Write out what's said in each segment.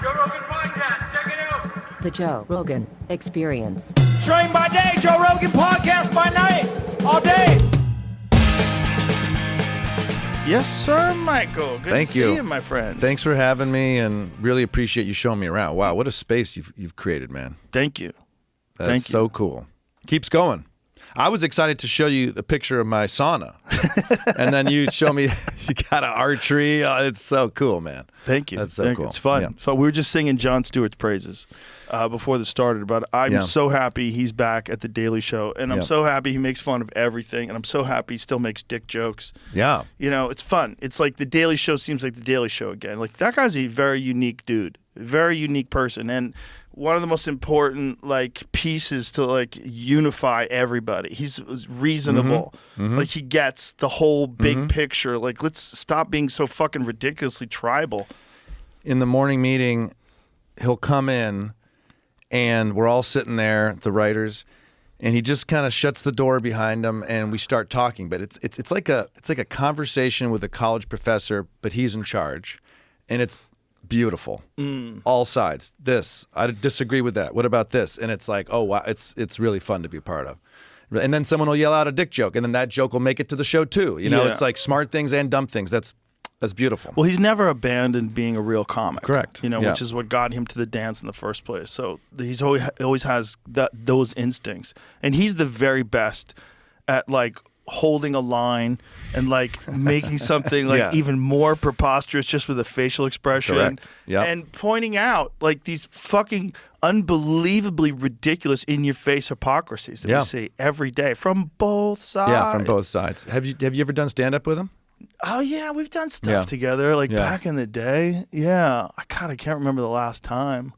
Joe Rogan Podcast. Check it out. The Joe Rogan Experience. Train by day, Joe Rogan Podcast by night, all day. Yes, sir, Michael. Good Thank to you. see you, my friend. Thanks for having me, and really appreciate you showing me around. Wow, what a space you've created, man. Thank you. That's Thank you. so cool. Keeps going. I was excited to show you the picture of my sauna, and then you show me you got an archery. Oh, it's so cool, man. Thank you. That's so Thank cool. You. It's fun. Yeah. So we were just singing Jon Stewart's praises before this started, but I'm so happy he's back at The Daily Show, and I'm so happy he makes fun of everything, and I'm so happy he still makes dick jokes. Yeah. You know, it's fun. It's like The Daily Show seems like The Daily Show again. Like, that guy's a very unique dude, very unique person, and one of the most important pieces to unify everybody. He's reasonable. Mm-hmm. Like, he gets the whole big picture. Like, let's stop being so fucking ridiculously tribal. In the morning meeting, he'll come in, and we're all sitting there, the writers, and he just kind of shuts the door behind him, and we start talking. But it's like a conversation with a college professor, but he's in charge, and it's beautiful. All sides. This, I disagree with that. What about this? And it's like, oh wow, it's really fun to be a part of. And then someone will yell out a dick joke, and then that joke will make it to the show too. You know, it's like smart things and dumb things. That's beautiful. Well, he's never abandoned being a real comic. Correct. You know, which is what got him to the dance in the first place. So he's always has those instincts, and he's the very best at holding a line and making something even more preposterous just with a facial expression. Correct. Yep. And pointing out these fucking unbelievably ridiculous in-your-face hypocrisies that we see every day from both sides. Yeah, from both sides. Have you ever done stand-up with him? Oh yeah, we've done stuff together back in the day. Yeah, I can't remember the last time.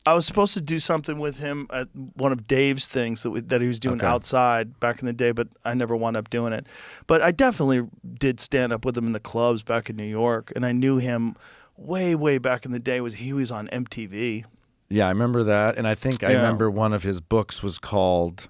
I was supposed to do something with him at one of Dave's things that he was doing outside back in the day, but I never wound up doing it. But I definitely did stand up with him in the clubs back in New York, and I knew him way back in the day. He was on MTV. Yeah, I remember that, and I think I remember one of his books was called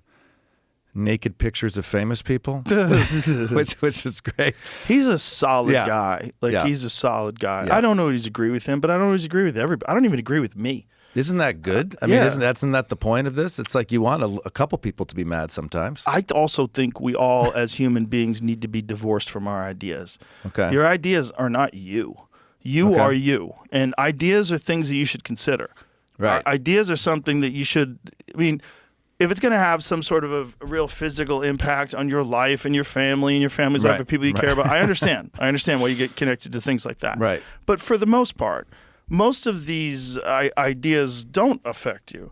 Naked Pictures of Famous People, which was great. He's a solid guy. He's a solid guy. Yeah. I don't always agree with him, but I don't always agree with everybody. I don't even agree with me. Isn't that good? I mean, isn't that the point of this? It's like you want a couple people to be mad sometimes. I also think we all, as human beings, need to be divorced from our ideas. Okay. Your ideas are not you. You are you. And ideas are things that you should consider. Right. Ideas are something that you should, if it's going to have some sort of a real physical impact on your life and your family and your family's life and people you care about, I understand. I understand why you get connected to things like that. Right. But for the most part, most of these ideas don't affect you.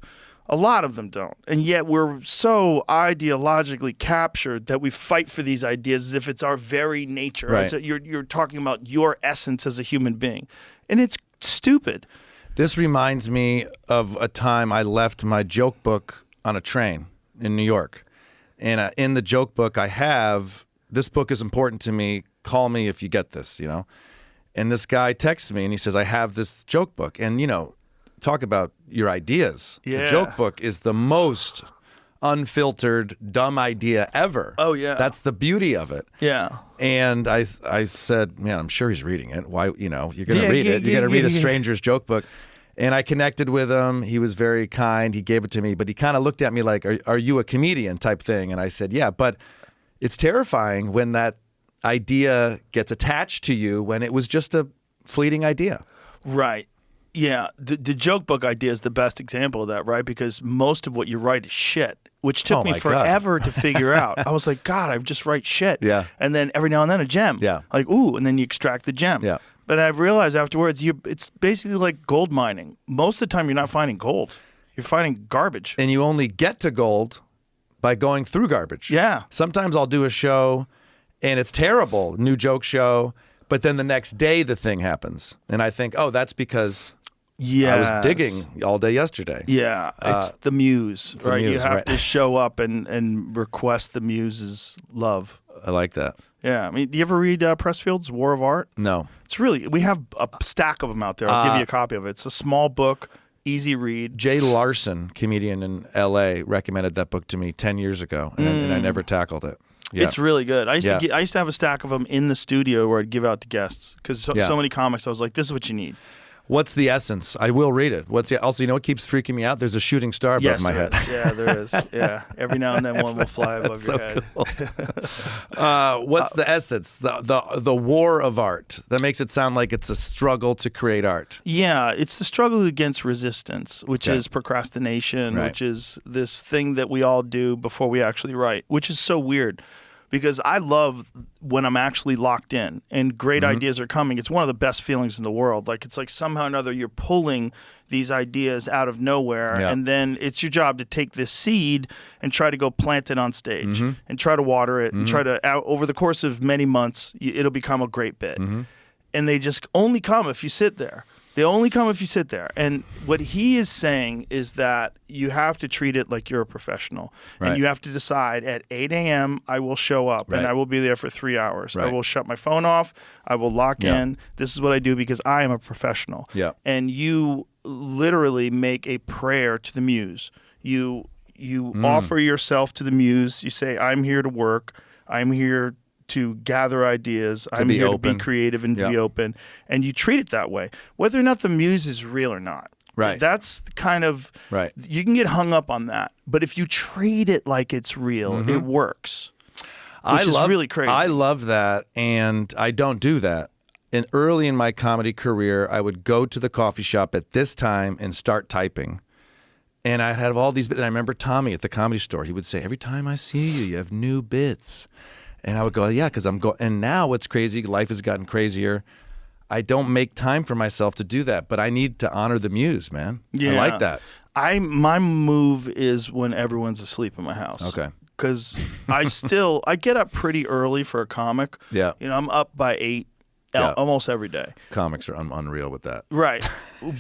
A lot of them don't. And yet we're so ideologically captured that we fight for these ideas as if it's our very nature. Right. You're talking about your essence as a human being. And it's stupid. This reminds me of a time I left my joke book on a train in New York. And in the joke book I have, this book is important to me, call me if you get this, you know. And this guy texts me and he says, I have this joke book. And, talk about your ideas. Yeah. The joke book is the most unfiltered, dumb idea ever. Oh, yeah. That's the beauty of it. Yeah. And I said, man, I'm sure he's reading it. Why, you're going to read it. You're going to read a stranger's joke book. And I connected with him. He was very kind. He gave it to me. But he kind of looked at me like, are you a comedian type thing? And I said, yeah. But it's terrifying when that idea gets attached to you when it was just a fleeting idea. Right. Yeah. The joke book idea is the best example of that, right? Because most of what you write is shit, which took me forever to figure out. I was like, God, I just write shit. Yeah. And then every now and then a gem. Yeah. Ooh, and then you extract the gem. Yeah. But I've realized afterwards, it's basically like gold mining. Most of the time, you're not finding gold. You're finding garbage. And you only get to gold by going through garbage. Yeah. Sometimes I'll do a show and it's terrible, new joke show, but then the next day the thing happens. And I think, oh, that's because I was digging all day yesterday. Yeah, it's the muse, right? muse, you have right. to show up and request the muse's love. I like that. Yeah, do you ever read Pressfield's War of Art? No. It's we have a stack of them out there. I'll give you a copy of it. It's a small book, easy read. Jay Larson, comedian in L.A., recommended that book to me 10 years ago, and I never tackled it. Yeah. It's really good. I used to have a stack of them in the studio where I'd give out to guests because so many comics. I was like, this is what you need. What's the essence? I will read it. Also, you know what keeps freaking me out? There's a shooting star above my head. Yeah, there is. Yeah, every now and then one will fly above your head. Cool. What's the essence? The war of art that makes it sound like it's a struggle to create art. Yeah, it's the struggle against resistance, which is procrastination, which is this thing that we all do before we actually write, which is so weird. Because I love when I'm actually locked in and great ideas are coming. It's one of the best feelings in the world. Like it's like somehow or another you're pulling these ideas out of nowhere, and then it's your job to take this seed and try to go plant it on stage and try to water it and try to over the course of many months it'll become a great bit. And they just only come if you sit there. They only come if you sit there. And what he is saying is that you have to treat it like you're a professional. And you have to decide at 8 a.m. I will show up and I will be there for 3 hours. I will shut my phone off. I will lock in. This is what I do because I am a professional. And you literally make a prayer to the muse. You offer yourself to the muse. You say, I'm here to work. I'm here to gather ideas. I'm here to be creative and be open. And you treat it that way, whether or not the muse is real or not. That's kind of, you can get hung up on that. But if you treat it like it's real, it works, which is really crazy. I love that, and I don't do that. And early in my comedy career, I would go to the coffee shop at this time and start typing. And I'd have all these bits. And I remember Tommy at the Comedy Store, he would say, every time I see you, you have new bits. And I would go, yeah, because I'm going. And now what's crazy, life has gotten crazier. I don't make time for myself to do that, but I need to honor the muse, man. I like that. My move is when everyone's asleep in my house. Okay. Because I get up pretty early for a comic. Yeah. You know, I'm up by 8 almost every day. Comics are unreal with that. Right.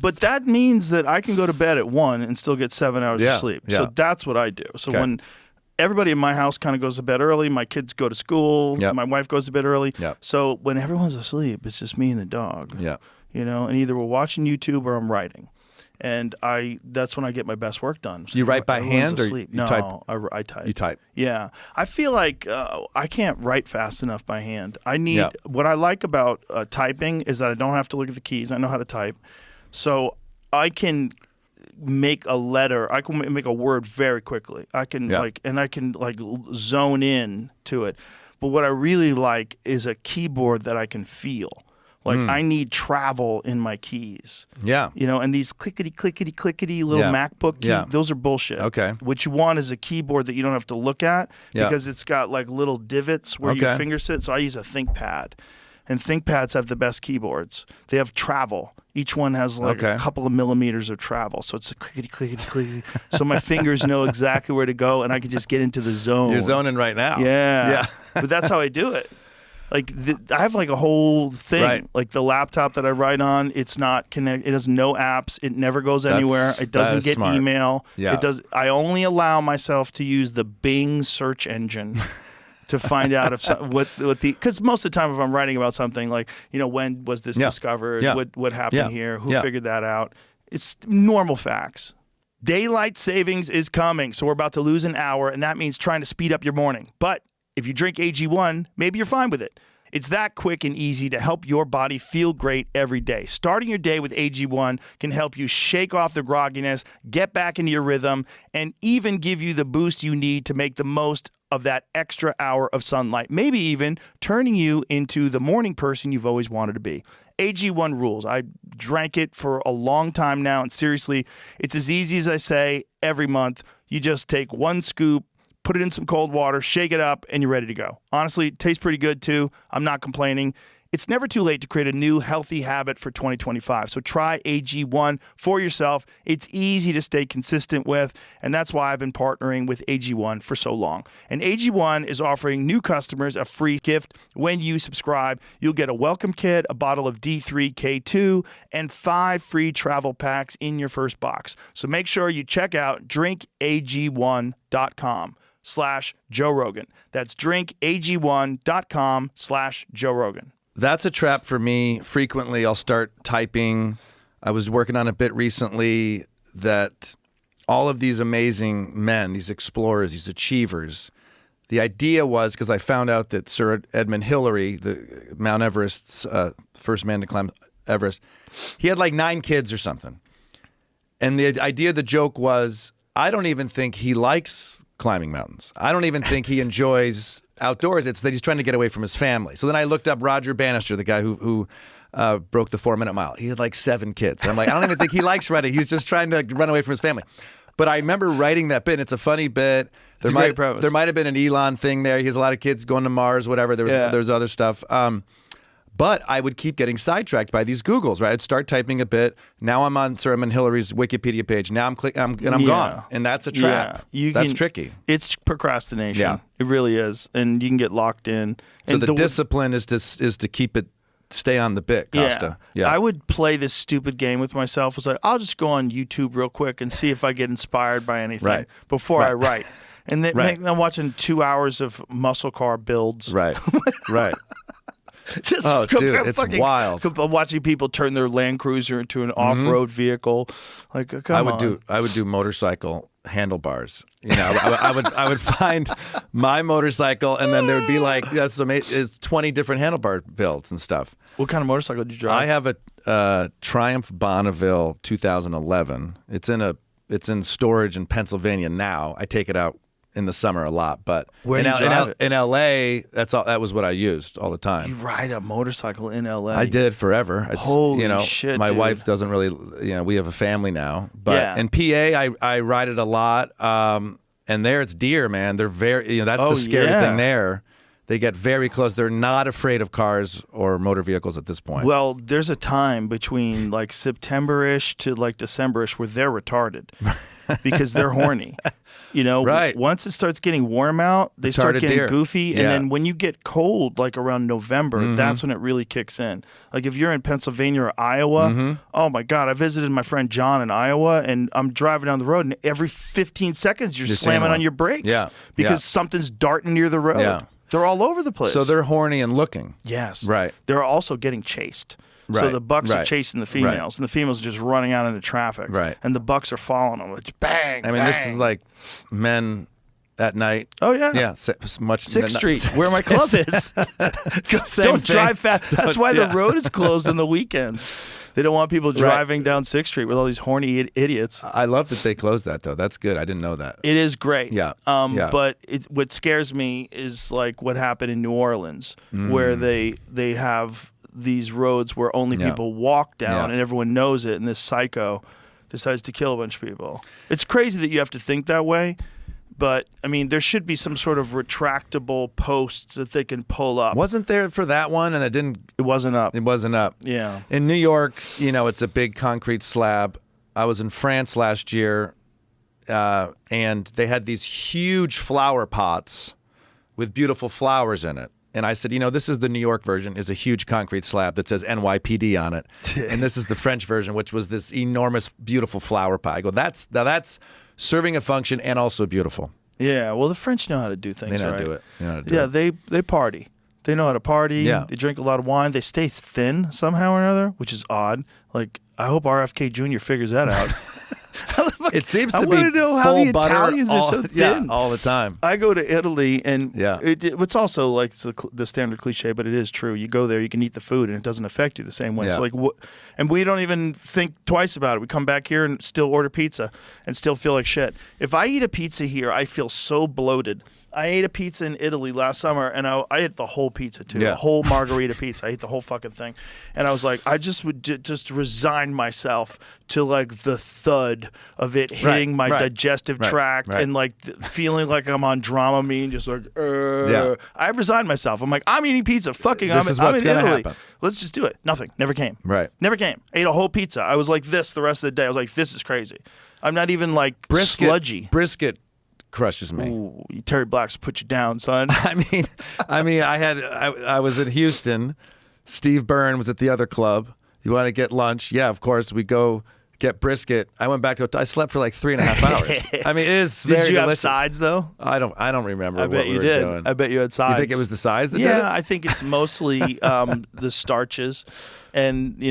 But that means that I can go to bed at 1 and still get 7 hours of sleep. So that's what I do. So when everybody in my house kind of goes to bed early. My kids go to school. My wife goes to bed early. So when everyone's asleep, it's just me and the dog. You know, and either we're watching YouTube or I'm writing. And that's when I get my best work done. So you write by hand or you type? I type. You type. Yeah. I feel like I can't write fast enough by hand. What I like about typing is that I don't have to look at the keys. I know how to type. So I can make a letter. I can make a word very quickly. I can zone in to it. But what I really like is a keyboard that I can feel. Like I need travel in my keys. You know, and these clickety little MacBook keys, those are bullshit. What you want is a keyboard that you don't have to look at because it's got like little divots where your finger sits. So I use a ThinkPad. And ThinkPads have the best keyboards. They have travel. Each one has like a couple of millimeters of travel. So it's a clickety. So my fingers know exactly where to go and I can just get into the zone. You're zoning right now. Yeah. But that's how I do it. Like I have like a whole thing. Like the laptop that I write on, it's not connected. It has no apps. It never goes anywhere. It doesn't get smart. Email. It does. I only allow myself to use the Bing search engine to find out if because most of the time if I'm writing about something like, you know, when was this discovered? What happened here? Who figured that out? It's normal facts. Daylight savings is coming, so we're about to lose an hour, and that means trying to speed up your morning. But if you drink AG1, maybe you're fine with it. It's that quick and easy to help your body feel great every day. Starting your day with AG1 can help you shake off the grogginess, get back into your rhythm, and even give you the boost you need to make the most of that extra hour of sunlight, maybe even turning you into the morning person you've always wanted to be. AG1 rules. I drank it for a long time now, and seriously, it's as easy as I say every month. You just take 1 scoop, put it in some cold water, shake it up, and you're ready to go. Honestly, it tastes pretty good too. I'm not complaining. It's never too late to create a new healthy habit for 2025. So try AG1 for yourself. It's easy to stay consistent with, and that's why I've been partnering with AG1 for so long. And AG1 is offering new customers a free gift when you subscribe. You'll get a welcome kit, a bottle of D3K2, and 5 free travel packs in your first box. So make sure you check out drinkag1.com/Joe Rogan. That's drinkag1.com/Joe Rogan. That's a trap for me. Frequently, I'll start typing. I was working on a bit recently that all of these amazing men, these explorers, these achievers, the idea was, because I found out that Sir Edmund Hillary, the Mount Everest's first man to climb, Everest. He had like 9 kids or something. And the idea of the joke was, I don't even think he likes climbing mountains. I don't even think he enjoys outdoors. It's that he's trying to get away from his family. So then I looked up Roger Bannister, the guy who broke the 4-minute mile. He had like 7 kids. I'm like, I don't even think he likes running. He's just trying to run away from his family. But I remember writing that bit. And it's a funny bit. It's a great premise. There might have been an Elon thing there. He has a lot of kids going to Mars, whatever. There's other stuff. But I would keep getting sidetracked by these Googles, right? I'd start typing a bit. Now I'm on Sermon Hillary's Wikipedia page. Now I'm gone. And that's a trap. That's tricky. It's procrastination. Yeah. It really is. And you can get locked in. So the discipline is to keep it, stay on the bit, Kosta. Yeah. I would play this stupid game with myself. It's like, I'll just go on YouTube real quick and see if I get inspired by anything before I write. And then I'm watching 2 hours of muscle car builds. Right. Right. Just dude, it's wild. I'm watching people turn their Land Cruiser into an off-road vehicle. Like, come on. I would do motorcycle handlebars. You know, I would find my motorcycle, and then there would be like that's amazing. It's 20 different handlebar builds and stuff. What kind of motorcycle did you drive? I have a Triumph Bonneville 2011. It's in storage in Pennsylvania now. I take it out in the summer a lot, but in LA, that was what I used all the time. You ride a motorcycle in LA? I did forever. Holy shit, my dude. wife doesn't really, we have a family now, but in PA, I ride it a lot. And there it's deer, man. They're very, that's the scary thing there. They get very close. They're not afraid of cars or motor vehicles at this point. Well, there's a time between like September-ish to like December-ish where they're retarded because they're horny. Right. Once it starts getting warm out, they start getting goofy. And then when you get cold, like around November, that's when it really kicks in. Like if you're in Pennsylvania or Iowa, oh my God, I visited my friend John in Iowa, and I'm driving down the road, and every 15 seconds you're slamming on your brakes because something's darting near the road. Yeah. They're all over the place. So they're horny and looking. Yes. Right. They're also getting chased. Right. So the bucks are chasing the females, and the females are just running out into traffic. Right. And the bucks are following them. It's bang, I mean, this is like men at night. Oh, yeah. Yeah. 6th Street, where my club is. Don't drive fast. That's why the road is closed on the weekends. They don't want people driving down 6th Street with all these horny idiots. I love that they closed that, though. That's good. I didn't know that. It is great. Yeah. But what scares me is like what happened in New Orleans, where they have these roads where only people walk down, and everyone knows it, and this psycho decides to kill a bunch of people. It's crazy that you have to think that way. But, I mean, there should be some sort of retractable posts that they can pull up. Wasn't there for that one, and It wasn't up. It wasn't up. Yeah. In New York, it's a big concrete slab. I was in France last year, and they had these huge flower pots with beautiful flowers in it. And I said, this is the New York version, is a huge concrete slab that says NYPD on it. And this is the French version, which was this enormous, beautiful flower pot. I go, that's serving a function and also beautiful. Yeah, well, the French know how to do things, They know right? how to do it. They know how to do it. They party. They know how to party. Yeah. They drink a lot of wine. They stay thin somehow or another, which is odd. Like, I hope RFK Jr. figures that out. It seems to I be want to know how the butter Italians are so thin. Yeah, all the time. I go to Italy, and it's also like the standard cliche, but it is true. You go there, you can eat the food, and it doesn't affect you the same way. Yeah. So like, and we don't even think twice about it. We come back here and still order pizza and still feel like shit. If I eat a pizza here, I feel so bloated. I ate a pizza in Italy last summer, and I ate the whole pizza too, the whole margarita pizza. I ate the whole fucking thing, and I was like, I just would just resign myself to like the thud of it hitting my digestive tract and like feeling like I'm on Dramamine, just like. I resigned myself. I'm like, I'm eating pizza. Fucking, I'm in Italy. Happen. Let's just do it. Nothing. Never came. Right. Never came. I ate a whole pizza. I was like this the rest of the day. I was like, this is crazy. I'm not even like sludgy. Brisket crushes me. Ooh, Terry Blacks put you down, son. I was in Houston. Steve Byrne was at the other club. You want to get lunch? Yeah, of course. We go get brisket. I went back to I slept for like 3.5 hours. I mean, it is very Did you delicious. have sides though? I don't remember. I bet what you we were did. Doing. I bet you had sides. You think it was the sides that did it? Yeah, I think it's mostly the starches. and the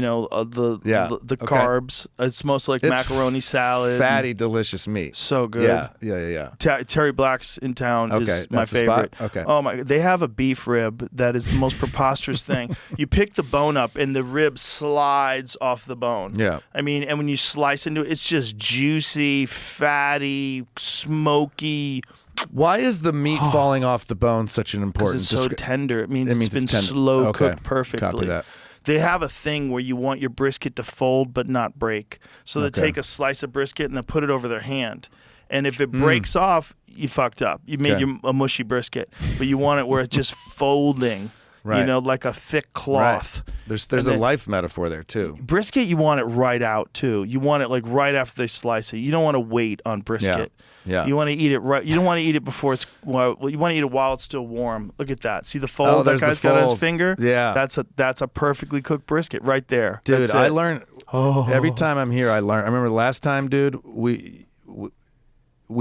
Okay. carbs. It's mostly like It's macaroni salad. Fatty, delicious meat. So good. Yeah. Terry Black's in town Okay, is my that's the spot? favorite. Okay. Oh my! They have a beef rib that is the most preposterous thing. You pick the bone up and the rib slides off the bone. Yeah. I mean, and when you slice into it, it's just juicy, fatty, smoky. Why is the meat falling off the bone such an important? Because it's so tender. It means it's been tender. slow Okay. cooked perfectly. Copy that. They have a thing where you want your brisket to fold but not break. So they take a slice of brisket and they put it over their hand. And if it breaks off, you fucked up. You made a mushy brisket. But you want it where it's just folding, Right. like a thick cloth. Right. There's a life metaphor there too. Brisket, you want it right out too. You want it like right after they slice it. You don't want to wait on brisket. Yeah. You want to eat it right. You don't want to eat it before it's. Well, you want to eat it while it's still warm. Look at that. See the fold that guy's got on his finger? Yeah. That's a perfectly cooked brisket right there. Dude, That's I it. learn every time I'm here. I learn. I remember the last time, dude. We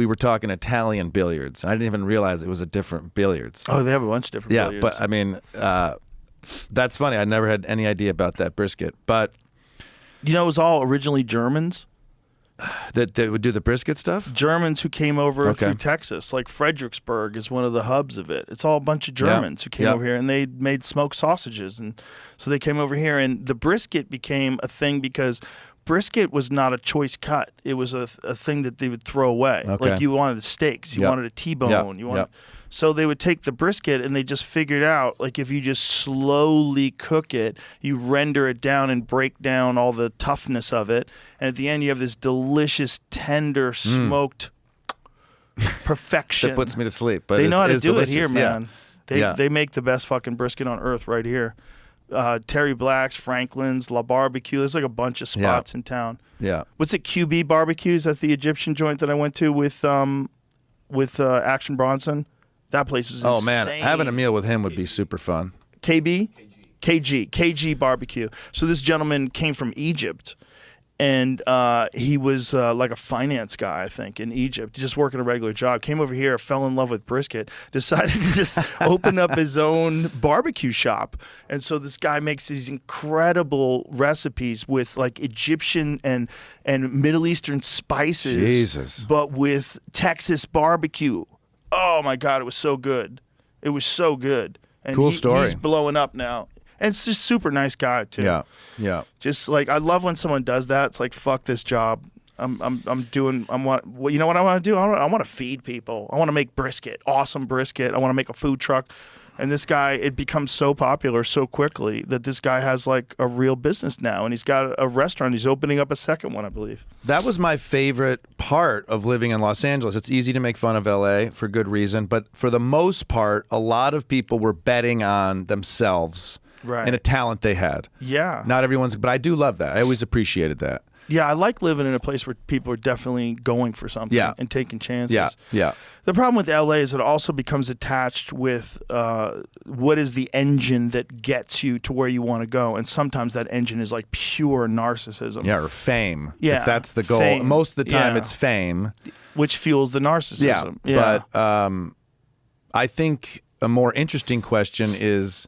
were talking Italian billiards. I didn't even realize it was a different billiards. Oh, they have a bunch of different billiards. But I mean, that's funny. I never had any idea about that brisket. But it was all originally Germans. that would do the brisket stuff. Germans who came over through Texas, like Fredericksburg is one of the hubs of it. It's all a bunch of Germans who came over here, and they made smoked sausages, and so they came over here, and the brisket became a thing because brisket was not a choice cut. It was a thing that they would throw away. Okay. Like you wanted the steaks, you wanted a T-bone, you wanted. So they would take the brisket and they just figured out, like if you just slowly cook it, you render it down and break down all the toughness of it. And at the end, you have this delicious, tender, smoked perfection. That puts me to sleep. But they know how to do delicious. it here, man. They make the best fucking brisket on earth right here. Terry Black's, Franklin's, La Barbecue. There's like a bunch of spots in town. Yeah. What's it? QB Barbecues? That's the Egyptian joint that I went to with Action Bronson. That place was insane. Oh man, having a meal with him would be super fun. KG Barbecue. So this gentleman came from Egypt, and he was like a finance guy, I think, in Egypt, just working a regular job. Came over here, fell in love with brisket, decided to just open up his own barbecue shop. And so this guy makes these incredible recipes with like Egyptian and Middle Eastern spices, Jesus. but with Texas barbecue. Oh my God, it was so good. It was so good. And Cool story. He's blowing up now. And it's just super nice guy too. Yeah. Just like I love when someone does that. It's like fuck this job. You know what I want to do? I want to feed people. I want to make brisket, awesome brisket. I want to make a food truck. And this guy, it becomes so popular so quickly that this guy has like a real business now, and he's got a restaurant. He's opening up a second one, I believe. That was my favorite part of living in Los Angeles. It's easy to make fun of LA for good reason, but for the most part, a lot of people were betting on themselves and a talent they had. Yeah. Not everyone's, but I do love that. I always appreciated that. Yeah, I like living in a place where people are definitely going for something and taking chances. Yeah. The problem with LA is it also becomes attached with what is the engine that gets you to where you want to go. And sometimes that engine is like pure narcissism. Yeah, or fame. Yeah. If that's the goal. Fame. Most of the time Yeah. it's fame. Which fuels the narcissism. But I think a more interesting question is,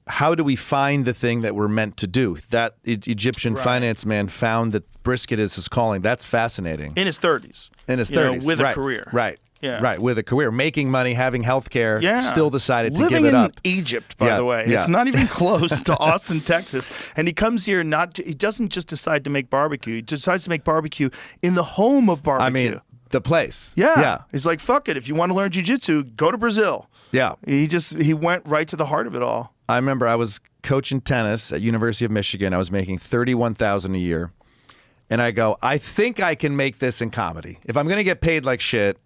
how do we find the thing that we're meant to do? That Egyptian finance man found that brisket is his calling. That's fascinating. In his 30s. In his 30s. With a career. Right. Yeah. Right, with a career. Making money, having health care, still decided to Living give it up. in Egypt, by the way. It's not even close to Austin, Texas. And he comes here he doesn't just decide to make barbecue. He decides to make barbecue in the home of barbecue. I mean, the place. Yeah. He's like, fuck it. If you want to learn jiu-jitsu, go to Brazil. Yeah. He went right to the heart of it all. I remember I was coaching tennis at University of Michigan. I was making $31,000 a year. And I go, I think I can make this in comedy. If I'm going to get paid like shit,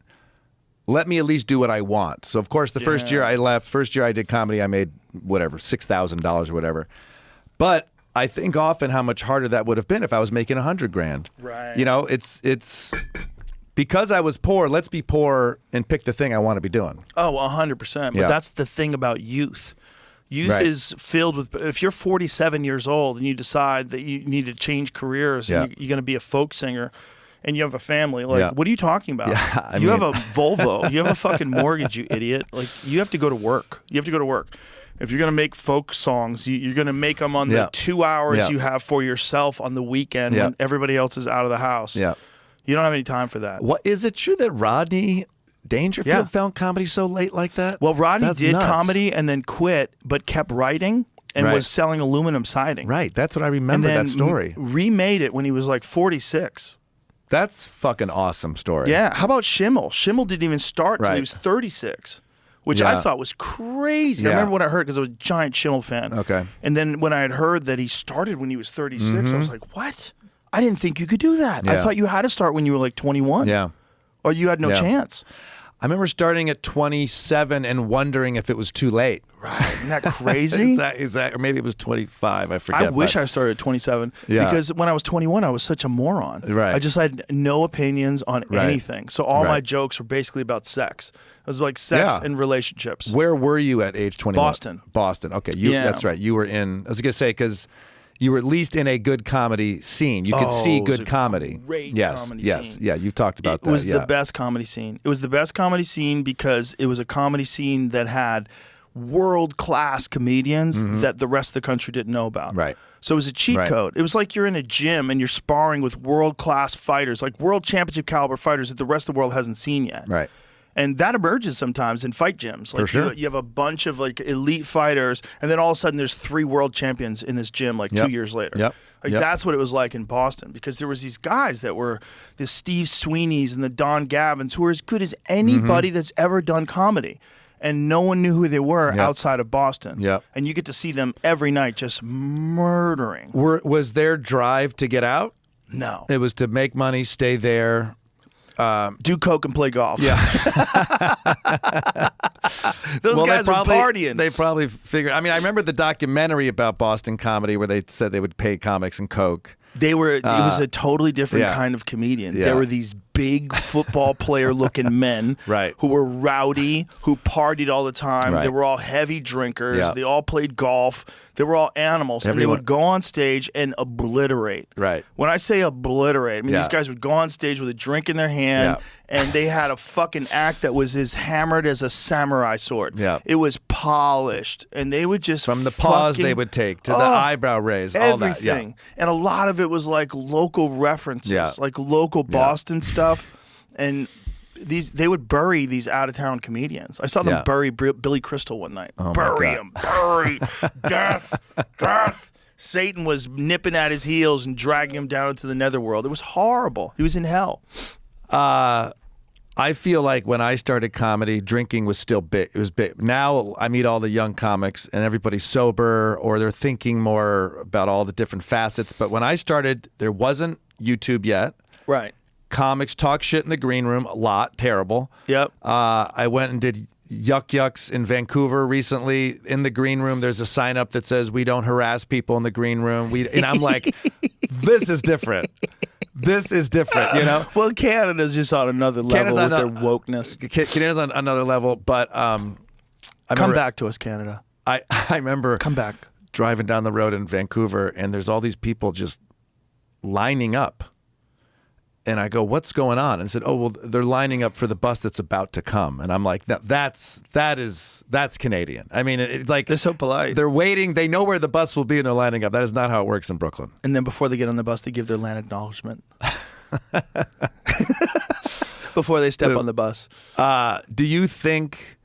let me at least do what I want. So, of course, the first year I left, first year I did comedy, I made whatever, $6,000 or whatever. But I think often how much harder that would have been if I was making $100,000. Right. You know, it's because I was poor, let's be poor and pick the thing I want to be doing. Oh, 100%. But that's the thing about youth. Youth is filled with, if you're 47 years old and you decide that you need to change careers and you're going to be a folk singer and you have a family, like, what are you talking about? You have a Volvo. You have a fucking mortgage, you idiot. Like, you have to go to work. You have to go to work. If you're going to make folk songs, you're going to make them on the 2 hours you have for yourself on the weekend when everybody else is out of the house. Yeah. You don't have any time for that. What is it true that Rodney Dangerfield found comedy so late like that? Well, Rodney That's did nuts. comedy and then quit, but kept writing and was selling aluminum siding. Right. That's what I remember, and then that story. Remade it when he was like 46. That's fucking awesome story. Yeah. How about Schimmel? Schimmel didn't even start till Right. he was 36. Which I thought was crazy. Yeah. I remember when I heard because I was a giant Schimmel fan. Okay. And then when I had heard that he started when he was 36, I was like, what? I didn't think you could do that. I Yeah. thought you had to start when you were like 21. Yeah. Or you had no Yeah. chance. I remember starting at 27 and wondering if it was too late. Right. Isn't that crazy? Is that, or maybe it was 25. I forget. I wish I started at 27 because when I was 21, I was such a moron. Right. I just had no opinions on anything. So all my Right. jokes were basically about sex. It was like sex and relationships. Where were you at age 21? Boston. Boston. Okay. Yeah. That's right. You were in, I was going to say, because you were at least in a good comedy scene. You could see it was good a comedy. great yes. comedy Yes. scene. Yeah. You've talked about that. It was yeah. the best comedy scene. It was the best comedy scene because it was a comedy scene that had world-class comedians that the rest of the country didn't know about. Right. So it was a cheat Right. code. It was like you're in a gym and you're sparring with world-class fighters, like world championship caliber fighters that the rest of the world hasn't seen yet. Right. And that emerges sometimes in fight gyms. Like For sure. you have a bunch of like elite fighters, and then all of a sudden there's 3 world champions in this gym like 2 years later. Yep. Like Yep. that's what it was like in Boston because there was these guys that were the Steve Sweeneys and the Don Gavins who were as good as anybody that's ever done comedy. And no one knew who they were outside of Boston. Yep. And you get to see them every night just murdering. Was their drive to get out? No. It was to make money, stay there. Do coke and play golf. Yeah. Those guys were partying. They probably figured. I mean, I remember the documentary about Boston comedy where they said they would pay comics and coke. They were. It was a totally different yeah. kind of comedian. Yeah. There were these big football player-looking men, Right. who were rowdy, who partied all the time. Right. They were all heavy drinkers. Yeah. They all played golf. They were all animals, and they Everyone- would go on stage and obliterate. Right. When I say obliterate, I mean Yeah. these guys would go on stage with a drink in their hand, and they had a fucking act that was as hammered as a samurai sword. Yeah. It was polished, and they would just From the pause fucking- they would take to the eyebrow raise, all that. everything. And a lot of it was like local references, Yeah. like local Boston stuff. And they would bury these out of town comedians. I saw them Yeah. bury Billy Crystal one night. my Bury God. him, bury, death. Satan was nipping at his heels and dragging him down into the netherworld. It was horrible. He was in hell. I feel like when I started comedy, drinking was still big. It was big. Now I meet all the young comics and everybody's sober or they're thinking more about all the different facets. But when I started, there wasn't YouTube yet. Right. Comics talk shit in the green room a lot. Terrible. Yep. I went and did Yuck Yucks in Vancouver recently. In the green room, there's a sign up that says, "We don't harass people in the green room." And I'm like, this is different. This is different, you know? Well, Canada's just on another level Canada's with on their wokeness. Canada's on another level, but I Come remember- back to us, Canada. I remember Come back. driving down the road in Vancouver, and there's all these people just lining up. And I go, "What's going on?" And said, "Oh, well, they're lining up for the bus that's about to come." And I'm like, "That's Canadian." I mean, like They're so polite. They're waiting. They know where the bus will be, and they're lining up. That is not how it works in Brooklyn. And then before they get on the bus, they give their land acknowledgement. Before they step on the bus. Do you think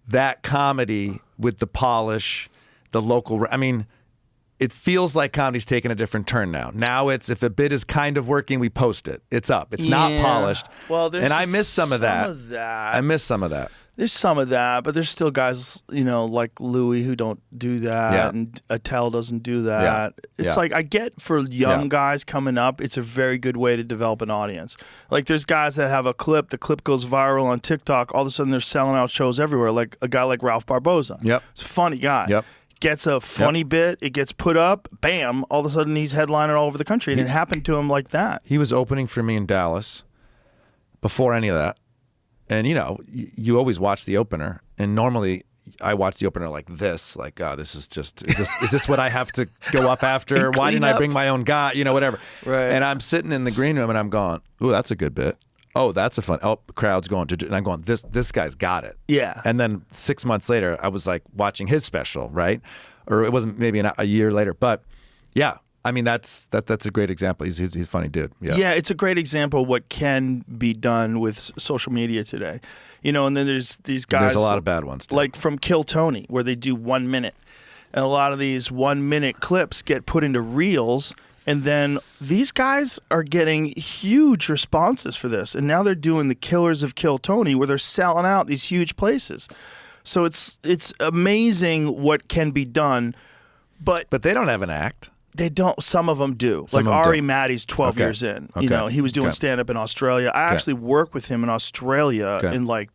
that comedy with the polish, the local? I mean, it feels like comedy's taking a different turn now. Now it's if a bit is kind of working, we post it. It's up. It's not polished. Well, there's and I miss some of that. that. I miss some of that. There's some of that, but there's still guys, like Louis who don't do that, Yeah. and Attell doesn't do that. Yeah. It's Yeah. like I get for young Yeah. guys coming up, it's a very good way to develop an audience. Like there's guys that have a clip, the clip goes viral on TikTok, all of a sudden they're selling out shows everywhere. Like a guy like Ralph Barboza. Yep. It's a funny guy. Yep. Gets a funny bit, it gets put up, bam, all of a sudden he's headlining all over the country, and it happened to him like that. He was opening for me in Dallas before any of that. And, you always watch the opener. And normally I watch the opener like this, like, this is just, is this what I have to go up after? Why clean didn't I up. bring my own guy? Whatever. Right. And I'm sitting in the green room and I'm going, ooh, that's a good bit. oh, that's a fun. Oh, crowd's going to, and I'm going, this guy's got it. Yeah. And then 6 months later, I was like watching his special, right? Or it wasn't maybe a year later, but yeah. I mean, that's a great example. He's a funny dude. Yeah. Yeah, it's a great example of what can be done with social media today. You know, and then there's these guys. There's a lot of bad ones too. Like from Kill Tony, where they do 1 minute. And a lot of these 1 minute clips get put into reels. And then these guys are getting huge responses for this. And now they're doing the Killers of Kill Tony, where they're selling out these huge places. So it's amazing what can be done. But they don't have an act. They don't. Some of them do. Some like of them Ari do. Maddie's 12 Okay. years in. Okay. You know, he was doing Okay. stand-up in Australia. I actually worked with him in Australia Okay. in like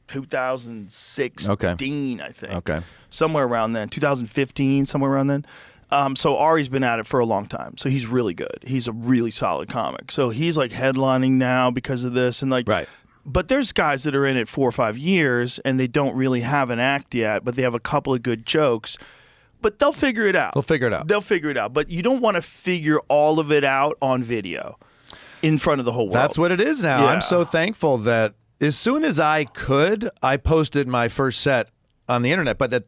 2016, I think. Okay. Somewhere around then. 2015, somewhere around then. So Ari's been at it for a long time. So he's really good. He's a really solid comic. So he's like headlining now because of this. And like, Right. But there's guys that are in it 4 or 5 years and they don't really have an act yet, but they have a couple of good jokes. But they'll figure it out. They'll figure it out. They'll figure it out. But you don't want to figure all of it out on video in front of the whole world. That's what it is now. Yeah. I'm so thankful that as soon as I could, I posted my first set on the internet. But that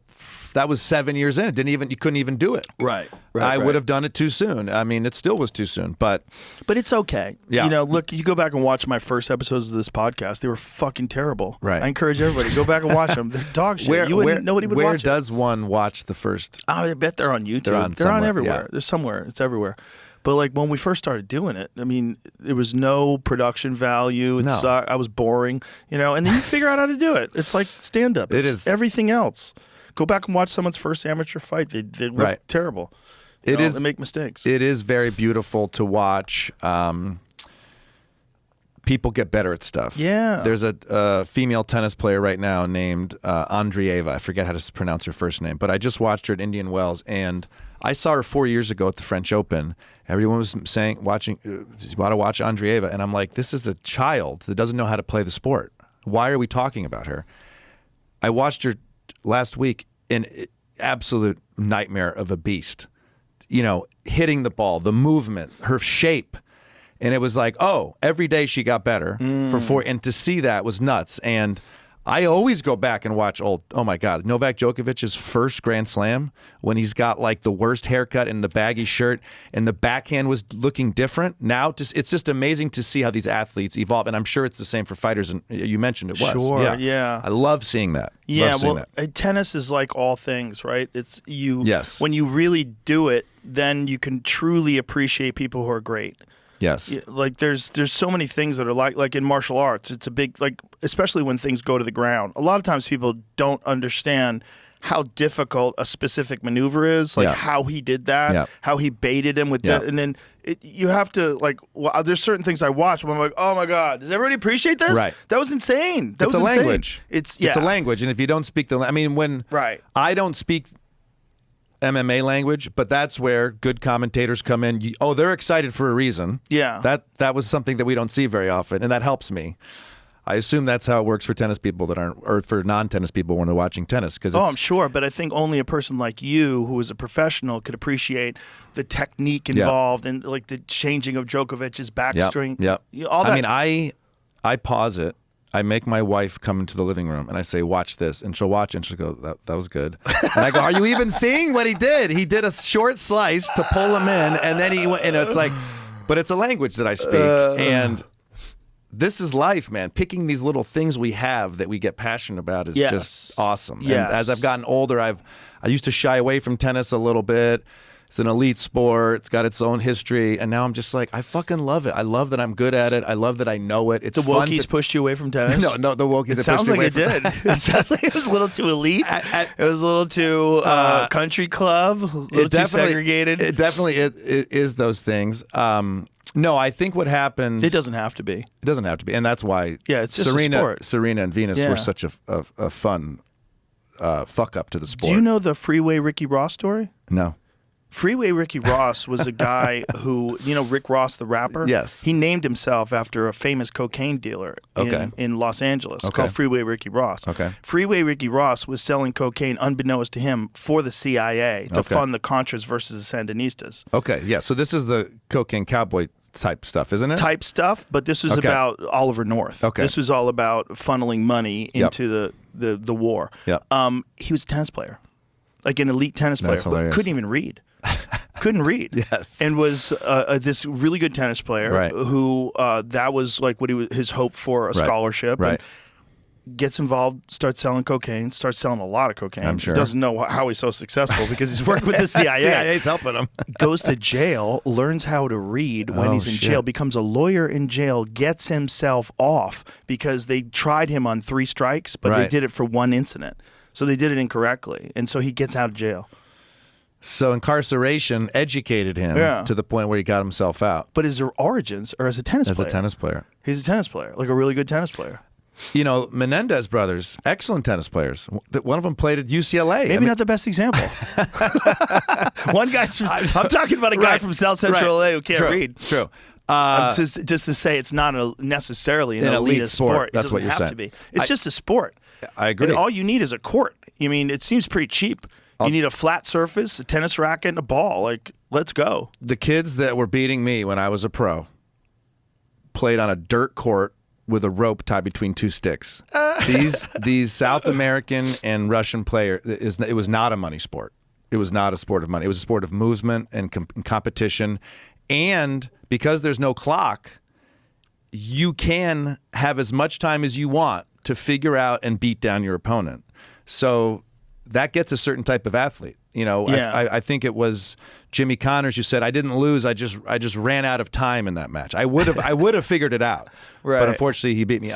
was 7 years in. You couldn't even do it. Right. I would have done it too soon. I mean, it still was too soon. But it's okay. Yeah. You know, look, you go back and watch my first episodes of this podcast. They were fucking terrible. Right. I encourage everybody to go back and watch them. They're dog shit. Nobody would where watch it. does one watch the first? Oh, I bet they're on YouTube. They're on They're on somewhere, everywhere. yeah. They're somewhere. It's everywhere. But like when we first started doing it, I mean, there was no production value. It No. sucked. I was boring, you know. And then you figure out how to do it. It's like stand up. It is. Everything else. Go back and watch someone's first amateur fight. They look Right. terrible. It is. They make mistakes. It is very beautiful to watch. People get better at stuff. Yeah. There's a female tennis player right now named Andreeva. I forget how to pronounce her first name, but I just watched her at Indian Wells, and I saw her 4 years ago at the French Open. Everyone was saying, you want to watch Andreeva, and I'm like, this is a child that doesn't know how to play the sport. Why are we talking about her? I watched her last week, an absolute nightmare of a beast. You know, hitting the ball, the movement, her shape. And it was like, oh, every day she got better and to see that was nuts. And I always go back and watch oh my God, Novak Djokovic's first Grand Slam when he's got like the worst haircut and the baggy shirt and the backhand was looking different. Now it's just amazing to see how these athletes evolve. And I'm sure it's the same for fighters. And you mentioned it was. Sure, yeah. I love seeing that. Yeah, love seeing well, that. tennis is like all things, right? It's you. Yes. When you really do it, then you can truly appreciate people who are great. Yes. Yeah, like there's so many things that are like in martial arts. It's a big especially when things go to the ground. A lot of times people don't understand how difficult a specific maneuver is, like Yeah. how he did that, Yeah. how he baited him with Yeah. and then you have to there's certain things I watch where I'm like, oh my God, does everybody appreciate this? Right. That was insane. That It's was a insane. language. It's a language, and if you don't speak when Right. I don't speak MMA language, but that's where good commentators come in. They're excited for a reason. Yeah. That was something that we don't see very often, and that helps me. I assume that's how it works for tennis people or for non-tennis people when they're watching tennis. I'm sure, but I think only a person like you, who is a professional, could appreciate the technique involved and like the changing of Djokovic's backstring. Yeah. All that. I mean, I pause it. I make my wife come into the living room and I say, watch this. And she'll watch it and she'll go, that was good. And I go, are you even seeing what he did? He did a short slice to pull him in. And then he went, and it's like, but it's a language that I speak. And this is life, man. Picking these little things we have that we get passionate about is just awesome. Yes. And as I've gotten older, I used to shy away from tennis a little bit. It's an elite sport. It's got its own history. And now I'm just like, I fucking love it. I love that I'm good at it. I love that I know it. It's the fun Wokies pushed you away from tennis? No, the Wokies. It sounds like it did. It sounds like it was a little too elite. It was a little too country club, a little too segregated. It definitely it is those things. No, I think what happened. It doesn't have to be. It doesn't have to be. And that's why it's just a sport. Serena and Venus were such a fun fuck up to the sport. Do you know the Freeway Ricky Ross story? No. Freeway Ricky Ross was a guy who, Rick Ross, the rapper? Yes. He named himself after a famous cocaine dealer in Los Angeles called Freeway Ricky Ross. Okay. Freeway Ricky Ross was selling cocaine unbeknownst to him for the CIA to fund the Contras versus the Sandinistas. Okay, yeah. So this is the cocaine cowboy type stuff, isn't it? Type stuff, but this was about Oliver North. Okay. This was all about funneling money into the war. Yep. He was a tennis player, like an elite tennis player, That's but hilarious. couldn't even read. Couldn't read. Yes. And was this really good tennis player Right. who that was like what his hope for a scholarship. Right. And gets involved, starts selling cocaine, starts selling a lot of cocaine. I'm sure. Doesn't know how he's so successful because he's worked with the CIA. CIA's helping him. Goes to jail, learns how to read when he's in jail, becomes a lawyer in jail, gets himself off because they tried him on 3 strikes, but they did it for 1 incident. So they did it incorrectly. And so he gets out of jail. So incarceration educated him to the point where he got himself out. But his origins are as a tennis player. As a tennis player. He's a tennis player, like a really good tennis player. You know, Menendez brothers, excellent tennis players. One of them played at UCLA. Maybe not the best example. One guy's from, I'm talking about a guy from South Central LA who can't read. True. Just to say it's not necessarily an elite sport. That's it what you're have saying. to be. It's just a sport. I agree. And all you need is a court. I mean, it seems pretty cheap. You need a flat surface, a tennis racket, and a ball. Like, let's go. The kids that were beating me when I was a pro played on a dirt court with a rope tied between 2 sticks. These South American and Russian players, it was not a money sport. It was not a sport of money. It was a sport of movement and competition. And because there's no clock, you can have as much time as you want to figure out and beat down your opponent. So that gets a certain type of athlete. You know, I think it was Jimmy Connors who said, "I didn't lose. I just ran out of time in that match. I would have figured it out, but unfortunately he beat me."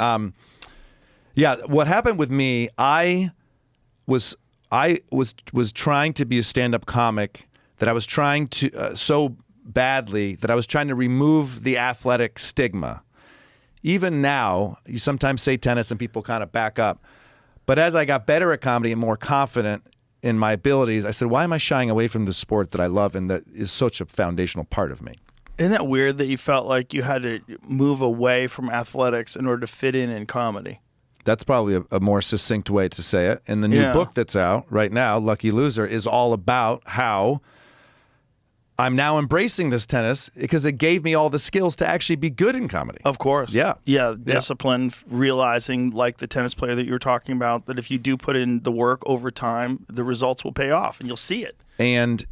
What happened with me? I was trying to be a stand-up comic that I was trying to so badly that I was trying to remove the athletic stigma. Even now, you sometimes say tennis and people kind of back up, but as I got better at comedy and more confident in my abilities, I said, why am I shying away from the sport that I love and that is such a foundational part of me? Isn't that weird that you felt like you had to move away from athletics in order to fit in comedy? That's probably a more succinct way to say it. And the new book that's out right now, Lucky Loser, is all about how I'm now embracing this tennis because it gave me all the skills to actually be good in comedy. Of course. Yeah. Discipline, realizing, like the tennis player that you were talking about, that if you do put in the work over time, the results will pay off and you'll see it. And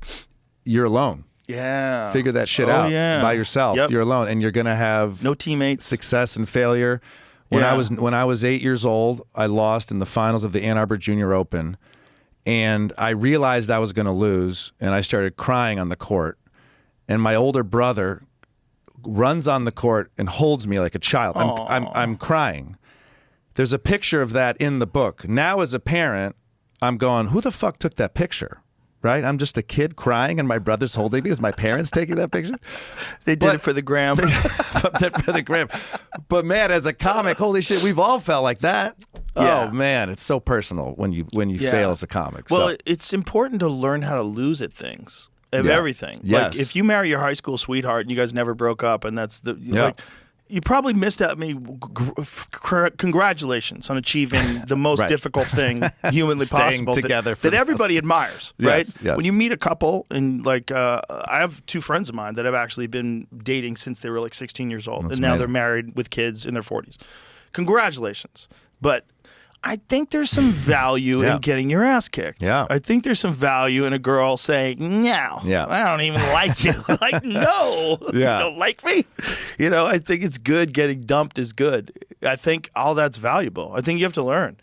you're alone. Yeah. Figure that shit out by yourself. Yep. You're alone, and you're going to have no teammates, success and failure. When I was 8 years old, I lost in the finals of the Ann Arbor Junior Open, and I realized I was going to lose, and I started crying on the court. And my older brother runs on the court and holds me like a child. I'm crying. There's a picture of that in the book. Now, as a parent, I'm going, who the fuck took that picture? Right? I'm just a kid crying, and my brother's holding me. Is my parents taking that picture? They did it for the gram. For the gram. But man, as a comic, holy shit, we've all felt like that. Yeah. Oh man, it's so personal when you fail as a comic. Well, it's important to learn how to lose at things. Everything. Yes. Like if you marry your high school sweetheart and you guys never broke up, and that's like, you probably missed out. Congratulations on achieving the most difficult thing humanly possible together that everybody admires, right? Yes. When you meet a couple, and like I have 2 friends of mine that have actually been dating since they were like 16 years old, and now they're married with kids in their 40s. Congratulations. But I think there's some value in getting your ass kicked. Yeah. I think there's some value in a girl saying, no, I don't even like you. Like, no, you don't like me. You know, I think it's good. Getting dumped is good. I think all that's valuable. I think you have to learn.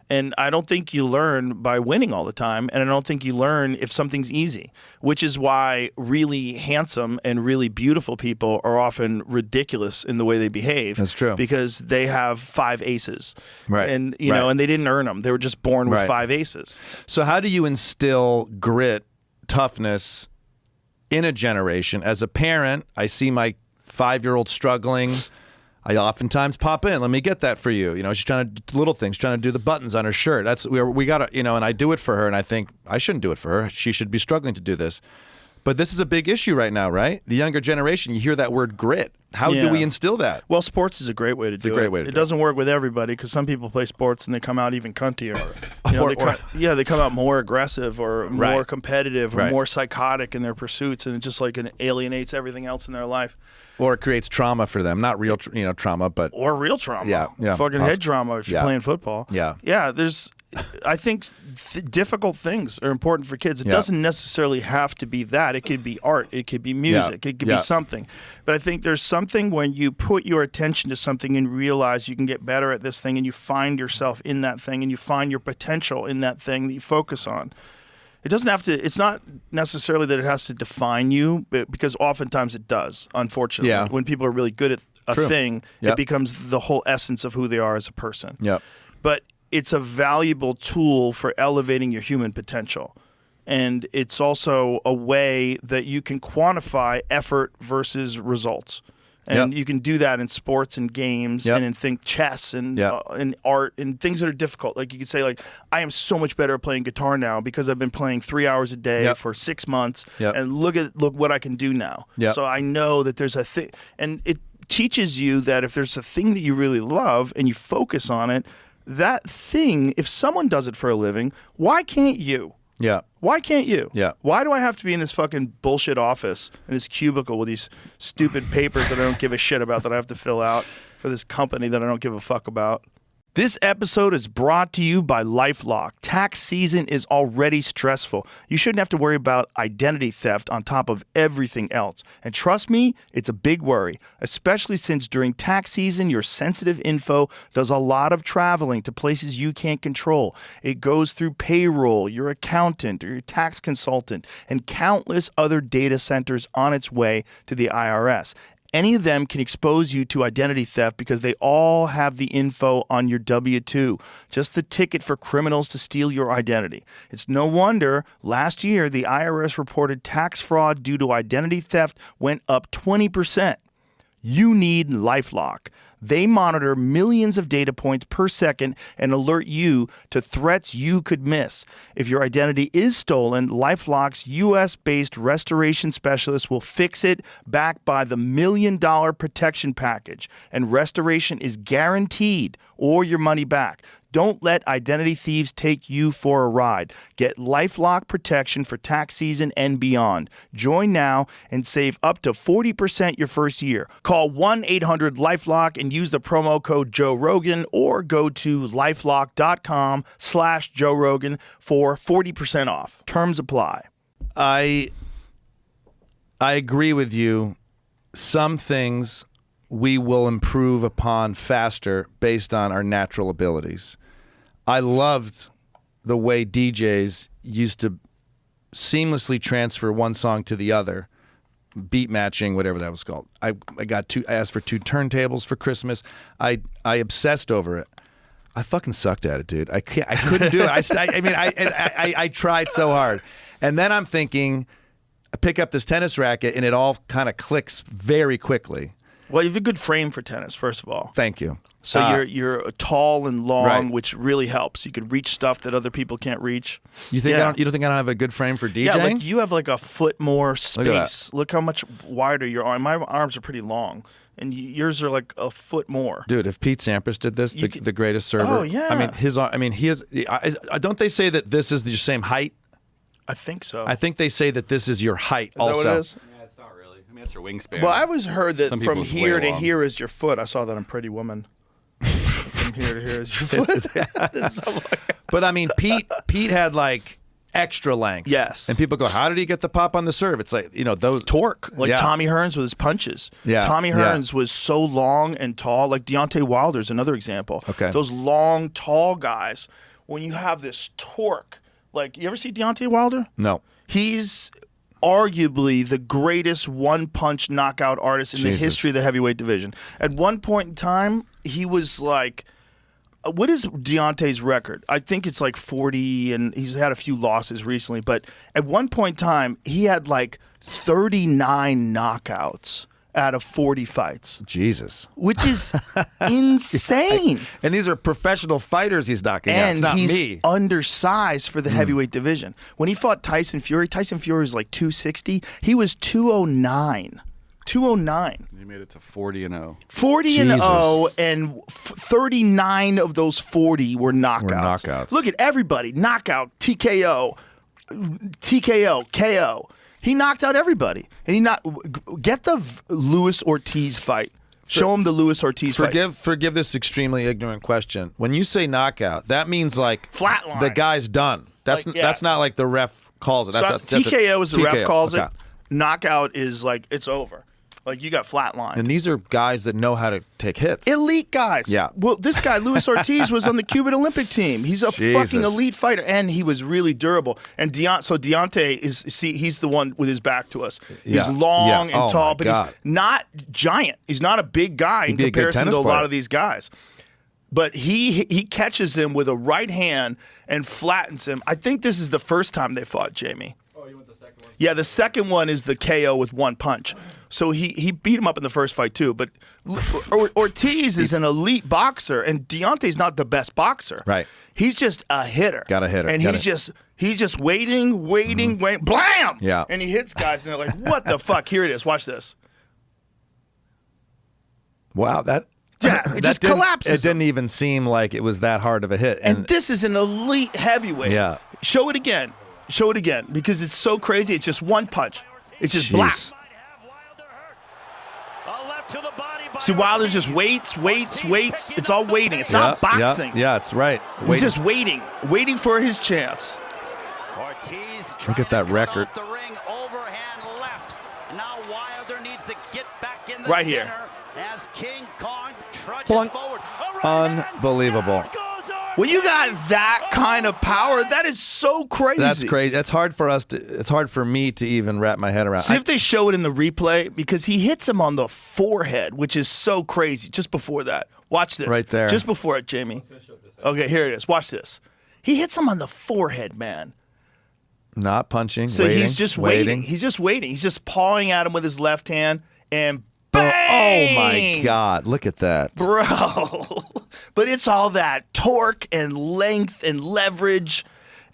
And I don't think you learn by winning all the time. And I don't think you learn if something's easy, which is why really handsome and really beautiful people are often ridiculous in the way they behave. That's true. Because they have 5 aces. Right. And, you know, and they didn't earn them. They were just born with 5 aces. So how do you instill grit, toughness in a generation? As a parent, I see my 5-year-old struggling. I oftentimes pop in. Let me get that for you. You know, she's trying to do little things, trying to do the buttons on her shirt. We got to, you know, and I do it for her, and I think I shouldn't do it for her. She should be struggling to do this. But this is a big issue right now, right? The younger generation, you hear that word grit. How do we instill that? Well, sports is a great way to do it. It's a great way to do it. It doesn't work with everybody because some people play sports and they come out even cuntier. They come out more aggressive or more competitive or more psychotic in their pursuits, and it just like it alienates everything else in their life. Or it creates trauma for them. Not real trauma, but... Or real trauma. Yeah. Fucking head trauma if you're playing football. Yeah. Yeah, there's... I think difficult things are important for kids. It doesn't necessarily have to be that. It could be art. It could be music. It could be something. But I think there's something when you put your attention to something and realize you can get better at this thing and you find yourself in that thing and you find your potential in that thing that you focus on. It doesn't have to, it's not necessarily that it has to define you, because oftentimes it does, unfortunately. Yeah. When people are really good at a thing, it becomes the whole essence of who they are as a person. Yep. But it's a valuable tool for elevating your human potential. And it's also a way that you can quantify effort versus results. And you can do that in sports and games and in chess and in art and things that are difficult. Like you could say, like, I am so much better at playing guitar now because I've been playing 3 hours a day for 6 months. And look what I can do now. So I know that there's a thing. And it teaches you that if there's a thing that you really love and you focus on it, that thing, if someone does it for a living, why can't you? Yeah. Why can't you? Yeah. Why do I have to be in this fucking bullshit office, in this cubicle with these stupid papers that I don't give a shit about that I have to fill out for this company that I don't give a fuck about? This episode is brought to you by LifeLock. Tax season is already stressful. You shouldn't have to worry about identity theft on top of everything else. And trust me, it's a big worry, especially since during tax season, your sensitive info does a lot of traveling to places you can't control. It goes through payroll, your accountant, or your tax consultant, and countless other data centers on its way to the IRS. Any of them can expose you to identity theft because they all have the info on your W-2, just the ticket for criminals to steal your identity. It's no wonder last year the IRS reported tax fraud due to identity theft went up 20%. You need LifeLock. They monitor millions of data points per second and alert you to threats you could miss. If your identity is stolen, LifeLock's U.S.-based restoration specialist will fix it, backed by the $1 million protection package. And restoration is guaranteed or your money back. Don't let identity thieves take you for a ride. Get LifeLock protection for tax season and beyond. Join now and save up to 40% your first year. Call 1-800-LifeLock and use the promo code Joe Rogan, or go to lifelock.com/Joe Rogan for 40% off. Terms apply. I agree with you. Some things we will improve upon faster based on our natural abilities. I loved the way DJs used to seamlessly transfer one song to the other, beat matching, whatever that was called. I asked for 2 turntables for Christmas. I obsessed over it. I fucking sucked at it, dude. I couldn't do it. I tried so hard. And then I'm thinking, I pick up this tennis racket and it all kind of clicks very quickly. Well, you have a good frame for tennis, first of all. Thank you. So you're tall and long, right, which really helps. You could reach stuff that other people can't reach. You think you don't think I don't have a good frame for DJing? Yeah, like you have like a foot more space. Look how much wider your arm. My arms are pretty long, and yours are like a foot more. Dude, if Pete Sampras did this, the greatest server. Oh yeah. He is. Don't they say that this is the same height? I think so. I think they say that this is your height. Is also. that what it is? Yeah, it's not really. I mean, it's your wingspan. Well, I always heard that Some from people's here way to long. here is your foot. I saw that on Pretty Woman. From here to here is your foot. But I mean, Pete had like extra length. Yes. And people go, how did he get the pop on the serve? It's like, those torque. Like Tommy Hearns with his punches. Yeah. Tommy Hearns was so long and tall. Like Deontay Wilder's another example. Okay. Those long, tall guys, when you have this torque. Like, you ever see Deontay Wilder? No. He's arguably the greatest one-punch knockout artist in the history of the heavyweight division. At one point in time, he was like, what is Deontay's record? I think it's like 40, and he's had a few losses recently. But at one point in time, he had like 39 knockouts out of 40 fights, Jesus. which is insane. And these are professional fighters he's knocking out. It's And not he's me. undersized for the heavyweight division. When he fought Tyson Fury was like 260. He was 209. 209. He made it to 40-0. 40-0, and 39 of those 40 were knockouts. Look at everybody. Knockout, TKO, KO. He knocked out everybody. And get the Luis Ortiz fight. Show him the Luis Ortiz fight. Forgive this extremely ignorant question. When you say knockout, that means like flatline. The guy's done. That's not like the ref calls it. That's TKO is the ref calls okay. it. Knockout is like it's over. Like you got flatline. And these are guys that know how to take hits. Elite guys. Yeah. Well, this guy, Luis Ortiz, was on the Cuban Olympic team. He's a fucking elite fighter, and he was really durable. And Deontay he's the one with his back to us. He's long and tall, but he's not giant. He's not a big guy in comparison to a lot of these guys. But he catches him with a right hand and flattens him. I think this is the first time they fought, Jamie. Oh, you want the second one? Yeah, the second one is the KO with one punch. So he beat him up in the first fight too. But Ortiz is an elite boxer, and Deontay's not the best boxer. Right. He's just a hitter. Got a hitter. And he's just waiting, blam! Yeah. And he hits guys, and they're like, what the fuck? Here it is. Watch this. Wow, it just collapses. It didn't even seem like it was that hard of a hit. And this is an elite heavyweight. Yeah. Show it again. Show it again. Because it's so crazy. It's just one punch. It's just black. See, Wilder just waits. It's all waiting. It's not boxing. Yeah, it's right. He's just waiting for his chance. Look at that record. The ring, overhand left. Now Wilder needs to get back in the Right center here. as King Kong trudges Plunk. forward. Unbelievable. When you got that kind of power, that is so crazy. That's crazy. That's hard for us to. It's hard for me to even wrap my head around. See if they show it in the replay, because he hits him on the forehead, which is so crazy. Just before that, watch this. Right there. Just before it, Jamie. Okay, here it is. Watch this. He hits him on the forehead, man. Not punching. So waiting, he's just waiting. He's just waiting. He's just pawing at him with his left hand, and Oh bang! my God! Look at that, Bro. But it's all that torque and length and leverage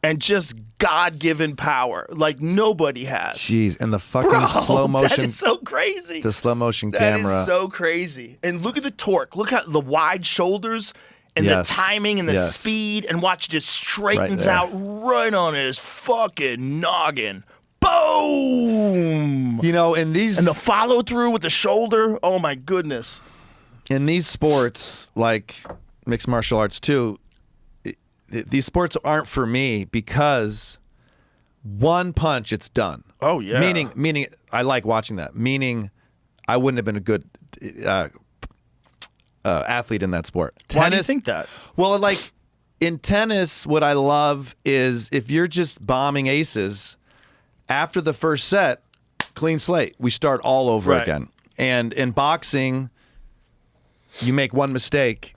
and just God-given power like nobody has. Jeez, and the fucking Bro, slow motion. That is so crazy. The slow motion That camera. is so crazy. And look at the torque. Look at the wide shoulders and the timing and the speed. And watch, it just straightens out right on his fucking noggin. Boom! You know, in these And the follow through with the shoulder. Oh my goodness. in these sports, like mixed martial arts too, these sports aren't for me because one punch, it's done. Oh yeah. Meaning, I like watching that. Meaning, I wouldn't have been a good athlete in that sport. Why do you think that? Well, like in tennis, what I love is if you're just bombing aces, after the first set, clean slate. We start all over again. And in boxing, you make one mistake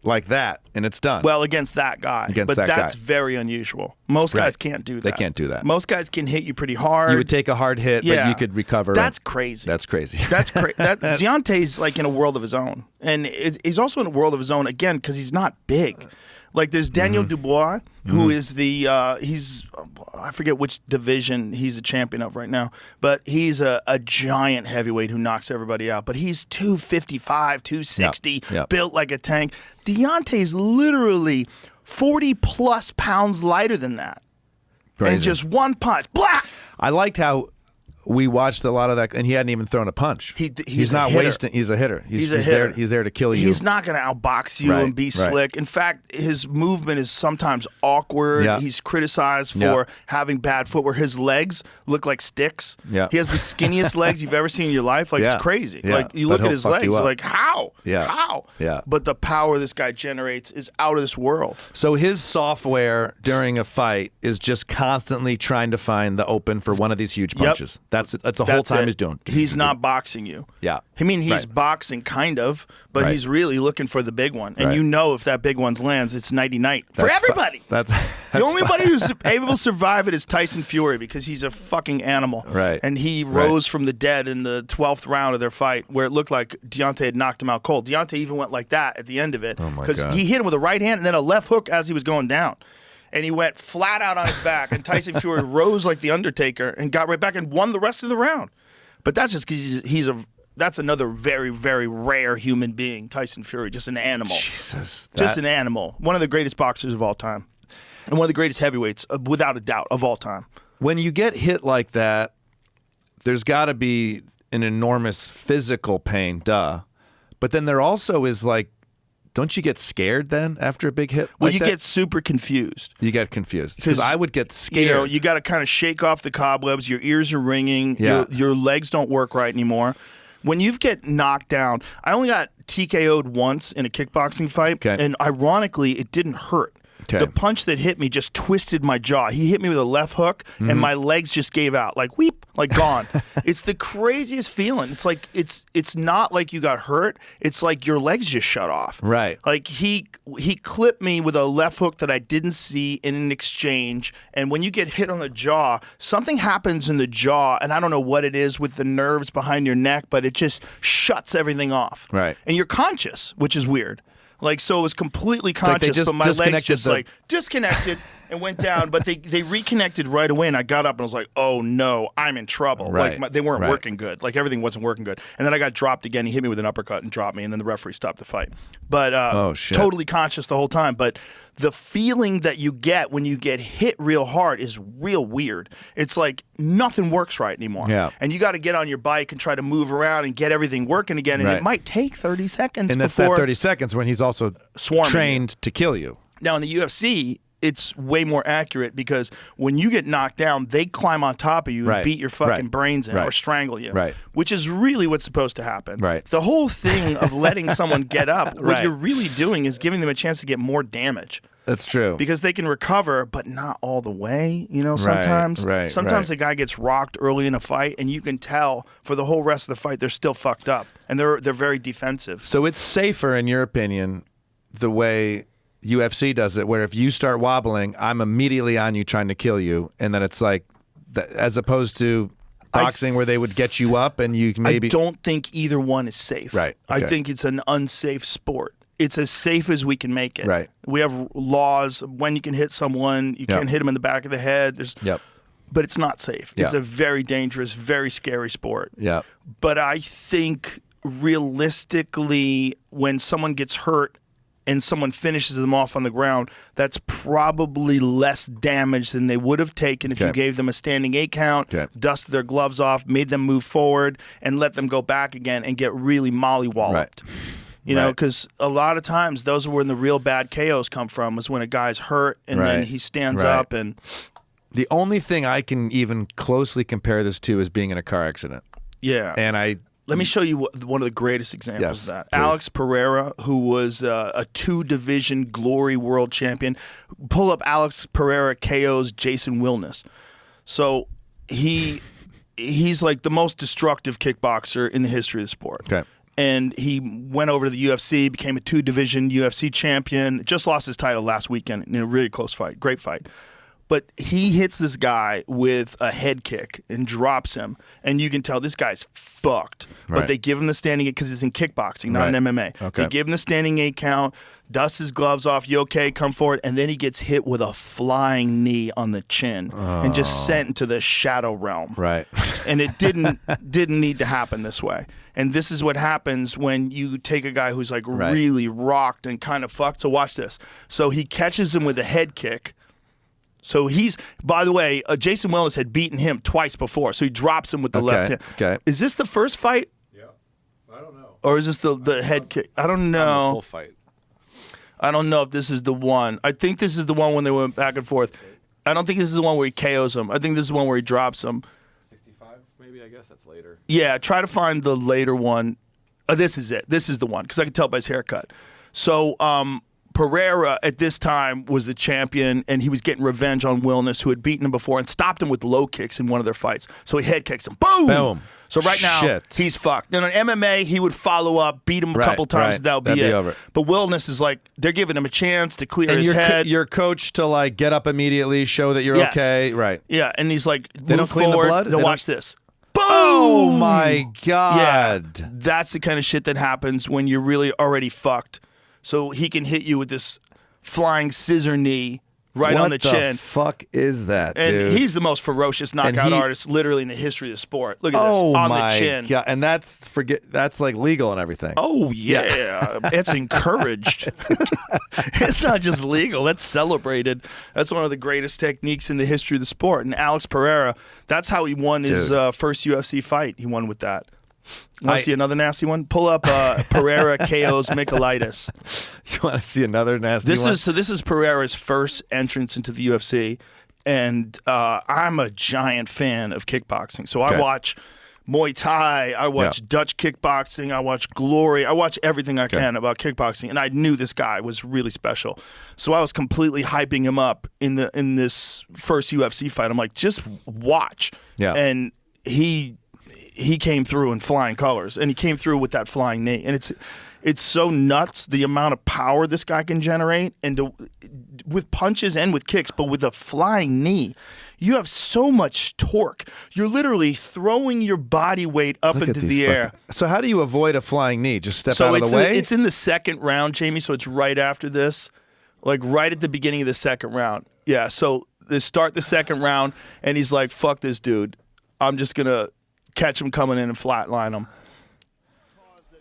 like that, and it's done. Well, against that guy. Against but that that's guy. very unusual. Most guys can't do that. They can't do that. Most guys can hit you pretty hard. You would take a hard hit, but you could recover. That's crazy. That's crazy. That's crazy. Deontay's like in a world of his own, and he's also in a world of his own again because he's not big. Like there's Daniel Dubois, who is I forget which division he's a champion of right now, but he's a giant heavyweight who knocks everybody out. But he's 255, 260, built like a tank. Deontay's literally 40 plus pounds lighter than that. Crazy. And just one punch, blah! I liked how we watched a lot of that, and he hadn't even thrown a punch. He's not a hitter. wasting. He's a hitter. He's a hitter. He's there to kill you. He's not going to outbox you and be slick. In fact, his movement is sometimes awkward. Yeah. He's criticized for having bad footwork. His legs look like sticks. Yeah. He has the skinniest legs you've ever seen in your life. Like, it's crazy. Yeah. Like, you But look at he'll his fuck legs, you you're up. like, how? Yeah. How? Yeah. But the power this guy generates is out of this world. So his software during a fight is just constantly trying to find the open for one of these huge punches. That's the whole time he's doing. He's not boxing you. Yeah. I mean, he's Right. boxing kind of, but Right. he's really looking for the big one. And Right. you know if that big one lands, it's nighty-night for That's everybody. That's The only body who's able to survive it is Tyson Fury because he's a fucking animal. Right. And he Right. rose from the dead in the 12th round of their fight where it looked like Deontay had knocked him out cold. Deontay even went like that at the end of it Oh, my because God. he hit him with a right hand and then a left hook as he was going down. And he went flat out on his back, and Tyson Fury rose like the Undertaker and got right back and won the rest of the round. But that's just because that's another very, very rare human being, Tyson Fury, just an animal. Jesus. Just an animal. One of the greatest boxers of all time. And one of the greatest heavyweights, without a doubt, of all time. When you get hit like that, there's got to be an enormous physical pain, duh. But then there also is like, don't you get scared then after a big hit? Well, like you that? get super confused. You get confused because I would get scared. You know, you got to kind of shake off the cobwebs. Your ears are ringing. Yeah. Your legs don't work right anymore. When you get knocked down, I only got TKO'd once in a kickboxing fight, Okay. and ironically, it didn't hurt. Okay. The punch that hit me just twisted my jaw. He hit me with a left hook, and my legs just gave out, like weep, like gone. It's the craziest feeling. It's like it's not like you got hurt. It's like your legs just shut off. Right. Like he clipped me with a left hook that I didn't see in an exchange. And when you get hit on the jaw, something happens in the jaw, and I don't know what it is with the nerves behind your neck, but it just shuts everything off. Right. And you're conscious, which is weird. Like, so it was completely like they conscious, just but my legs disconnected just the- like disconnected and went down. But they reconnected right away, and I got up and I was like, oh no, I'm in trouble. Right. Like they weren't Right. working good. Like everything wasn't working good. And then I got dropped again. He hit me with an uppercut and dropped me, and then the referee stopped the fight. But Oh, shit. totally conscious the whole time. But the feeling that you get when you get hit real hard is real weird. It's like nothing works right anymore. Yeah. And you got to get on your bike and try to move around and get everything working again. And Right. it might take 30 seconds And that's before that 30 seconds when he's also Swarming trained to kill you. Now in the UFC, it's way more accurate because when you get knocked down, they climb on top of you and Right. beat your fucking Right. brains in Right. or strangle you. Right. Which is really what's supposed to happen. Right. The whole thing of letting someone get up, what Right. you're really doing is giving them a chance to get more damage. That's true. Because they can recover, but not all the way. You know, Right, sometimes right, sometimes right. the guy gets rocked early in a fight, and you can tell for the whole rest of the fight they're still fucked up, and they're very defensive. So it's safer, in your opinion, the way UFC does it, where if you start wobbling, I'm immediately on you trying to kill you, and then it's like, as opposed to boxing where they would get you up and you maybe. I don't think either one is safe. Right, I okay. think it's an unsafe sport. It's as safe as we can make it. Right. We have laws when you can hit someone. You Yep. can't hit them in the back of the head. Yep. But it's not safe. Yeah. It's a very dangerous, very scary sport. Yeah. But I think realistically, when someone gets hurt and someone finishes them off on the ground, that's probably less damage than they would have taken if you Okay. gave them a standing 8 count, Okay. dusted their gloves off, made them move forward, and let them go back again and get really mollywalloped. Right. You know, Right. because a lot of times those are when the real bad KOs come from, is when a guy's hurt and then Right. he stands Right. up and The only thing I can even closely compare this to is being in a car accident. yeah. And Let me show you one of the greatest examples Yes, of that. please. Alex Pereira, who was a 2-division Glory World Champion. Pull up Alex Pereira KO's Jason Wilness. So he's like the most destructive kickboxer in the history of the sport. Okay. And he went over to the UFC, became a 2-division UFC champion, just lost his title last weekend in a really close fight. Great fight. But he hits this guy with a head kick and drops him. And you can tell this guy's fucked. Right. But they give him the standing 8 because it's in kickboxing, not Right. in MMA. Okay. They give him the standing 8 count, dusts his gloves off, you okay, come forward. And then he gets hit with a flying knee on the chin and just sent into the shadow realm. Right. And it didn't need to happen this way. And this is what happens when you take a guy who's like Right. really rocked and kind of fucked. So watch this. So he catches him with a head kick. So he's, by the way, Jason Wellness had beaten him twice before. So he drops him with the left hand. Okay. Is this the first fight? Yeah. I don't know. Or is this the head kick? I don't know. Full fight. I don't know if this is the one. I think this is the one when they went back and forth. I don't think this is the one where he KOs him. I think this is the one where he drops him. 65, maybe. I guess that's later. Yeah, try to find the later one. This is it. This is the one because I can tell by his haircut. So Pereira at this time was the champion, and he was getting revenge on Wilness, who had beaten him before and stopped him with low kicks in one of their fights. So he head kicks him. Boom! Boom. So right now, he's fucked. Then on MMA, he would follow up, beat him a couple times, and that'll be it. Over. But Wilness is like, they're giving him a chance to clear his head. You're coached to like get up immediately, show that you're okay. Right. Yeah, and he's like, they move don't clean forward. the blood? They'll watch this. Boom! Oh my God. Yeah, that's the kind of shit that happens when you're really already fucked. So he can hit you with this flying scissor knee right on the chin. What the fuck is that, dude? And he's the most ferocious knockout artist literally in the history of the sport. Look at this, on the chin. God. And that's like legal and everything. Oh, yeah. It's encouraged. It's not just legal. That's celebrated. That's one of the greatest techniques in the history of the sport. And Alex Pereira, that's how he won his first UFC fight. He won with that. Want to see another nasty one? Pull up Pereira KO's Michaelitis. You want to see another nasty one? This is Pereira's first entrance into the UFC, and I'm a giant fan of kickboxing. So I watch Muay Thai, I watch Dutch kickboxing, I watch Glory, I watch everything I can about kickboxing, and I knew this guy was really special. So I was completely hyping him up in this first UFC fight. I'm like, just watch. Yeah. And he came through in flying colors, and he came through with that flying knee. And it's so nuts the amount of power this guy can generate, and with punches and with kicks, but with a flying knee, you have so much torque. You're literally throwing your body weight up into the air. So how do you avoid a flying knee? Just step out of the way? It's in the second round, Jamie, so it's right after this, like right at the beginning of the second round. Yeah, so they start the second round, and he's like, fuck this dude. I'm just going to catch him coming in and flatline him.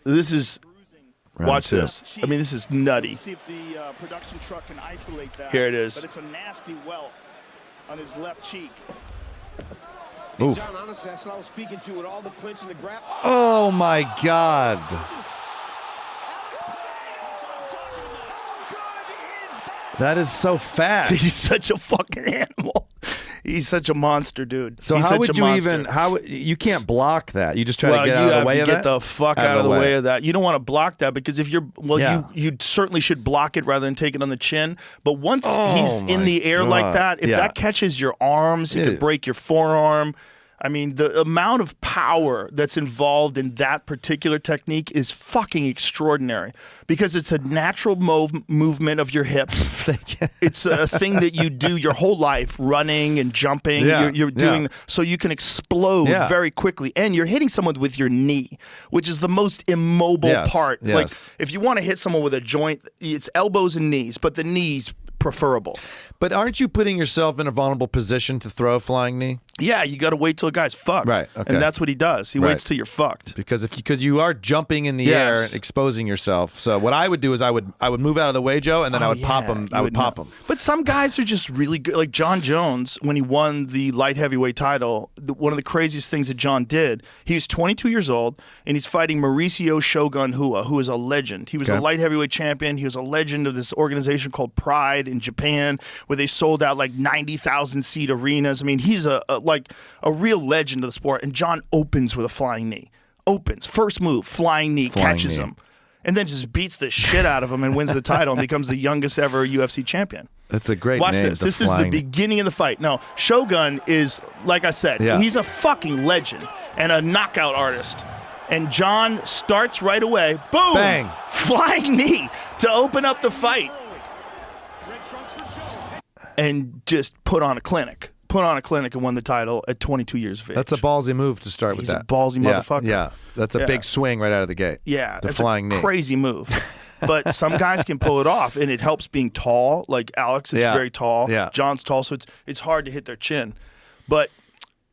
This is, watch this. I mean, this is nutty. See if the production truck can isolate that. Here it is. But it's a nasty welt on his left cheek. Hey, John, honestly, that's what I was speaking to with all the clinch and the grab. Oh my God. That is so fast. He's such a fucking animal. He's such a monster, dude. So how would you even? You can't block that? You just try to get out of the way of that. You have to get the fuck out of the way of that. You don't want to block that because if you're you certainly should block it rather than take it on the chin. But once he's in the air like that, if that catches your arms, it could break your forearm. I mean, the amount of power that's involved in that particular technique is fucking extraordinary because it's a natural movement of your hips. It's a thing that you do your whole life, running and jumping. You're doing so you can explode very quickly, and you're hitting someone with your knee, which is the most immobile part. Like if you want to hit someone with a joint, it's elbows and knees, but the knees preferable. But aren't you putting yourself in a vulnerable position to throw a flying knee? Yeah, you got to wait till a guy's fucked. Right. Okay. And that's what he does. He waits till you're fucked. Because you are jumping in the air and exposing yourself. So what I would do is I would move out of the way, Joe, and then I would pop him. I would pop him. But some guys are just really good. Like John Jones, when he won the light heavyweight title, one of the craziest things that John did, he was 22 years old, and he's fighting Mauricio Shogun Hua, who is a legend. He was a light heavyweight champion. He was a legend of this organization called Pride in Japan, where they sold out like 90,000 seat arenas. I mean, he's a real legend of the sport. And John opens with a flying knee. First move, flying knee, catches him, and then just beats the shit out of him and wins the title and becomes the youngest ever UFC champion. That's a great Watch name. this. This is the beginning of the fight. No, Shogun is, like I said, he's a fucking legend and a knockout artist. And John starts right away. Boom! Bang! Flying knee to open up the fight. And just put on a clinic. And won the title at 22 years of age. That's a ballsy move to start with that. He's a ballsy motherfucker. Yeah, that's a big swing right out of the gate. Yeah, the flying knee. Crazy move. But some guys can pull it off, and it helps being tall. Like Alex is very tall. Yeah. John's tall, so it's hard to hit their chin. But,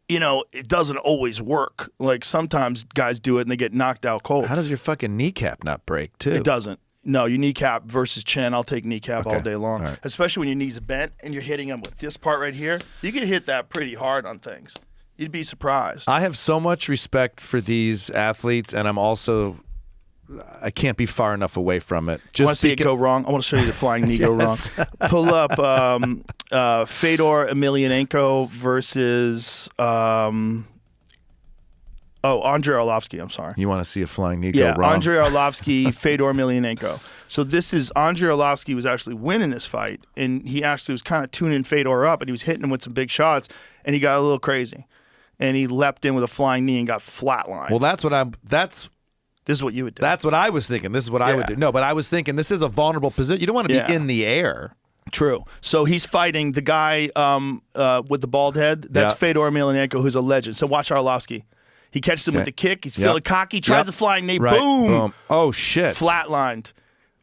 it doesn't always work. Like sometimes guys do it, and they get knocked out cold. How does your fucking kneecap not break, too? It doesn't. No, your kneecap versus chin, I'll take kneecap all day long. Right. Especially when your knees are bent and you're hitting them with this part right here. You can hit that pretty hard on things. You'd be surprised. I have so much respect for these athletes, and I can't be far enough away from it. Just want to see it go wrong? I want to show you the flying knee go wrong. Pull up Fedor Emelianenko versus Oh, Andrei Arlovsky, I'm sorry. You want to see a flying knee go wrong? Yeah, Andrei Arlovsky, Fedor Emelianenko. So this is Andrei Arlovsky was actually winning this fight, and he actually was kind of tuning Fedor up, and he was hitting him with some big shots, and he got a little crazy, and he leapt in with a flying knee and got flatlined. Well, this is what you would do. That's what I was thinking. This is what I would do. No, but I was thinking this is a vulnerable position. You don't want to be in the air. True. So he's fighting the guy with the bald head. That's Fedor Emelianenko, who's a legend. So watch Arlovsky. He catches him with the kick. He's feeling cocky. Tries a flying knee. Right. Boom. Oh, shit. Flatlined.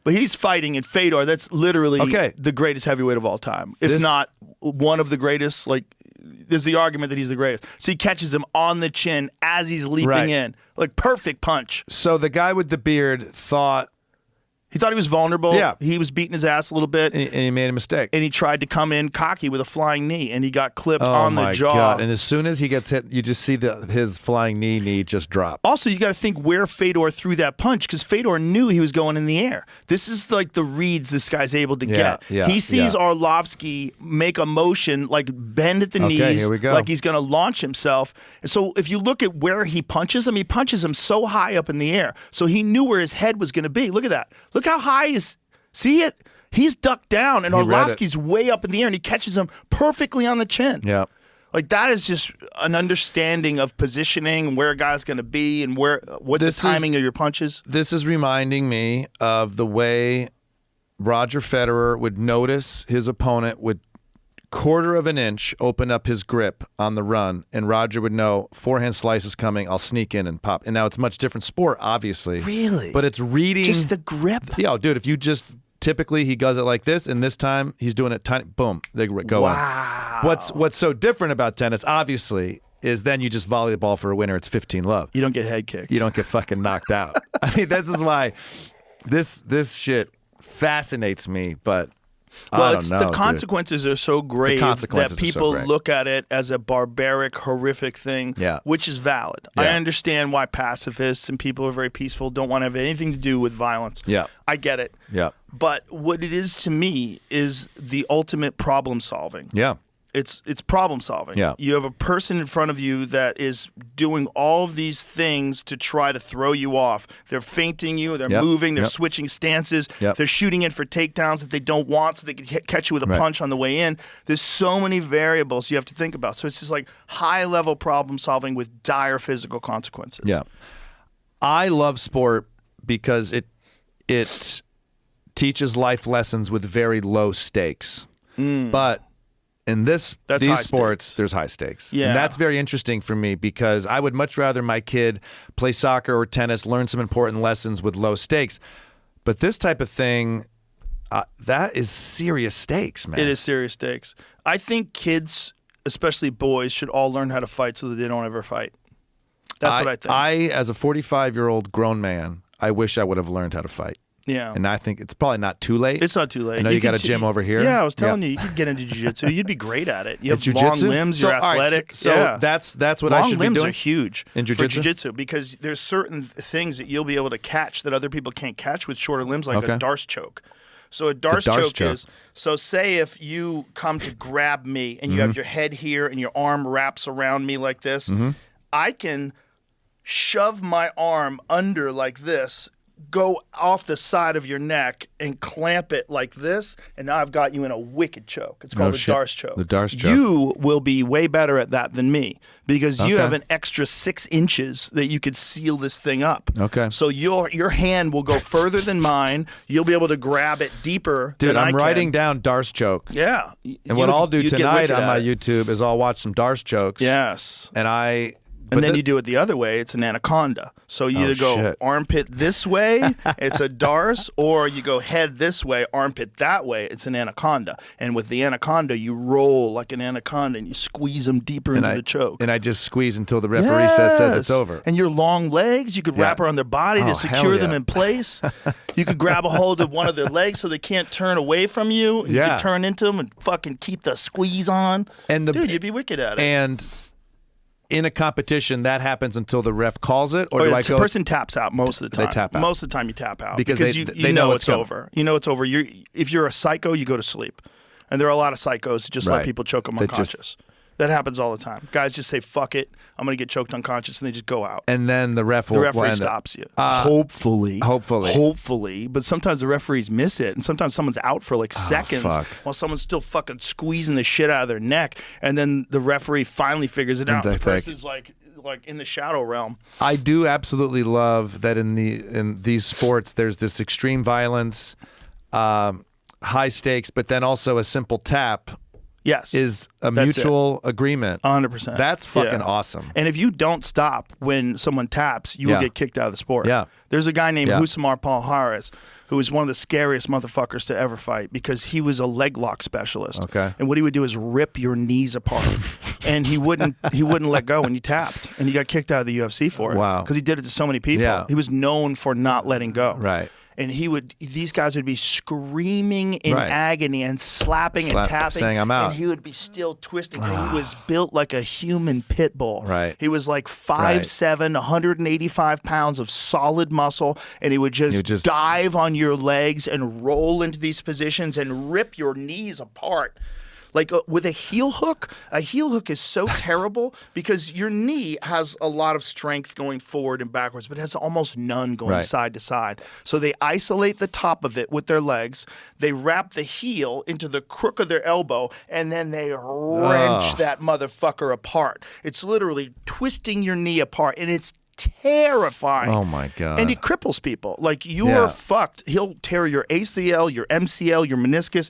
But he's fighting in Fedor. That's literally the greatest heavyweight of all time. If not one of the greatest. Like, there's the argument that he's the greatest. So he catches him on the chin as he's leaping in. Like, perfect punch. So the guy with the beard thought he was vulnerable. Yeah. He was beating his ass a little bit. And he made a mistake. And he tried to come in cocky with a flying knee, and he got clipped on the jaw. Oh, my God. And as soon as he gets hit, you just see his flying knee just drop. Also, you got to think where Fedor threw that punch, because Fedor knew he was going in the air. This is like the reads this guy's able to get. Yeah, he sees Arlovsky make a motion, like bend at the knees, here we go. like he's going to launch himself. And so if you look at where he punches him so high up in the air. So he knew where his head was going to be. Look at that. Look how high is... See it? He's ducked down, and Arlovsky's way up in the air, and he catches him perfectly on the chin. Yeah. Like, that is just an understanding of positioning, where a guy's going to be, and what the timing of your punches. This is reminding me of the way Roger Federer would notice his opponent would quarter of an inch open up his grip on the run, and Roger would know forehand slice is coming, I'll sneak in and pop. And now it's a much different sport, obviously. Really? But it's reading. Just the grip? Yeah, dude, if you just... Typically, he does it like this, and this time he's doing it tiny. Boom, they go in. What's so different about tennis, obviously, is then you just volley the ball for a winner. It's 15-love. You don't get head kicked. You don't get fucking knocked out. I mean, this is why this shit fascinates me, but I don't know. The consequences are so grave that people look at it as a barbaric, horrific thing, which is valid. I understand why pacifists and people who are very peaceful don't want to have anything to do with violence. Yeah. I get it. Yeah. But what it is to me is the ultimate problem solving. Yeah. It's problem solving. Yeah. You have a person in front of you that is doing all of these things to try to throw you off. They're feinting you. They're moving. They're switching stances. They're shooting in for takedowns that they don't want so they can catch you with a punch on the way in. There's so many variables you have to think about. So it's just like high-level problem solving with dire physical consequences. Yeah. I love sport because it teaches life lessons with very low stakes. But in these sports, there's high stakes. Yeah. And that's very interesting for me because I would much rather my kid play soccer or tennis, learn some important lessons with low stakes. But this type of thing, that is serious stakes, man. It is serious stakes. I think kids, especially boys, should all learn how to fight so that they don't ever fight. That's what I think. I, as a 45-year-old grown man, I wish I would have learned how to fight. Yeah. And I think it's probably not too late. It's not too late. I know you got a gym over here. Yeah, I was telling you could get into jiu-jitsu. You'd be great at it. You have long limbs, you're athletic. Right, so that's what I should be doing? Long limbs are huge in jiu-jitsu? for jiu-jitsu because there's certain things that you'll be able to catch that other people can't catch with shorter limbs, like a Darce choke. So a Darce choke is, so say if you come to grab me and you have your head here and your arm wraps around me like this, I can shove my arm under like this, go off the side of your neck and clamp it like this, and now I've got you in a wicked choke. It's called Darce choke. The Darce choke. You will be way better at that than me because you have an extra 6 inches that you could seal this thing up. Okay. So your hand will go further than mine. You'll be able to grab it deeper Dude, than I I'm can. writing down Darce choke. Yeah. And what I'll do tonight on my YouTube is I'll watch some Darce chokes. Yes. And then you do it the other way, it's an anaconda. So you either go armpit this way, it's a Darce, or you go head this way, armpit that way, it's an anaconda. And with the anaconda, you roll like an anaconda and you squeeze them deeper into the choke. And I just squeeze until the referee says it's over. And your long legs, you could wrap around their body to secure them in place. You could grab a hold of one of their legs so they can't turn away from you. And you could turn into them and fucking keep the squeeze on. Dude, you'd be wicked at it. And in a competition, that happens until the ref calls it, or do I go? The person taps out most of the time. They tap out. Most of the time, you tap out because you know it's over. You know it's over. If you're a psycho, you go to sleep, and there are a lot of psychos who just let people choke them unconscious. That happens all the time. Guys just say, fuck it, I'm going to get choked unconscious, and they just go out. And then the referee stops you. Hopefully. But sometimes the referees miss it, and sometimes someone's out for like seconds while someone's still fucking squeezing the shit out of their neck, and then the referee finally figures it out. The person's like in the shadow realm. I do absolutely love that in these sports there's this extreme violence, high stakes, but then also a simple tap. Yes. Is a mutual agreement. 100%. That's fucking awesome. And if you don't stop when someone taps, you will get kicked out of the sport. Yeah. There's a guy named Husamar Palhares who is one of the scariest motherfuckers to ever fight because he was a leg lock specialist. Okay. And what he would do is rip your knees apart. And he wouldn't let go when you tapped. And he got kicked out of the UFC for it. Wow. Because he did it to so many people. Yeah. He was known for not letting go. Right. And these guys would be screaming in agony and slapping and tapping. Saying, I'm out. And he would be still twisting. And he was built like a human pit bull. Right. He was like 5'7", 185 pounds of solid muscle. And he would just dive on your legs and roll into these positions and rip your knees apart. Like with a heel hook is so terrible because your knee has a lot of strength going forward and backwards, but it has almost none going side to side. So they isolate the top of it with their legs. They wrap the heel into the crook of their elbow, and then they wrench that motherfucker apart. It's literally twisting your knee apart, and it's terrifying. Oh my God. And it cripples people. Like you are fucked. He'll tear your ACL, your MCL, your meniscus.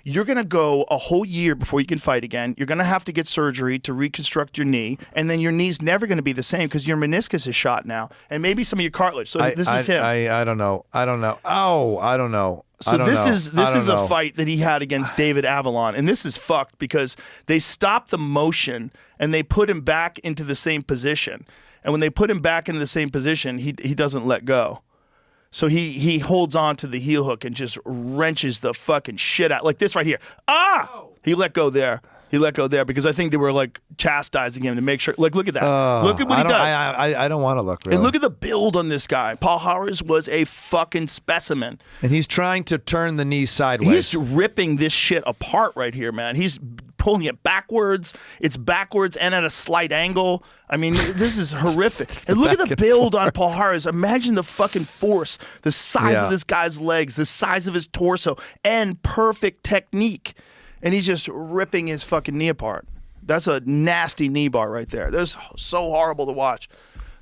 You're going to go a whole year before you can fight again. You're going to have to get surgery to reconstruct your knee, and then your knee's never going to be the same because your meniscus is shot now, and maybe some of your cartilage. So this is him. I don't know. Oh, I don't know. So this is a fight that he had against David Avalon, and this is fucked because they stopped the motion and they put him back into the same position. And when they put him back into the same position, he doesn't let go. So he holds on to the heel hook and just wrenches the fucking shit out. Like this right here. He let go there. Because I think they were like chastising him to make sure. Like, look at that. Look at what he does. I don't want to look, really. And look at the build on this guy. Palhares was a fucking specimen. And he's trying to turn the knee sideways. He's ripping this shit apart right here, man. He's pulling it backwards. It's backwards and at a slight angle. I mean, this is horrific. And look at the build on Palhares. Imagine the fucking force, the size of this guy's legs, the size of his torso, and perfect technique. And he's just ripping his fucking knee apart. That's a nasty knee bar right there. That's so horrible to watch.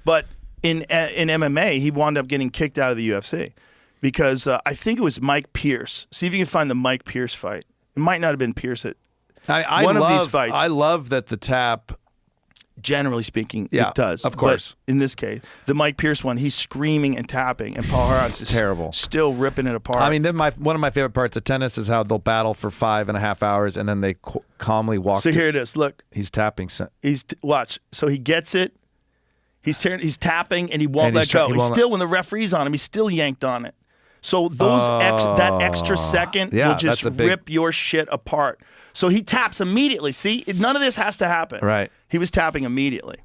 But in MMA, he wound up getting kicked out of the UFC because I think it was Mike Pierce. See if you can find the Mike Pierce fight. It might not have been Pierce at one of these fights. I love that the tap. Generally speaking, it does. Of course. But in this case, the Mike Pierce one, he's screaming and tapping, and Palhares is terrible. Still ripping it apart. I mean, one of my favorite parts of tennis is how they'll battle for 5.5 hours, and then they calmly walk. So here it is. Look, he's tapping. Watch. So he gets it. He's tapping, and he won't let go. He's still, when the referee's on him, he's still yanked on it. So that extra second will just rip your shit apart. So he taps immediately. See, none of this has to happen. Right. He was tapping immediately.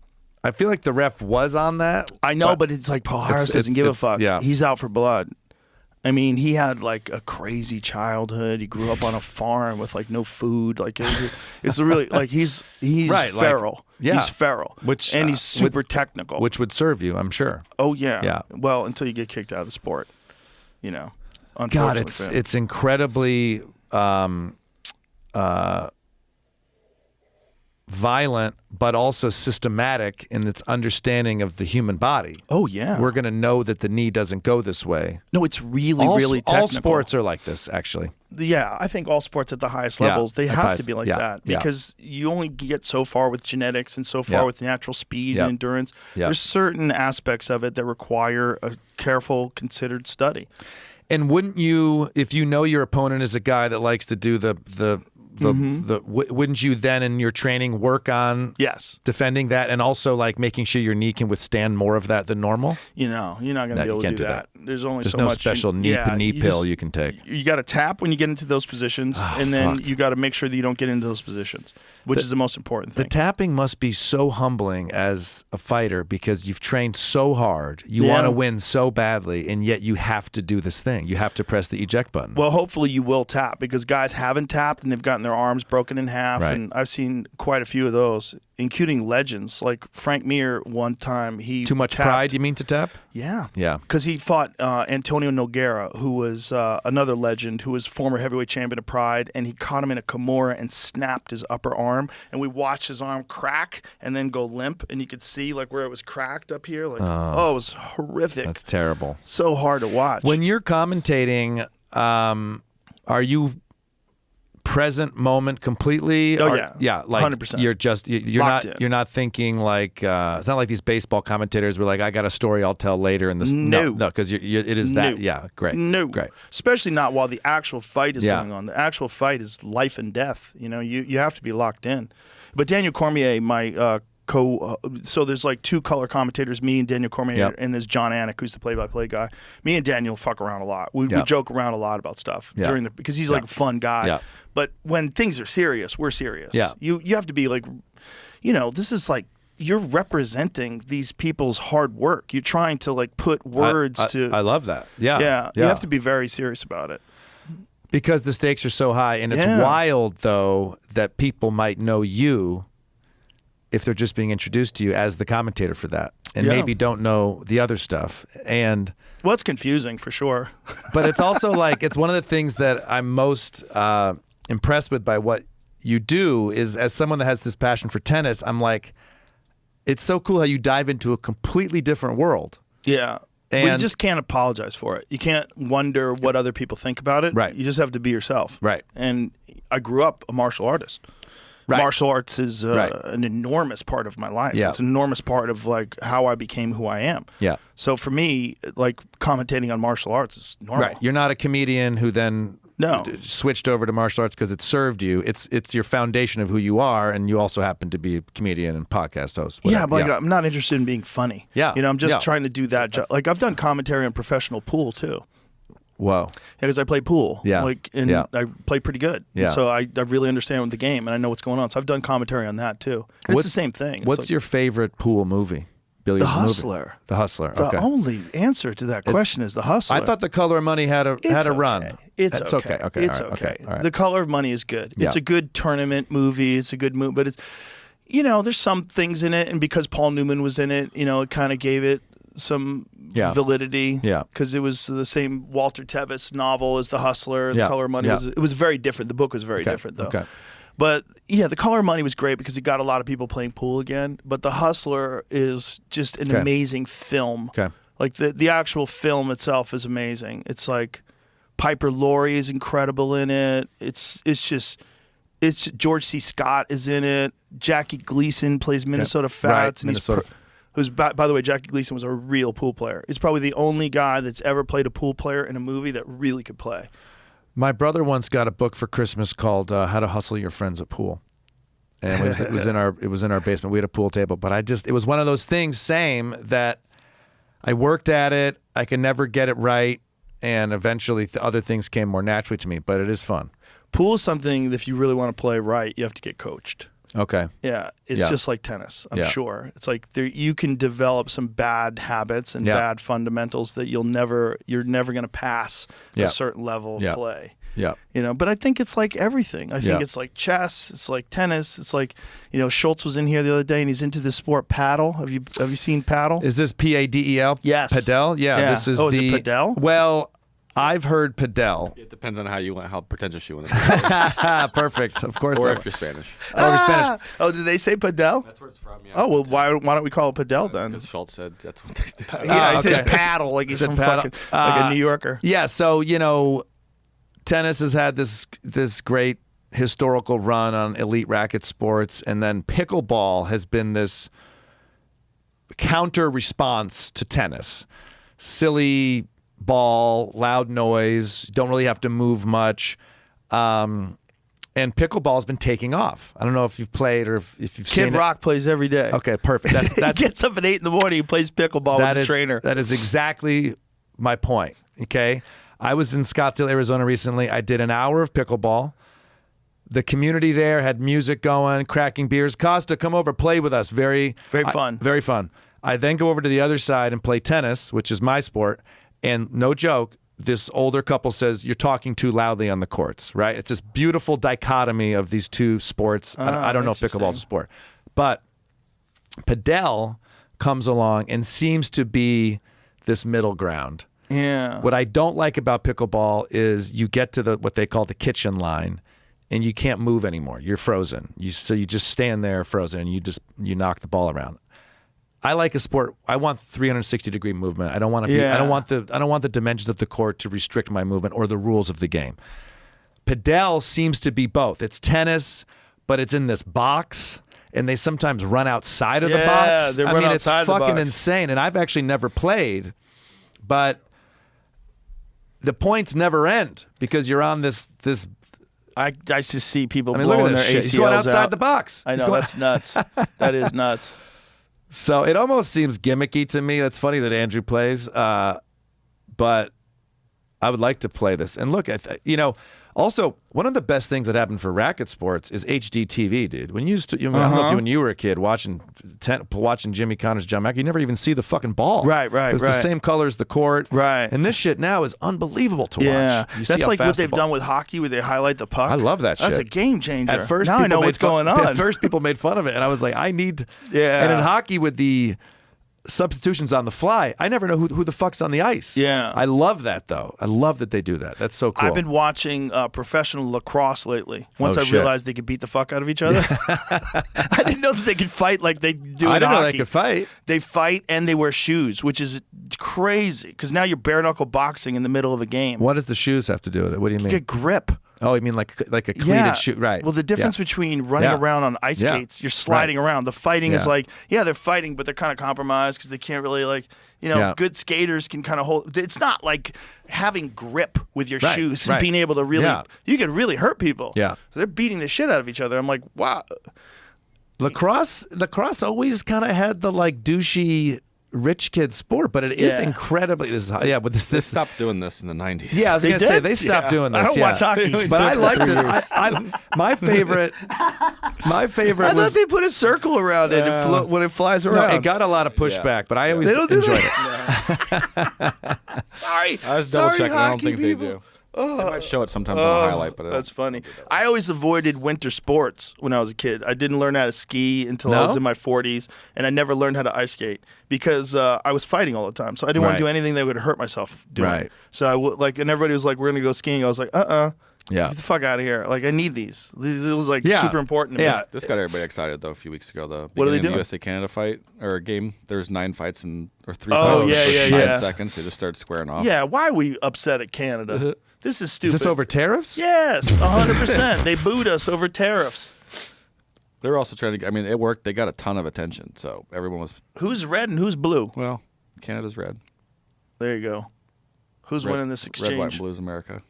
I feel like the ref was on that. I know, but it's like Palhares doesn't give a fuck. Yeah. He's out for blood. I mean, he had like a crazy childhood. He grew up on a farm with like no food. Like it's really like he's right, feral. Like, he's feral. And he's super technical. Which would serve you, I'm sure. Oh yeah. Yeah. Well, until you get kicked out of the sport, you know. God, it's incredibly violent, but also systematic in its understanding of the human body. Oh yeah, we're gonna know that the knee doesn't go this way. No, it's really technical. All sports are like this, actually. Yeah, I think all sports at the highest levels, they have to be like that because you only get so far with genetics and so far with natural speed and endurance. There's certain aspects of it that require a careful, considered study. And wouldn't you, if you know your opponent is a guy that likes to do wouldn't you then in your training work on defending that and also like making sure your knee can withstand more of that than normal? You know, you're not going to be able to do that. There's so much special knee pill you can take. You got to tap when you get into those positions, and then you got to make sure that you don't get into those positions, which is the most important thing. The tapping must be so humbling as a fighter because you've trained so hard. You want to win so badly, and yet you have to do this thing. You have to press the eject button. Well, hopefully you will tap because guys haven't tapped and they've gotten their their arms broken in half, Right. and I've seen quite a few of those, including legends like Frank Mir. One time he Too much tapped- pride, you mean, to tap? Yeah, Yeah. because he fought Antonio Nogueira, who was another legend, who was former heavyweight champion of Pride, and he caught him in a Kimura and snapped his upper arm, and we watched his arm crack and then go limp, and you could see like where it was cracked up here, like it was horrific. That's terrible. So hard to watch. When you're commentating, are you present moment completely? Oh, Or- yeah. yeah, like 100%. you're just you're Locked not in. you're not thinking like it's not like these baseball commentators were like, I got a story I'll tell later in this. No. No, because it is that. No. Yeah, great. No, great. especially not while the actual fight is Yeah. going on. The actual fight is life and death. You know, you have to be locked in. But Daniel Cormier, my so there's like two color commentators, me and Daniel Cormier, Yep. and there's John Anik, who's the play-by-play guy. Me and Daniel fuck around a lot. We Yep. joke around a lot about stuff Yeah. during because he's like a fun guy. Yeah. But when things are serious, we're serious. Yeah. You have to be like, you know, this is like you're representing these people's hard work. You're trying to like put words to. I love that. Yeah. Yeah, you have to be very serious about it. Because the stakes are so high, and it's Yeah. wild though that people might know you if they're just being introduced to you as the commentator for that, and Yeah. maybe don't know the other stuff. And Well, it's confusing for sure. but it's also like it's one of the things that I'm most impressed with by what you do is as someone that has this passion for tennis. I'm like, it's so cool how you dive into a completely different world. Yeah. Well, you And- just can't apologize for it. You can't wonder what other people think about it. Right. You just have to be yourself. Right. And I grew up a martial artist. Right. Martial arts is Right. an enormous part of my life. Yeah. It's an enormous part of like how I became who I am. Yeah. So for me, like commentating on martial arts is normal. Right. You're not a comedian who then No. switched over to martial arts because it served you. It's your foundation of who you are, and you also happen to be a comedian and podcast host. Yeah, whatever. but like, I'm not interested in being funny. Yeah. You know, I'm just Yeah. trying to do that job. Like I've done commentary on professional pool too. Whoa. Because I play pool, Yeah. like, and Yeah. I play pretty good. Yeah. And so I really understand the game, and I know what's going on. So I've done commentary on that too. And What- it's the same thing. It's What's like, your favorite pool movie? Billy's The movie? Hustler. The Hustler. the Okay. only answer to that question is The Hustler. I thought The Color of Money had a It's run. okay. It's That's okay. Okay. It's All right. okay. All right. The Color of Money is good. It's Yeah. a good tournament movie. It's a good movie, but it's, you know, there's some things in it, and because Paul Newman was in it, you know, it kind of gave it some Yeah. validity. Yeah. Because it was the same Walter Tevis novel as The Hustler. The Yeah. Color of Money Yeah. it was very different. The book was very Okay. different though. Okay. But yeah, The Color of Money was great because it got a lot of people playing pool again. But The Hustler is just an Okay. amazing film. Okay. Like the actual film itself is amazing. It's like Piper Laurie is incredible in it. It's George C. Scott is in it. Jackie Gleason plays Minnesota Fats, Right, and Minnesota. who's by the way, Jackie Gleason was a real pool player. He's probably the only guy that's ever played a pool player in a movie that really could play. My brother once got a book for Christmas called "How to Hustle Your Friends at Pool," and it was in our basement. We had a pool table, but it was one of those things. Same that I worked at it. I could never get it right, and eventually other things came more naturally to me. But it is fun. Pool is something that if you really want to play right, you have to get coached. Okay. Yeah, it's Yeah. just like tennis. I'm Yeah. sure it's like you can develop some bad habits and Yeah. bad fundamentals that you're never going to pass Yeah. a certain level of Yeah. play. Yeah. You know, but I think it's like everything. I think Yeah. it's like chess. It's like tennis. It's like, you know, Schultz was in here the other day and he's into the sport paddle. Have you seen paddle? Is this Padel? Yes. Padel. Yeah. Yeah. This is Oh, is the it padel? Well, I've heard Padel. It depends on how pretentious you want to be. Perfect. Of course. Or I- if you're Spanish. Oh, we're Spanish. Oh, did they say padel? That's where it's from, yeah. Oh well, why don't we call it padel then? Because Schultz said that's what they did. Yeah, he okay. says paddle like he's Said from paddle. fucking like a New Yorker. Yeah, so tennis has had this great historical run on elite racket sports, and then pickleball has been this counter response to tennis. Silly ball, loud noise, don't really have to move much. And pickleball has been taking off. I don't know if you've played or if you've Kid seen Rock plays every day. it. Okay, perfect. That's He gets up at 8 in the morning. He plays pickleball with his trainer. That is exactly my point. Okay, I was in Scottsdale, Arizona recently. I did an hour of pickleball. The community there had music going, cracking beers. Kosta, come over, play with us. Very fun. Very fun. I then go over to the other side and play tennis, which is my sport. And no joke, this older couple says, "You're talking too loudly on the courts," right? It's this beautiful dichotomy of these two sports. I don't know if pickleball's a sport, but padel comes along and seems to be this middle ground. Yeah. What I don't like about pickleball is you get to what they call the kitchen line, and you can't move anymore. You're frozen. So you just stand there frozen, and you knock the ball around. I like a sport. I want 360-degree movement. I don't want to be. I don't want the dimensions of the court to restrict my movement or the rules of the game. Padel seems to be both. It's tennis, but it's in this box, and they sometimes run outside of the box. They run it's outside the fucking box. insane. And I've actually never played, but the points never end because you're on this. I just see people look blowing at this their shit. ACLs He's going outside out. the box. I know, that's nuts. That is nuts. So it almost seems gimmicky to me. That's funny that Andrew plays, but I would like to play this. And look, also one of the best things that happened for racket sports is HD TV, dude. When you used to, I don't know if when you were a kid watching Jimmy Connors, John Mack, you never even see the fucking ball. Right. It was the same color as the court. Right. And this shit now is unbelievable to Yeah, watch. You see that's how like what fast the they've ball- done with hockey, where they highlight the puck. I love that shit. That's a game changer. At first, now I know people what's made fun- going on. At first, people made fun of it, and I was like, I need. Yeah. And in hockey, with the substitutions on the fly, I never know who the fuck's on the ice. Yeah. I love that though. I love that they do that. That's so cool. I've been watching professional lacrosse lately. Once I shit. realized they could beat the fuck out of each other. I didn't know that they could fight like they do in I didn't know hockey. they could fight. They fight and they wear shoes, which is crazy because now you're bare knuckle boxing in the middle of a game. What does the shoes have to do with it? What do you mean? Get grip. Oh, you mean like a cleated shoe? Right. Well, the difference between running around on ice skates, you're sliding around. The fighting is like, they're fighting, but they're kind of compromised because they can't really good skaters can kind of hold. It's not like having grip with your shoes and being able to really, you can really hurt people. Yeah. So they're beating the shit out of each other. I'm like, wow. Lacrosse always kind of had the like douchey rich kid sport, but it is incredibly. They stopped doing this in the 90s. Yeah, I was gonna say they stopped doing this. I don't watch hockey, but I like it. My favorite. I thought they put a circle around it and when it flies around. No, it got a lot of pushback, but I always enjoyed it. Sorry, I was double checking. I don't hockey think people. they do. They might show it sometimes on a highlight, but That's funny. I always avoided winter sports when I was a kid. I didn't learn how to ski until I was in my 40s, and I never learned how to ice skate because I was fighting all the time. So I didn't want to do anything that would hurt myself doing. Right. So I would and everybody was like, "We're gonna go skiing." I was like, Yeah. Get the fuck out of here. Like, I need these. It was like super important to me. Yeah. this got everybody excited though a few weeks ago. The What are they beginning of doing? the USA Canada fight or game. There's 9 fights or 3 Oh, fights in yeah, the first yeah, 9 yeah. seconds. They just started squaring off. Yeah, why are we upset at Canada? Is it? This is stupid. Is this over tariffs? Yes, 100%. They booed us over tariffs. They were also trying to. I mean, it worked. They got a ton of attention, so everyone was. Who's red and who's blue? Well, Canada's red. There you go. Who's winning this exchange? Red, white, and blue is America.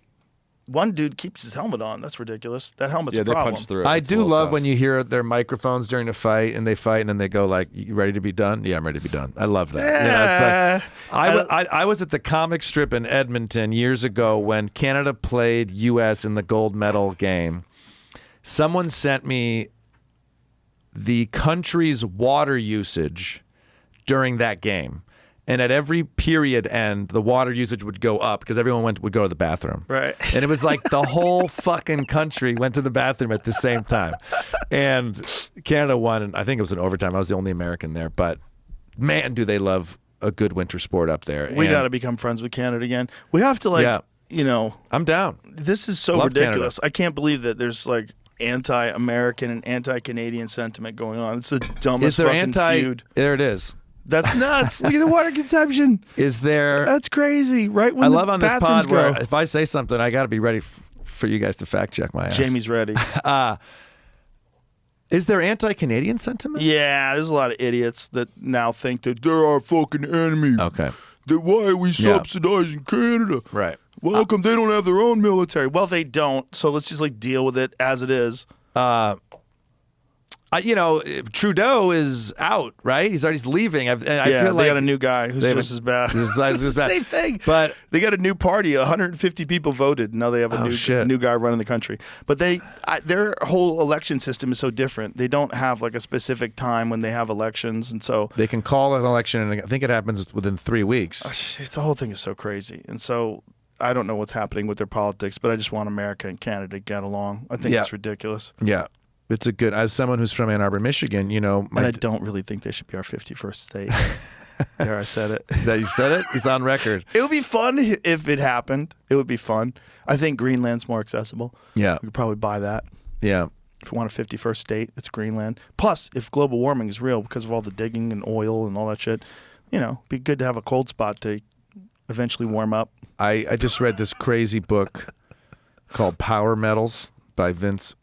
One dude keeps his helmet on. That's ridiculous. That helmet's Yeah, a they problem. punched through it. I It's a do little love tough. when you hear their microphones during a fight and they fight and then they go like, "You ready to be done?" Yeah, I'm ready to be done. I love that. It's like, I was at the comic strip in Edmonton years ago when Canada played U.S. in the gold medal game. Someone sent me the country's water usage during that game. And at every period end, the water usage would go up because everyone would go to the bathroom. Right. And it was like the whole fucking country went to the bathroom at the same time. And Canada won, and I think it was an overtime. I was the only American there. But man, do they love a good winter sport up there. We And got to become friends with Canada again. We have to, I'm down. this is so Love ridiculous. Canada. I can't believe that there's like anti-American and anti-Canadian sentiment going on. It's the dumbest Is there fucking feud. There it is. That's nuts. Look at the water consumption. Is there? That's crazy. Right when I the love on this bathrooms pod where go. if I say something, I got to be ready for you guys to fact check my ass. Jamie's ready. Is there anti-Canadian sentiment? Yeah, there's a lot of idiots that now think that they're our fucking enemy. Okay. That why are we subsidizing Canada? Right. Well, how come they don't have their own military? Well, they don't. So let's just deal with it as it is. Trudeau is out, right? He's leaving. I feel they like got a new guy who's they have just as bad. This is bad. Same thing. But they got a new party. 150 people voted. Now they have a new guy running the country. But their whole election system is so different. They don't have like a specific time when they have elections, and so they can call an election, and I think it happens within 3 weeks. the whole thing is so crazy. And so I don't know what's happening with their politics, but I just want America and Canada to get along. I think it's ridiculous. Yeah. It's a good, as someone who's from Ann Arbor, Michigan, you know. And I don't really think they should be our 51st state. There, I said it. That you said it? It's on record. It would be fun if it happened. It would be fun. I think Greenland's more accessible. Yeah. We could probably buy that. Yeah. If you want a 51st state, it's Greenland. Plus, if global warming is real because of all the digging and oil and all that shit, you know, it'd be good to have a cold spot to eventually warm up. I just read this crazy book called Power Metals by Vince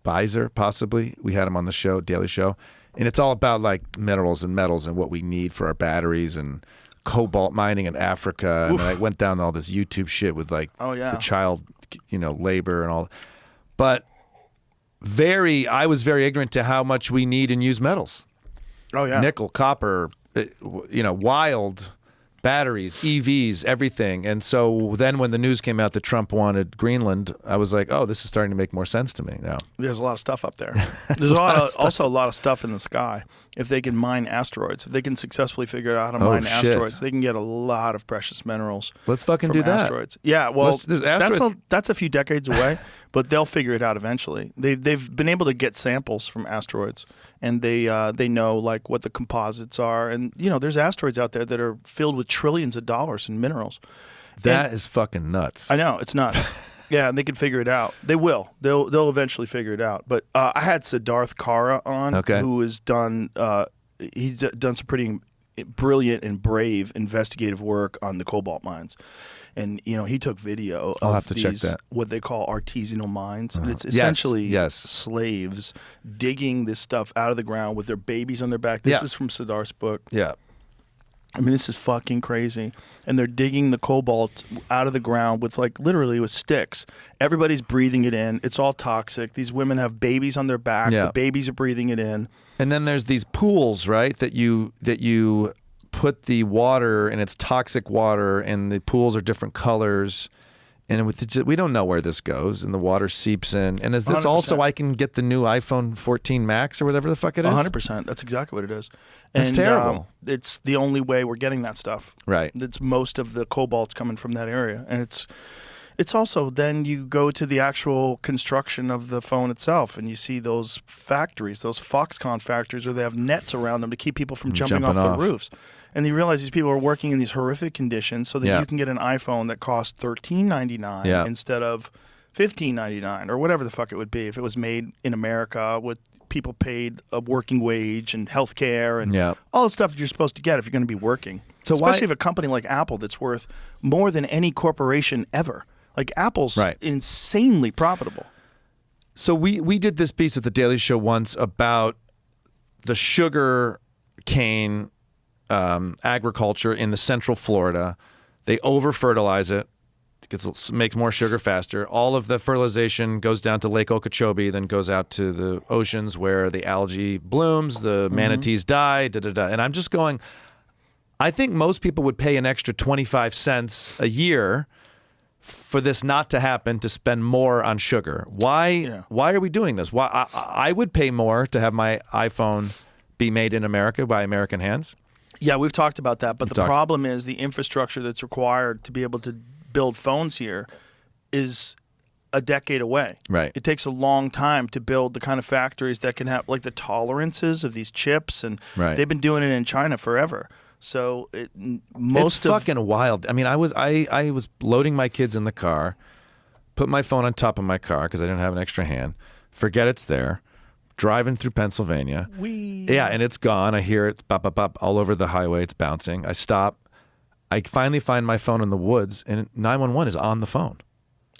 Beiser, possibly. We had him on the show, Daily Show. And it's all about like minerals and metals and what we need for our batteries and cobalt mining in Africa. And I went down all this YouTube shit with like the child, you know, labor and all. But I was very ignorant to how much we need and use metals. Oh, yeah. Nickel, copper, you know, wild batteries, EVs, everything. And so then when the news came out that Trump wanted Greenland, I was like, oh, this is starting to make more sense to me now. There's a lot of stuff up there. There's also a lot of stuff in the sky. If they can mine asteroids, if they can successfully figure out how to mine asteroids, they can get a lot of precious minerals. Let's fucking from do that. Asteroids. Yeah, well, asteroids. that's a few decades away, but they'll figure it out eventually. They've been able to get samples from asteroids, and they know like what the composites are, and you know there's asteroids out there that are filled with trillions of dollars in minerals. That is fucking nuts. I know, it's nuts. Yeah, and they can figure it out. They will. They'll eventually figure it out. But I had Siddharth Kara on, who has done he's done some pretty brilliant and brave investigative work on the cobalt mines. And you know, he took video of these what they call artisanal mines. And it's essentially slaves digging this stuff out of the ground with their babies on their back. This is from Siddharth's book. Yeah. I mean, this is fucking crazy. And they're digging the cobalt out of the ground with like literally with sticks. Everybody's breathing it in. It's all toxic. These women have babies on their back. The babies are breathing it in. And then there's these pools, right? That you put the water, and it's toxic water, and the pools are different colors. And we don't know where this goes, and the water seeps in. And is this 100%. Also I can get the new iPhone 14 Max or whatever the fuck it is? 100%. That's exactly what it is. It's terrible. It's the only way we're getting that stuff. Right. It's most of the cobalt's coming from that area. And it's also then you go to the actual construction of the phone itself, and you see those factories, those Foxconn factories where they have nets around them to keep people from jumping off the roofs. And you realize these people are working in these horrific conditions so that you can get an iPhone that costs $13.99 instead of $15.99 or whatever the fuck it would be if it was made in America with people paid a working wage and health care and all the stuff that you're supposed to get if you're going to be working. So especially if a company like Apple that's worth more than any corporation ever. Like Apple's insanely profitable. So we did this piece at the Daily Show once about the sugar cane agriculture in the central Florida. They over-fertilize it. Makes more sugar faster. All of the fertilization goes down to Lake Okeechobee, then goes out to the oceans where the algae blooms, the manatees die, da-da-da. And I'm just going, I think most people would pay an extra 25 cents a year for this not to happen, to spend more on sugar. Why are we doing this? Why I would pay more to have my iPhone be made in America by American hands. Yeah, we've talked about that, but the problem is the infrastructure that's required to be able to build phones here is a decade away. Right. It takes a long time to build the kind of factories that can have like the tolerances of these chips, and they've been doing it in China forever. So it's fucking wild. I mean, I was loading my kids in the car, put my phone on top of my car because I didn't have an extra hand, forget it's there, driving through Pennsylvania. Yeah, and it's gone. I hear it bop, bop, bop, all over the highway. It's bouncing. I stop. I finally find my phone in the woods, and 911 is on the phone.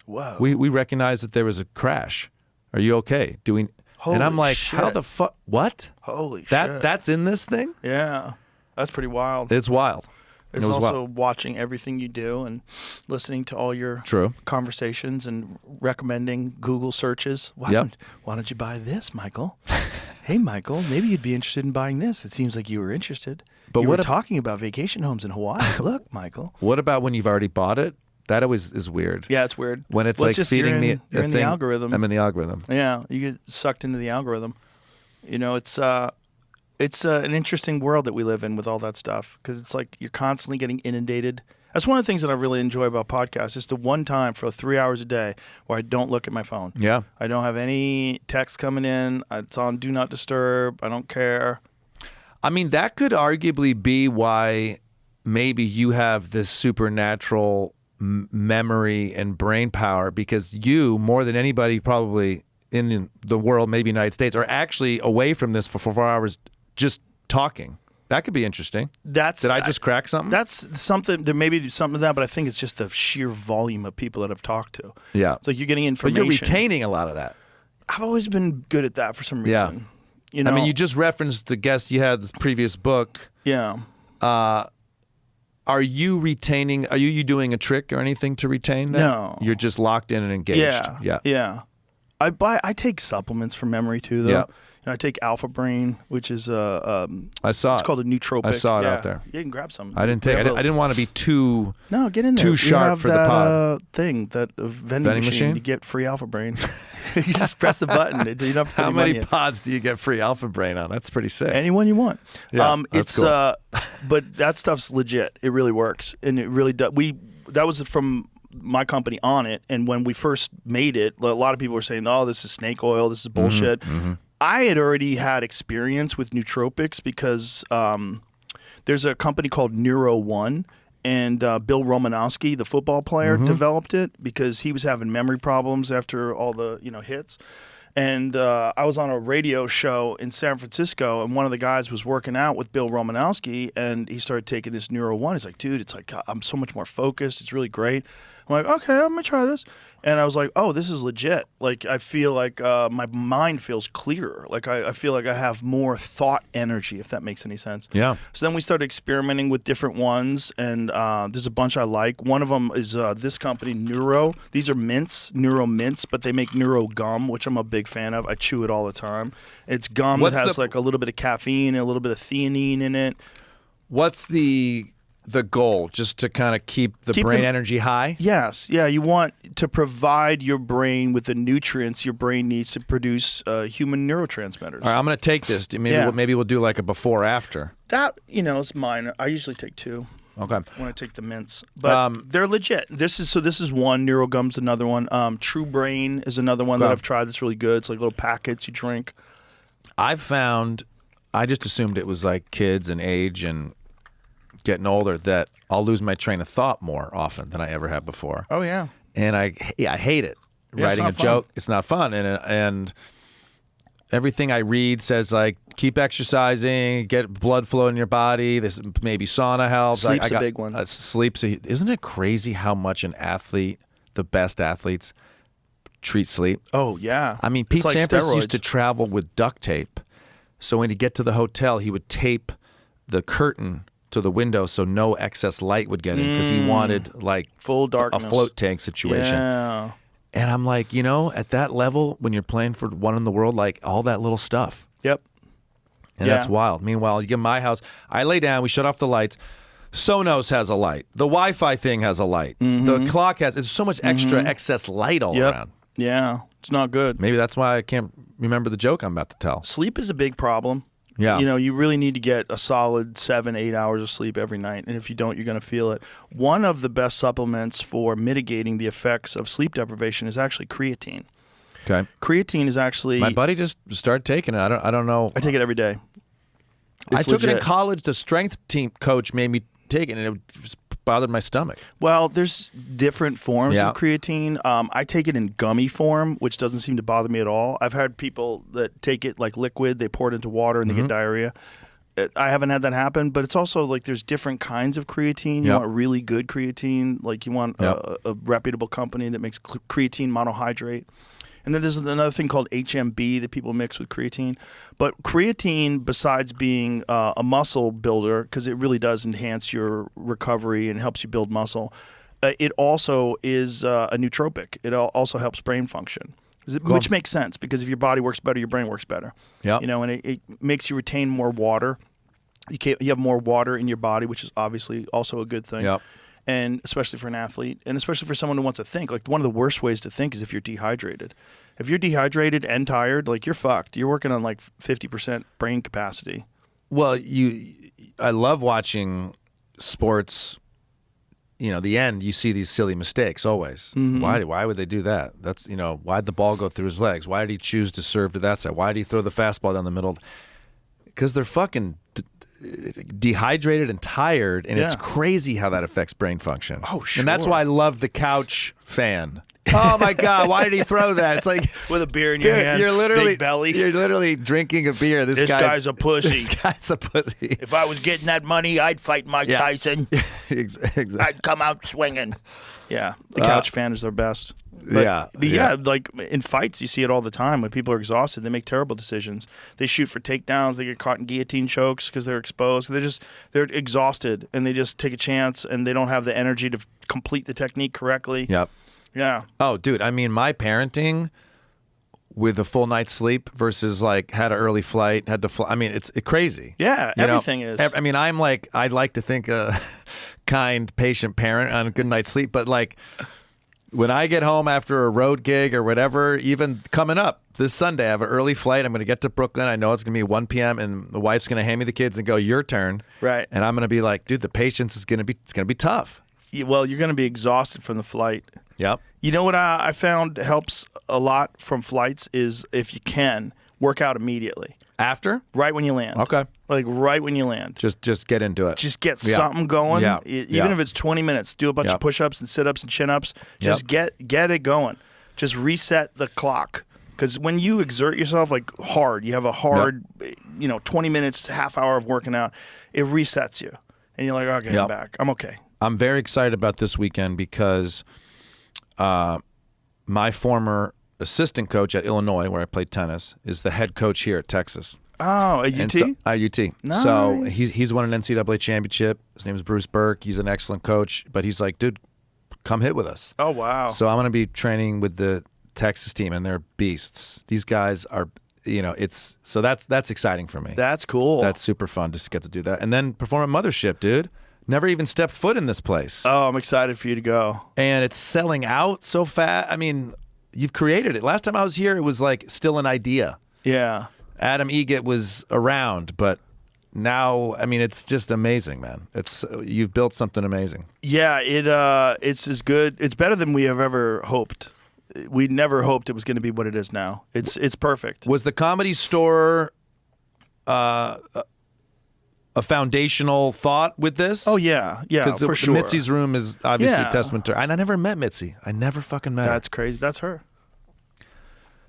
Whoa. We recognize that there was a crash. Are you okay? And I'm like, shit. How the fuck? What? Holy shit. That's in this thing? Yeah. That's pretty wild. It's wild. It's also watching everything you do and listening to all your conversations and recommending Google searches. Why don't you buy this, Michael? Hey, Michael, maybe you'd be interested in buying this. It seems like you were interested. But we're talking about vacation homes in Hawaii. Look, Michael. What about when you've already bought it? That always is weird. Yeah, it's weird. When it's like feeding me you're in the algorithm. I'm in the algorithm. Yeah, you get sucked into the algorithm. You know, it's an interesting world that we live in with all that stuff because it's like you're constantly getting inundated. That's one of the things that I really enjoy about podcasts. It's the one time for 3 hours a day where I don't look at my phone. Yeah. I don't have any text coming in. It's on Do Not Disturb. I don't care. I mean, that could arguably be why maybe you have this supernatural memory and brain power, because you, more than anybody probably in the world, maybe United States, are actually away from this for 4 hours just talking. That could be interesting. Did I just crack something? That's something. There may be something to that, but I think it's just the sheer volume of people that I've talked to. Yeah. It's like you're getting But information. you're retaining a lot of that. I've always been good at that for some reason. Yeah. You know? I mean, you just referenced the guest you had, this previous book. Yeah. Are you retaining? Are you doing a trick or anything to retain that? No. You're just locked in and engaged. Yeah. I take supplements for memory too, though. Yeah. I take Alpha Brain, which is I saw it's called a nootropic. I saw it out there. You can grab some. I didn't take. I didn't want to be too. No, get in there. Too sharp you have for the that, pod. Thing that vending machine. You get free Alpha Brain. You just press the button. You don't have to put How any many money in. pods do you get free Alpha Brain on? That's pretty sick. Anyone you want. Yeah, that's cool. But that stuff's legit. It really works, and it really does. That was from my company On It, and when we first made it, a lot of people were saying, "Oh, this is snake oil. This is bullshit." Mm-hmm. I had already had experience with nootropics because there's a company called Neuro One, and Bill Romanowski, the football player, developed it because he was having memory problems after all the hits. And I was on a radio show in San Francisco, and one of the guys was working out with Bill Romanowski, and he started taking this Neuro One. He's like, dude, it's like I'm so much more focused. It's really great. I'm like, okay, I'm gonna try this. And I was like, oh, this is legit. Like, I feel like my mind feels clearer. Like, I feel like I have more thought energy, if that makes any sense. Yeah. So then we started experimenting with different ones, and there's a bunch I like. One of them is this company, Neuro. These are mints, Neuro mints, but they make Neuro gum, which I'm a big fan of. I chew it all the time. It's gum that has like a little bit of caffeine and a little bit of theanine in it. What's the goal? Just to kind of keep the brain energy high? Yes. Yeah, you want to provide your brain with the nutrients your brain needs to produce human neurotransmitters. All right, I'm going to take this. Maybe we'll do like a before after. That, is mine. I usually take 2. Okay. When I take the mints. But they're legit. This is one. Neurogum's another one. True Brain is another one that I've tried that's really good. It's like little packets you drink. I just assumed it was like kids and age and getting older that I'll lose my train of thought more often than I ever have before. Oh, yeah. And I hate it. Yeah, Writing a joke, it's not fun. And everything I read says, like, keep exercising, get blood flow in your body. This maybe sauna helps. Sleep's a big one. Isn't it crazy how much an athlete, the best athletes, treat sleep? Oh, yeah. I mean, Pete like Sampras steroids. used to travel with duct tape. So when he'd get to the hotel, he would tape the curtain to the window so no excess light would get in because he wanted like full darkness, a float tank situation. Yeah. And I'm like, at that level, when you're playing for one in the world, like all that little stuff. Yep. And that's wild. Meanwhile, you get my house, I lay down, we shut off the lights. Sonos has a light. The Wi-Fi thing has a light. The clock there's so much extra excess light all around. Yeah. It's not good. Maybe that's why I can't remember the joke I'm about to tell. Sleep is a big problem. Yeah. You really need to get a solid 7-8 hours of sleep every night. And if you don't, you're going to feel it. One of the best supplements for mitigating the effects of sleep deprivation is actually creatine. Okay. Creatine is actually... My buddy just started taking it. I don't know. I take it every day. I took it in college. The strength team coach made me take it, and it just bothered my stomach. Well, there's different forms of creatine. I take it in gummy form, which doesn't seem to bother me at all. I've had people that take it like liquid, they pour it into water, and they get diarrhea. I haven't had that happen, but it's also like there's different kinds of creatine. You want really good creatine, like you want a reputable company that makes creatine monohydrate. And then there's another thing called HMB that people mix with creatine. But creatine, besides being a muscle builder, because it really does enhance your recovery and helps you build muscle, it also is a nootropic. It also helps brain function, which makes sense because if your body works better, your brain works better. Yeah. And it makes you retain more water. You have more water in your body, which is obviously also a good thing. Yep. And especially for an athlete, and especially for someone who wants to think. Like, one of the worst ways to think is if you're dehydrated. If you're dehydrated and tired, like, you're fucked. You're working on like 50% brain capacity. Well, I love watching sports, the end, you see these silly mistakes always. Why would they do that? That's, why'd the ball go through his legs? Why did he choose to serve to that side? Why did he throw the fastball down the middle? Because they're fucking dehydrated and tired, and it's crazy how that affects brain function. Oh, sure. And that's why I love the couch fan. Oh my God! Why did he throw that? It's like with a beer in your hand, you're literally big belly. You're literally drinking a beer. This guy's a pussy. This guy's a pussy. If I was getting that money, I'd fight Mike Tyson. Exactly. I'd come out swinging. Yeah, the couch fan is their best. But like in fights, you see it all the time. When people are exhausted, they make terrible decisions. They shoot for takedowns. They get caught in guillotine chokes because they're exposed. They're exhausted, and they just take a chance, and they don't have the energy to complete the technique correctly. Yep. Yeah. Oh, dude. I mean, my parenting with a full night's sleep versus like had an early flight, had to fly. I mean, it's crazy. Yeah, everything is. I mean, I'd like to think a kind, patient parent on a good night's sleep, but like when I get home after a road gig or whatever, even coming up this Sunday, I have an early flight. I'm going to get to Brooklyn. I know it's going to be 1 p.m. and the wife's going to hand me the kids and go, your turn. Right. And I'm going to be like, dude, the patience is going to be tough. Well, you're going to be exhausted from the flight. Yep. You know what I found helps a lot from flights is if you can, work out immediately. After? Right when you land. Okay. Like right when you land. Just get into it. Just get something going. Yeah. Even if it's 20 minutes, do a bunch of push-ups and sit-ups and chin-ups. Just get it going. Just reset the clock. Because when you exert yourself like hard, you have a hard, 20 minutes, half hour of working out, it resets you. And you're like, okay, I'm back. I'm okay. I'm very excited about this weekend because my former assistant coach at Illinois, where I played tennis, is the head coach here at Texas. Oh, at UT? So, UT. Nice. So he's won an NCAA championship. His name is Bruce Burke. He's an excellent coach, but he's like, dude, come hit with us. Oh, wow. So I'm going to be training with the Texas team, and they're beasts. These guys are, that's exciting for me. That's cool. That's super fun just to get to do that. And then perform at Mothership, dude. Never even stepped foot in this place. Oh, I'm excited for you to go. And it's selling out so fast. I mean, you've created it. Last time I was here, it was like still an idea. Yeah. Adam Egett was around, but now, I mean, it's just amazing, man. You've built something amazing. Yeah, it's as good. It's better than we have ever hoped. We never hoped it was going to be what it is now. It's perfect. Was the Comedy Store a foundational thought with this? Oh, yeah, for sure. Mitzi's room is obviously a testament to her. And I never met Mitzi. I never fucking met her. That's crazy. That's her.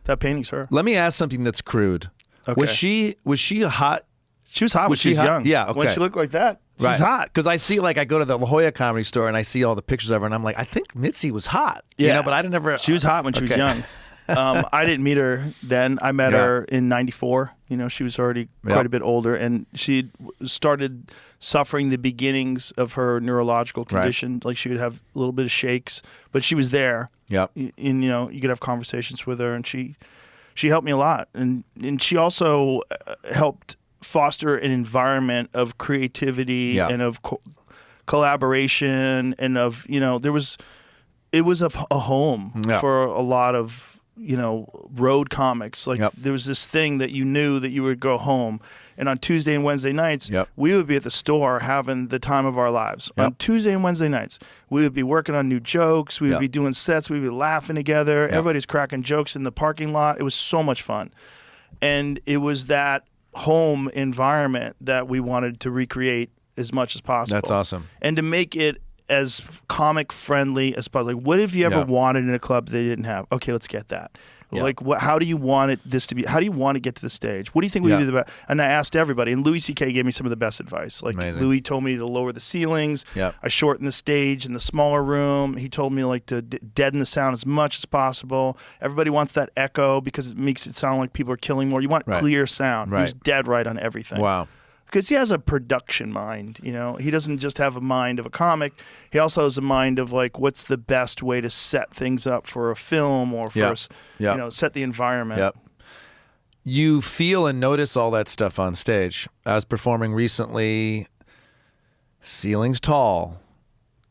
That painting's her. Let me ask something that's crude. Okay. Was she a hot? She was hot when she was young. Yeah, okay. When she looked like that, she was hot. Because I see, like, I go to the La Jolla Comedy Store and I see all the pictures of her, and I'm like, I think Mitzi was hot. Yeah. But I didn't ever. She was hot when she was young. I didn't meet her then. I met her in '94. She was already quite a bit older, and she started suffering the beginnings of her neurological condition. Like she would have a little bit of shakes, but she was there. Yep. And you could have conversations with her, and she helped me a lot, and she also helped foster an environment of creativity and of collaboration, and of it was a home for a lot of road comics. Like there was this thing that you knew that you would go home, and on Tuesday and Wednesday nights we would be at the store having the time of our lives. On Tuesday and Wednesday nights we would be working on new jokes, we would be doing sets, we'd be laughing together, everybody's cracking jokes in the parking lot. It was so much fun, and it was that home environment that we wanted to recreate as much as possible. That's awesome. And to make it as comic friendly as possible. Like, what have you ever wanted in a club they didn't have? Okay, let's get that. Like, how do you want this to be? How do you want to get to the stage? What do you think we do the best? And I asked everybody, and Louis C.K. gave me some of the best advice. Like, amazing. Louis told me to lower the ceilings. I shortened the stage in the smaller room. He told me like to deaden the sound as much as possible. Everybody wants that echo because it makes it sound like people are killing more. You want clear sound. He was dead right on everything. Wow. Because he has a production mind, he doesn't just have a mind of a comic. He also has a mind of like, what's the best way to set things up for a film or for set the environment. Yep. You feel and notice all that stuff on stage. I was performing recently. Ceiling's tall,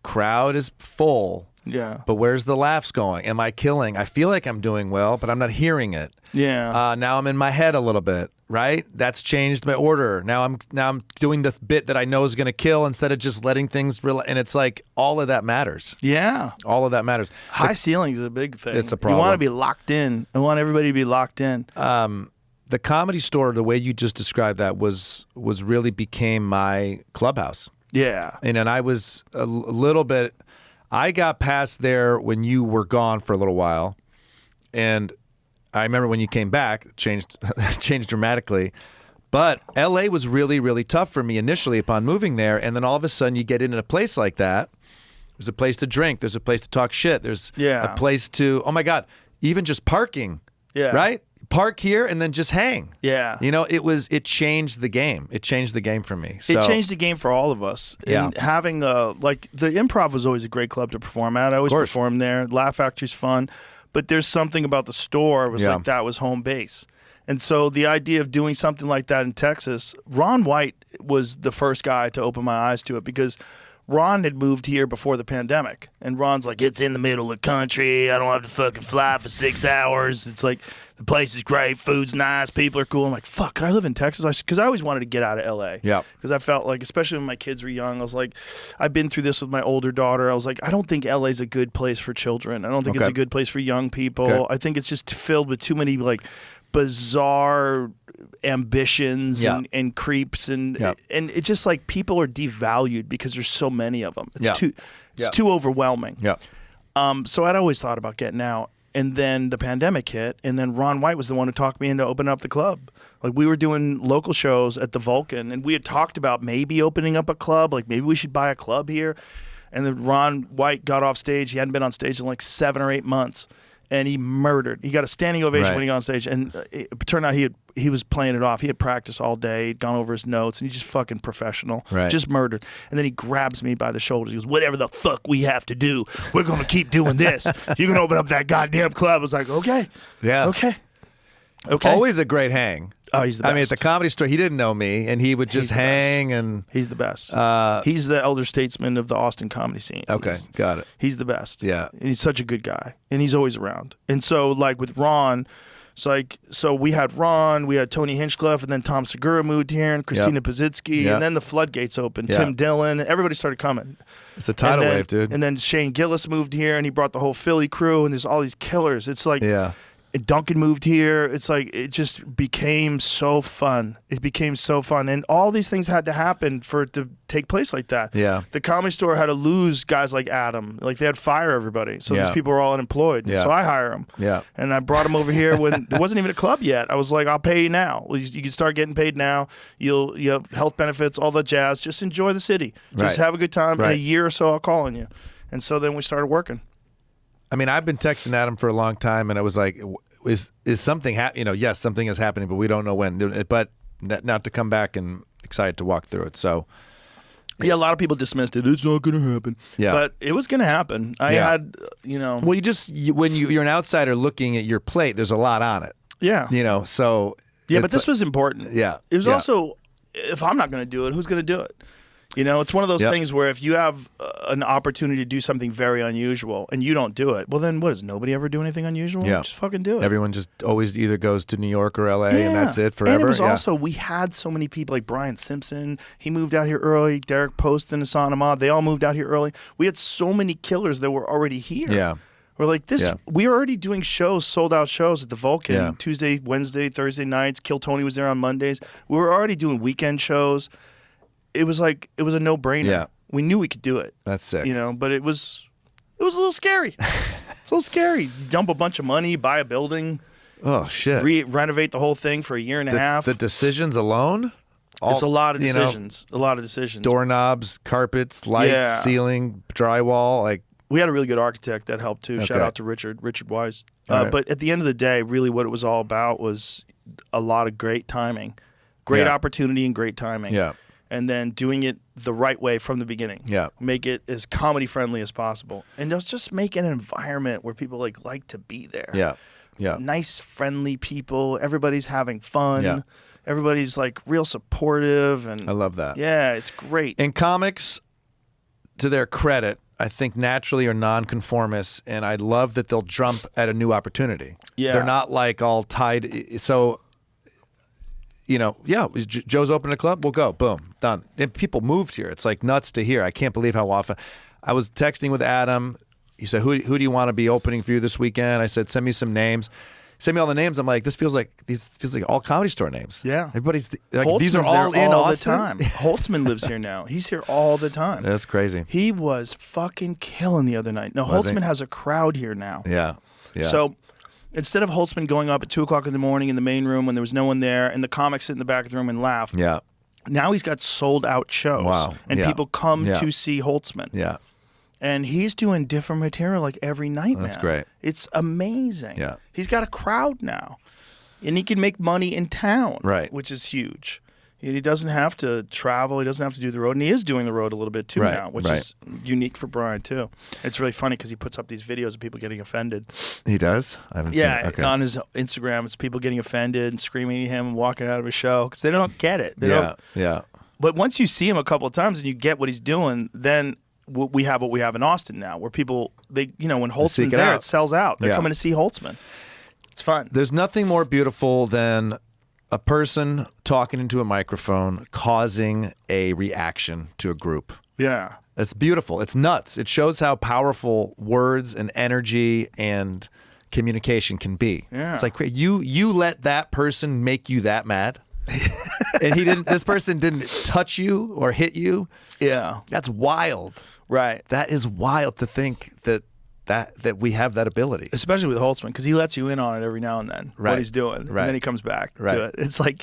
crowd is full. Yeah. But where's the laughs going? Am I killing? I feel like I'm doing well, but I'm not hearing it. Yeah. Now I'm in my head a little bit, right? That's changed my order. Now I'm doing the bit that I know is going to kill instead of just letting things and it's like all of that matters. Yeah. All of that matters. High ceilings is a big thing. It's a problem. You want to be locked in. I want everybody to be locked in. The Comedy Store, the way you just described that was really became my clubhouse. Yeah. And I was a little bit. I got past there when you were gone for a little while, and I remember when you came back, it changed dramatically. But L.A. was really, really tough for me initially upon moving there, and then all of a sudden you get into a place like that. There's a place to drink. There's a place to talk shit. There's a place to, oh my God, even just parking. Yeah. Right? Park here and then just hang. Yeah. It changed the game. It changed the game for me. So, it changed the game for all of us. Yeah. And having like the Improv was always a great club to perform at. I always performed there. Laugh Factory's fun. But there's something about the store was like that was home base. And so the idea of doing something like that in Texas, Ron White was the first guy to open my eyes to it because Ron had moved here before the pandemic. And Ron's like, it's in the middle of the country. I don't have to fucking fly for 6 hours. It's like, the place is great. Food's nice. People are cool. I'm like, fuck, could I live in Texas? Because I always wanted to get out of L.A. Yeah. Because I felt like, especially when my kids were young, I was like, I've been through this with my older daughter. I was like, I don't think L.A.'s a good place for children. I don't think it's a good place for young people. Okay. I think it's just filled with too many, like, bizarre ambitions and creeps and it's just like people are devalued because there's so many of them. It's too overwhelming. Yeah. So I'd always thought about getting out, and then the pandemic hit, and then Ron White was the one who talked me into opening up the club. Like we were doing local shows at the Vulcan, and we had talked about maybe opening up a club, like maybe we should buy a club here. And then Ron White got off stage. He hadn't been on stage in like 7 or 8 months. And he murdered. He got a standing ovation when he got on stage. And it turned out he was playing it off. He had practiced all day. He'd gone over his notes. And he's just fucking professional. Right. Just murdered. And then he grabs me by the shoulders. He goes, whatever the fuck we have to do, we're going to keep doing this. You're going to open up that goddamn club. I was like, okay. Yeah. Okay. Always a great hang. Oh, he's the best. I mean, at the Comedy Store, he didn't know me, and he would just hang. And he's the best. He's the elder statesman of the Austin comedy scene. Okay, got it. He's the best. Yeah. And he's such a good guy, and he's always around. And so, like with Ron, so we had Ron, we had Tony Hinchcliffe, and then Tom Segura moved here, and Christina Pazitsky, and then the floodgates opened. Tim Dillon, everybody started coming. It's a tidal wave, dude. And then Shane Gillis moved here, and he brought the whole Philly crew, and there's all these killers. It's like, Duncan moved here. It's like it just became so fun. It became so fun, and all these things had to happen for it to take place like that. Yeah, the Comedy Store had to lose guys like Adam. Like they had to fire everybody, so these people were all unemployed. So I hire them. Yeah, and I brought them over here when there wasn't even a club yet. I was like, I'll pay you now. You can start getting paid now. You have health benefits, all the jazz. Just enjoy the city. Just have a good time. In a year or so, I'll call on you. And so then we started working. I mean, I've been texting Adam for a long time, and it was like, is something yes, something is happening, but we don't know when. But now to come back and excited to walk through it. So, yeah, a lot of people dismissed it. It's not going to happen. Yeah, but it was going to happen. I had, Well, when you're an outsider looking at your plate, there's a lot on it. Yeah. So. Yeah, but this was important. Yeah. It was also, if I'm not going to do it, who's going to do it? It's one of those things where if you have an opportunity to do something very unusual and you don't do it, well, then what, does nobody ever do anything unusual? Yeah. Just fucking do it. Everyone just always either goes to New York or L.A. and that's it forever. And it was also, we had so many people like Brian Simpson. He moved out here early. Derek Post and Hassan Ahmad, they all moved out here early. We had so many killers that were already here. Yeah. We're like this. Yeah. We were already doing shows, sold out shows at the Vulcan, Tuesday, Wednesday, Thursday nights. Kill Tony was there on Mondays. We were already doing weekend shows. It was like, it was a no-brainer. Yeah. We knew we could do it. That's sick. But it was a little scary. It's a little scary. You dump a bunch of money, buy a building. Oh, shit. Renovate the whole thing for a year and a half. The decisions alone? It's a lot of decisions. A lot of decisions. Doorknobs, carpets, lights, ceiling, drywall. Like, we had a really good architect that helped too. Okay. Shout out to Richard Wise. Right. But at the end of the day, really what it was all about was a lot of great timing. Great opportunity and great timing. Yeah. And then doing it the right way from the beginning. Yeah. Make it as comedy friendly as possible. And just make an environment where people like to be there. Yeah. Yeah. Nice, friendly people. Everybody's having fun. Yeah. Everybody's like real supportive, and I love that. Yeah, it's great. And comics, to their credit, I think, naturally are nonconformists, and I love that they'll jump at a new opportunity. Yeah. They're not like all tied. So, Joe's opening a club, we'll go. Boom, done. And people moved here. It's like nuts to hear. I can't believe how often. I was texting with Adam. He said, who do you want to be opening for you this weekend? I said, send me some names. Send me all the names. I'm like, this feels like all Comedy Store names. Yeah. Everybody's Holtzman's these are all there in all Austin. the time. Holtzman lives here now. He's here all the time. That's crazy. He was fucking killing the other night. No, Was Holtzman he? has a crowd here now. Yeah. So instead of Holtzman going up at 2 o'clock in the morning in the main room when there was no one there and the comics sit in the back of the room and laugh, Yeah. now he's got sold out shows. Wow. And Yeah. people come Yeah. to see Holtzman. Yeah. And he's doing different material like every night, That's man. great. It's amazing. Yeah. He's got a crowd now. And he can make money in town, Right. which is huge. And he doesn't have to travel. He doesn't have to do the road. And he is doing the road a little bit, too, Right, now, which right. is unique for Brian, too. It's really funny because he puts up these videos of people getting offended. He does? I haven't seen it. Okay. On his Instagram, it's people getting offended and screaming at him and walking out of his show because they don't get it. They don't. Yeah. But once you see him a couple of times and you get what he's doing, then we have what we have in Austin now, where people, when Holtzman's seek it there, out. it sells out. They're Yeah. coming to see Holtzman. It's fun. There's nothing more beautiful than a person talking into a microphone causing a reaction to a group. Yeah. It's beautiful. It's nuts. It shows how powerful words and energy and communication can be. Yeah. It's like you let that person make you that mad. And this person didn't touch you or hit you. Yeah. That's wild. Right. That is wild to think that we have that ability. Especially with Holtzman, because he lets you in on it every now and then, Right. what he's doing. Right. And then he comes back Right. to it. It's like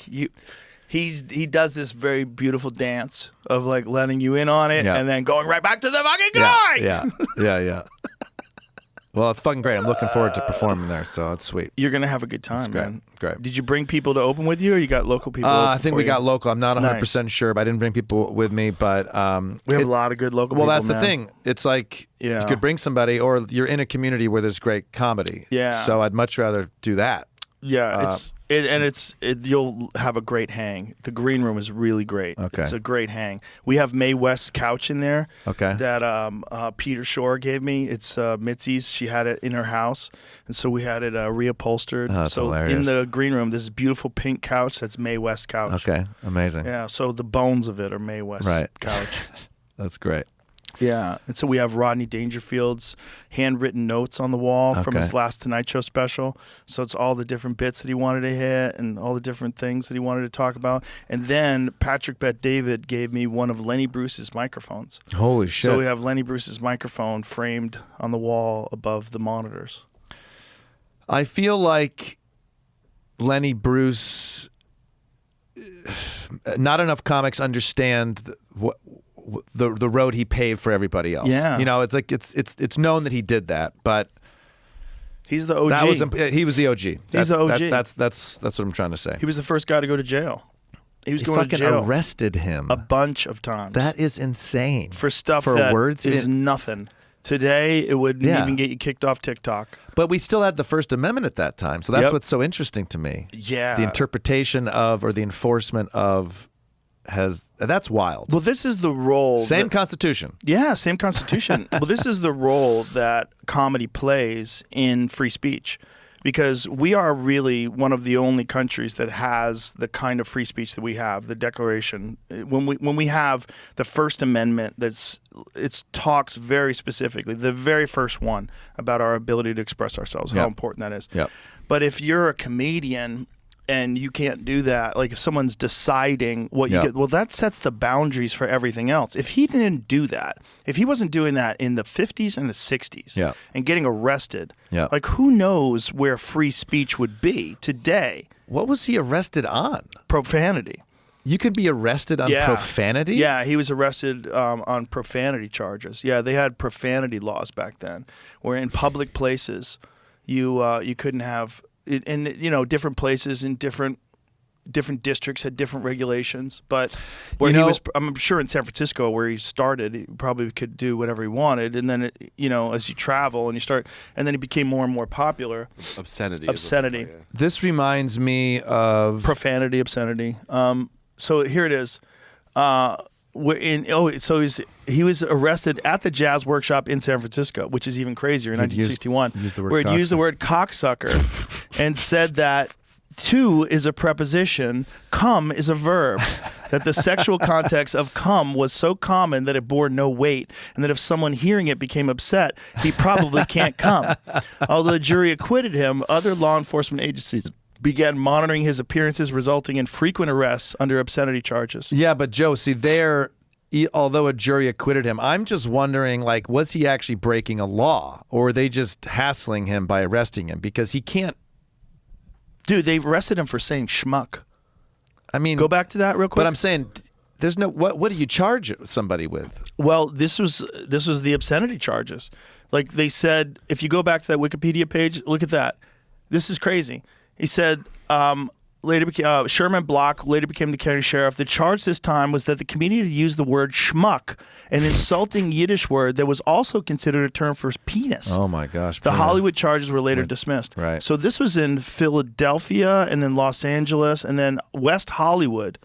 he does this very beautiful dance of like letting you in on it Yeah. and then going right back to the fucking guy. Yeah. Well, it's fucking great. I'm looking forward to performing there, so it's sweet. You're going to have a good time, great. man. Great. Did you bring people to open with you or you got local people? I think we got local. I'm not 100% Nice. sure, but I didn't bring people with me. But We have a lot of good local well, people, that's the man. thing. It's like Yeah. you could bring somebody, or you're in a community where there's great comedy. Yeah. So I'd much rather do that. Yeah, you'll have a great hang. The green room is really great. Okay. It's a great hang. We have Mae West's couch in there. Okay. That Peter Shore gave me. It's Mitzi's. She had it in her house, and so we had it reupholstered. Oh, that's so hilarious. in the green room, this beautiful pink couch. That's Mae West's couch. Okay. Amazing. Yeah. So the bones of it are Mae West's Right. couch. That's great. Yeah, and so we have Rodney Dangerfield's handwritten notes on the wall from Okay. his last Tonight Show special. So it's all the different bits that he wanted to hit and all the different things that he wanted to talk about. And then Patrick Bet-David gave me one of Lenny Bruce's microphones. Holy shit. So we have Lenny Bruce's microphone framed on the wall above the monitors. I feel like Lenny Bruce, not enough comics understand the road he paved for everybody else. Yeah. It's like it's known that he did that, but He's the OG. he was the OG. He's the OG. That's what I'm trying to say. He was the first guy to go to jail. He was He going to fucking jail arrested him. a bunch of times. That is insane. for stuff for that words is nothing. Today, it wouldn't Yeah. even get you kicked off TikTok. But we still had the First Amendment at that time, so that's Yep. what's so interesting to me. Yeah. The interpretation of or the enforcement of that's wild. Well, this is the role. Same that- Constitution. Yeah, same Constitution. Well, this is the role that comedy plays in free speech, because we are really one of the only countries that has the kind of free speech that we have. The Declaration, when we have the First Amendment, it talks very specifically, the very first one, about our ability to express ourselves, how Yep. important that is. Yep. But if you're a comedian and you can't do that, like if someone's deciding what you Yeah. get, well, that sets the boundaries for everything else. If he didn't do that, if he wasn't doing that in the 50s and the 60s Yeah. and getting arrested, Yeah. like who knows where free speech would be today? What was he arrested on? Profanity. You could be arrested on Yeah. profanity? Yeah, he was arrested on profanity charges. Yeah, they had profanity laws back then, where in public places you couldn't have it, and different places in different districts had different regulations. But where I'm sure in San Francisco where he started, he probably could do whatever he wanted. And then as you travel and you start, and then he became more and more popular. Obscenity. Obscenity. This reminds me of Profanity, obscenity. So here it is. he was arrested at the Jazz Workshop in San Francisco, which is even crazier, in 1961, where he used the word cocksucker and said that to is a preposition, come is a verb, that the sexual context of come was so common that it bore no weight, and that if someone hearing it became upset, he probably can't come. Although the jury acquitted him, other law enforcement agencies began monitoring his appearances, resulting in frequent arrests under obscenity charges. Yeah, but Joe, see, although a jury acquitted him, I'm just wondering, like, was he actually breaking a law, or were they just hassling him by arresting him? Because he can't. Dude, they arrested him for saying schmuck. I mean, go back to that real quick. But I'm saying, there's no what do you charge somebody with? Well, this was the obscenity charges. Like they said, if you go back to that Wikipedia page, look at that. This is crazy. He said, Sherman Block later became the county sheriff. The charge this time was that the community used the word schmuck, an insulting Yiddish word that was also considered a term for penis. Oh my gosh. The Hollywood charges were later dismissed. Right. So this was in Philadelphia and then Los Angeles and then West Hollywood.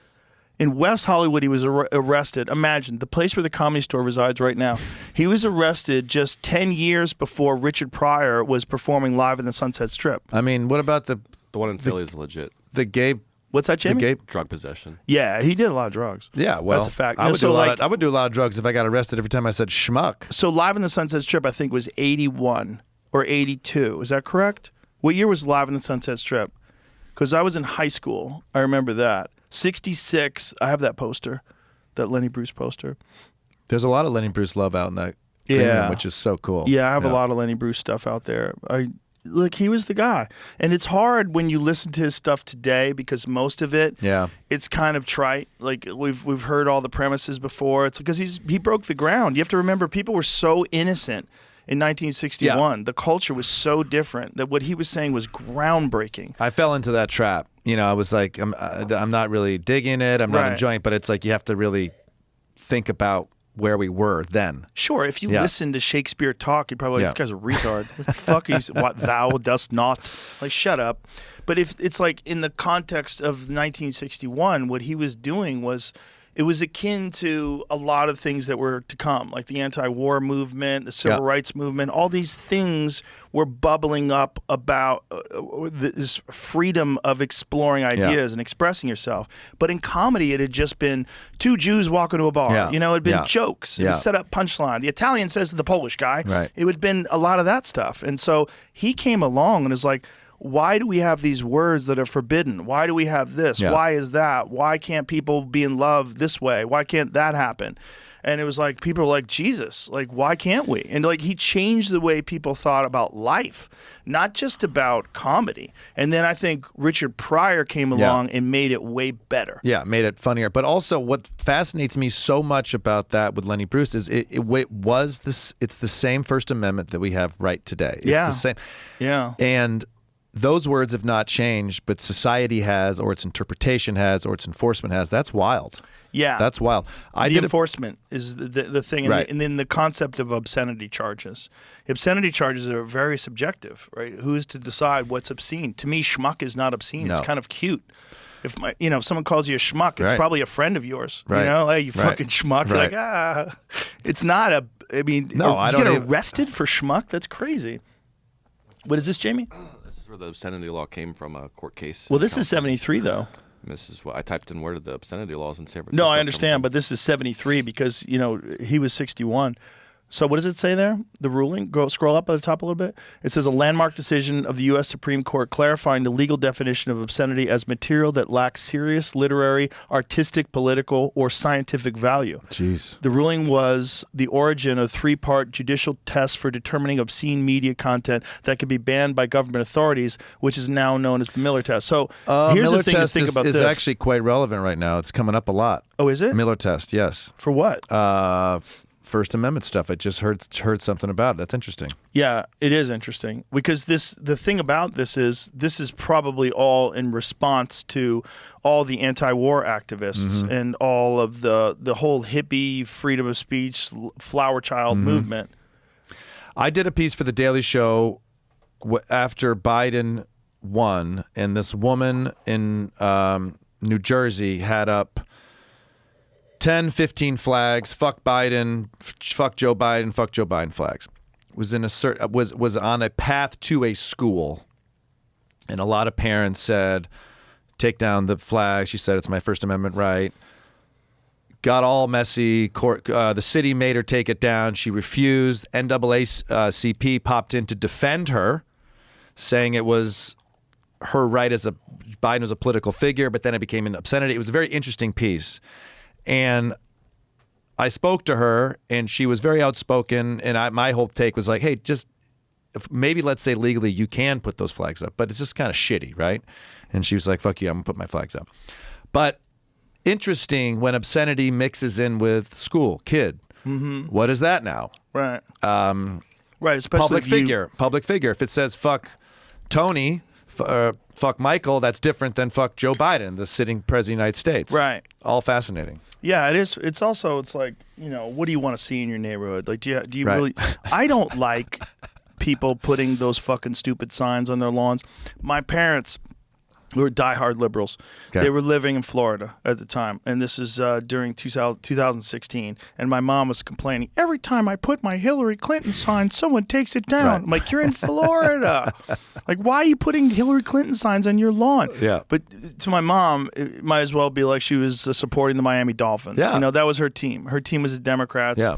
In West Hollywood, he was arrested. Imagine, the place where the Comedy Store resides right now. He was arrested just 10 years before Richard Pryor was performing live in the Sunset Strip. I mean, what about the one in Philly is legit. The gay. What's that, Jamie? The gay drug possession. Yeah, he did a lot of drugs. Yeah, well, that's a fact. I would do a lot of drugs if I got arrested every time I said schmuck. So Live in the Sunset Strip, I think, was 81 or 82. Is that correct? What year was Live in the Sunset Strip? Because I was in high school. I remember that. 66. I have that poster, that Lenny Bruce poster. There's a lot of Lenny Bruce love out in that room, which is so cool. Yeah, I have a lot of Lenny Bruce stuff out there. Look, he was the guy. And it's hard when you listen to his stuff today because most of it, it's kind of trite. Like we've heard all the premises before. It's because he broke the ground. You have to remember, people were so innocent in 1961. The culture was so different that what he was saying was groundbreaking. I fell into that trap. You know, I was like, I'm not really digging it. I'm not enjoying it. But it's like you have to really think about where we were then. Sure, if you listen to Shakespeare talk, you'd probably like, this guy's a retard. What the fuck is what thou dost not? Like, shut up. But if it's like in the context of 1961, what he was doing was, it was akin to a lot of things that were to come, like the anti-war movement, the civil rights movement. All these things were bubbling up about this freedom of exploring ideas and expressing yourself. But in comedy, it had just been two Jews walking to a bar. You know, it had been jokes. It was set up punchline. The Italian says to the Polish guy. Right. It would have been a lot of that stuff. And so he came along and is like, why do we have these words that are forbidden? Why do we have this? Why is that? Why can't people be in love this way? Why can't that happen? And it was like, people were like, Jesus, like, why can't we? And like, he changed the way people thought about life, not just about comedy. And then I think Richard Pryor came along and made it way better. Yeah, made it funnier. But also what fascinates me so much about that with Lenny Bruce is it's the same First Amendment that we have right today. It's the same. Yeah. And those words have not changed, but society has, or its interpretation has, or its enforcement has. That's wild. Yeah. That's wild. The enforcement is the thing. And then the concept of obscenity charges. Obscenity charges are very subjective, right? Who's to decide what's obscene? To me, schmuck is not obscene. No. It's kind of cute. If someone calls you a schmuck, it's probably a friend of yours. Right. You know, hey, you fucking schmuck. You're like, it's not a, I mean, you get arrested for schmuck? That's crazy. What is this, Jamie? Where the obscenity law came from, a court case. Well, this is 73, though. This is what I typed in. Where did the obscenity laws in San Francisco? No, I understand, but this is 73 because he was 61. So what does it say there? The ruling? Scroll up at the top a little bit. It says a landmark decision of the U.S. Supreme Court clarifying the legal definition of obscenity as material that lacks serious literary, artistic, political, or scientific value. Jeez. The ruling was the origin of three-part judicial tests for determining obscene media content that could be banned by government authorities, which is now known as the Miller test. So here's Miller the thing test to think about is this. actually quite relevant right now. It's coming up a lot. Oh, is it? Miller test, yes. For what? First Amendment stuff. I just heard something about it. That's interesting. Yeah, it is interesting because the thing about this is probably all in response to all the anti-war activists and all of the whole hippie freedom of speech, flower child movement. I did a piece for The Daily Show after Biden won, and this woman in New Jersey had up 10, 15 flags. Fuck Biden. Fuck Joe Biden. Fuck Joe Biden flags. Was on a path to a school, and a lot of parents said, "Take down the flag." She said, "It's my First Amendment right." Got all messy. The city made her take it down. She refused. NAACP popped in to defend her, saying it was her right as Biden was a political figure, but then it became an obscenity. It was a very interesting piece. And I spoke to her, and she was very outspoken, and my whole take was like, hey, just maybe let's say legally you can put those flags up, but it's just kind of shitty, right? And she was like, fuck you, I'm going to put my flags up. But interesting when obscenity mixes in with school, kid. Mm-hmm. What is that now? Right. Right. Especially public figure. If it says fuck Tony, fuck Michael, that's different than fuck Joe Biden, the sitting president of the United States. Right. All fascinating. Yeah, it is. It's also, it's like, what do you want to see in your neighborhood? Like, do you right. really? I don't like people putting those fucking stupid signs on their lawns. My parents were diehard liberals. Okay. They were living in Florida at the time, and this is during 2016. And my mom was complaining, every time I put my Hillary Clinton sign, someone takes it down. Right. I'm like, you're in Florida. Like, why are you putting Hillary Clinton signs on your lawn? Yeah. But to my mom, it might as well be like she was supporting the Miami Dolphins. Yeah. That was her team. Her team was the Democrats. Yeah.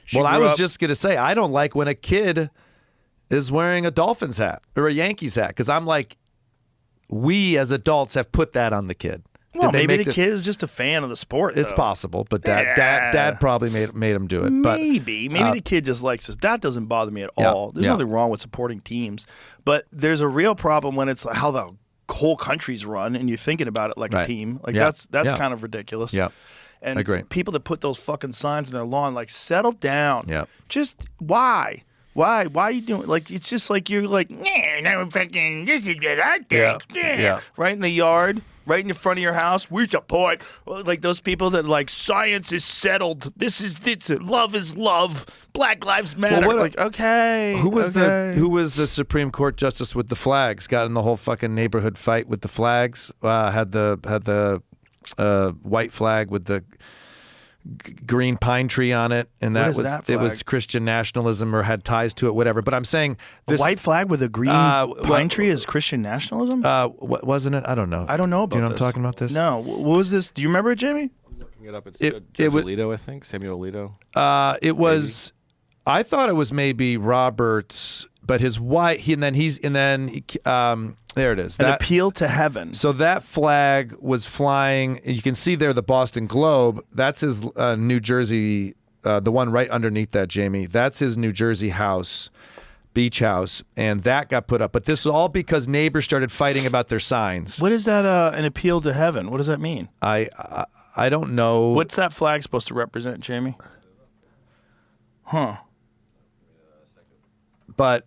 She Well, I grew was up- just going to say, I don't like when a kid is wearing a Dolphins hat or a Yankees hat, because I'm like, we as adults have put that on the kid. Well, Did they maybe make the kid is just a fan of the sport. It's though. possible, but dad probably made him do it. Maybe But, the kid just likes this. That doesn't bother me at Yeah, all. There's yeah. nothing wrong with supporting teams, but there's a real problem when it's how the whole country's run and you're thinking about it like Right. a team. Like Yeah, that's yeah. kind of ridiculous. Yeah. And Agree. people that put those fucking signs in their lawn, like, settle down. Yeah. Just why? Why are you doing? Like, it's just like you're like, no fucking. This is what I think. Yeah. Right in the yard, right in the front of your house. We support like those people that like science is settled. This love is love. Black lives matter. Well, like, okay. Who was okay. the Supreme Court justice with the flags? Got in the whole fucking neighborhood fight with the flags. Had the white flag with the green pine tree on it, and What that is was that it was flag? Christian nationalism or had ties to it, whatever. But I'm saying A this white flag with a green pine tree is Christian nationalism? wasn't it? I don't know. I don't know about Do you know this. what I'm talking about this? No. What was this? Do you remember it, Jamie? Looking it up, it's It Judge was- Alito, I think. Samuel Alito. It was. I thought it was maybe Roberts, but his wife. There it is. An That- appeal to heaven. So that flag was flying. You can see there the Boston Globe. That's his New Jersey, the one right underneath that, Jamie. That's his New Jersey house, beach house, and that got put up. But this was all because neighbors started fighting about their signs. What is that? An appeal to heaven? What does that mean? I don't know. What's that flag supposed to represent, Jamie? Huh. But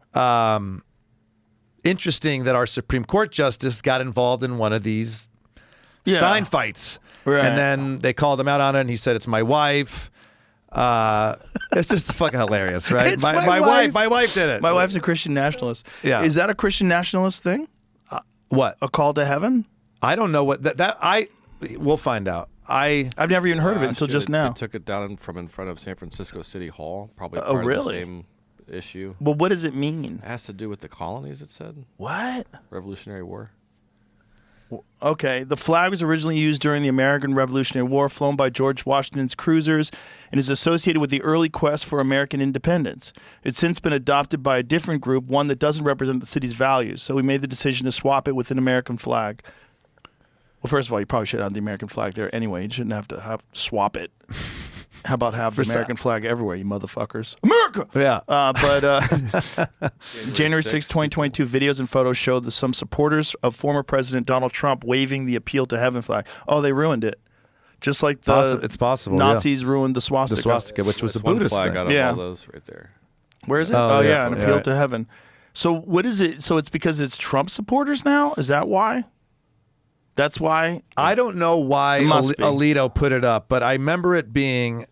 interesting that our Supreme Court justice got involved in one of these sign fights. Right. And then they called him out on it, and he said, it's my wife. It's just fucking hilarious, right? It's my wife. My wife did it. My wife's a Christian nationalist. Yeah. Is that a Christian nationalist thing? What? A call to heaven? I don't know what we'll find out. I've never even heard of it until just now. They took it down from in front of San Francisco City Hall, probably Oh, part of the really? same issue. Well, what does it mean? It has to do with the colonies, it said. What? Revolutionary War. Okay. The flag was originally used during the American Revolutionary War, flown by George Washington's cruisers, and is associated with the early quest for American independence. It's since been adopted by a different group, one that doesn't represent the city's values. So we made the decision to swap it with an American flag. Well, first of all, you probably should have the American flag there anyway. You shouldn't have to swap it. How about have the American flag everywhere, you motherfuckers? America! Yeah. January 6, 2022, videos and photos showed some supporters of former President Donald Trump waving the appeal to heaven flag. Oh, they ruined it. Just like the It's possible, yeah. Nazis ruined the swastika. The swastika, which was a That's one Buddhist flag thing. out of Yeah. all those right there. Where is it? Oh, Oh, yeah. yeah, an appeal Yeah. to heaven. So what is it? So it's because it's Trump supporters now? Is that why? That's why? I don't know why It must be. Alito put it up, but I remember it being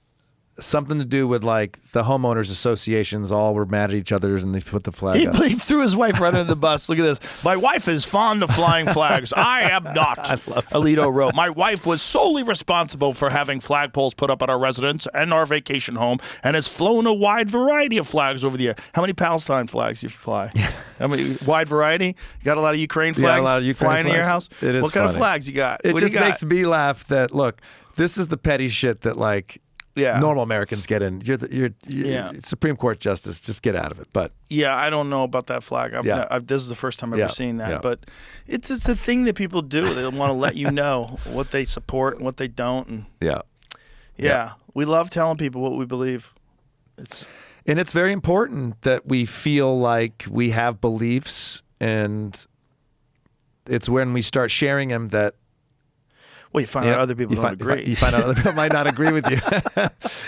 something to do with like the homeowners associations all were mad at each other and they put the flag up. He threw his wife right under the bus. Look at this. My wife is fond of flying flags. I am not. Alito wrote, my wife was solely responsible for having flagpoles put up at our residence and our vacation home and has flown a wide variety of flags over the year. How many Palestine flags do you fly? How many? Wide variety? You got a lot of Ukraine flags a lot of Ukraine flying in your flags. house? It is What kind of funny. flags you got? It What do just you got? makes me laugh that, look, this is the petty shit that like normal Americans get in. You're Supreme Court justice. Just get out of it. But yeah, I don't know about that flag. This is the first time I've ever seen that. But it's just a thing that people do. They want to let you know what they support and what they don't. And we love telling people what we believe. And it's very important that we feel like we have beliefs, and it's when we start sharing them that. Well, you find out other people don't agree. You find out other people might not agree with you.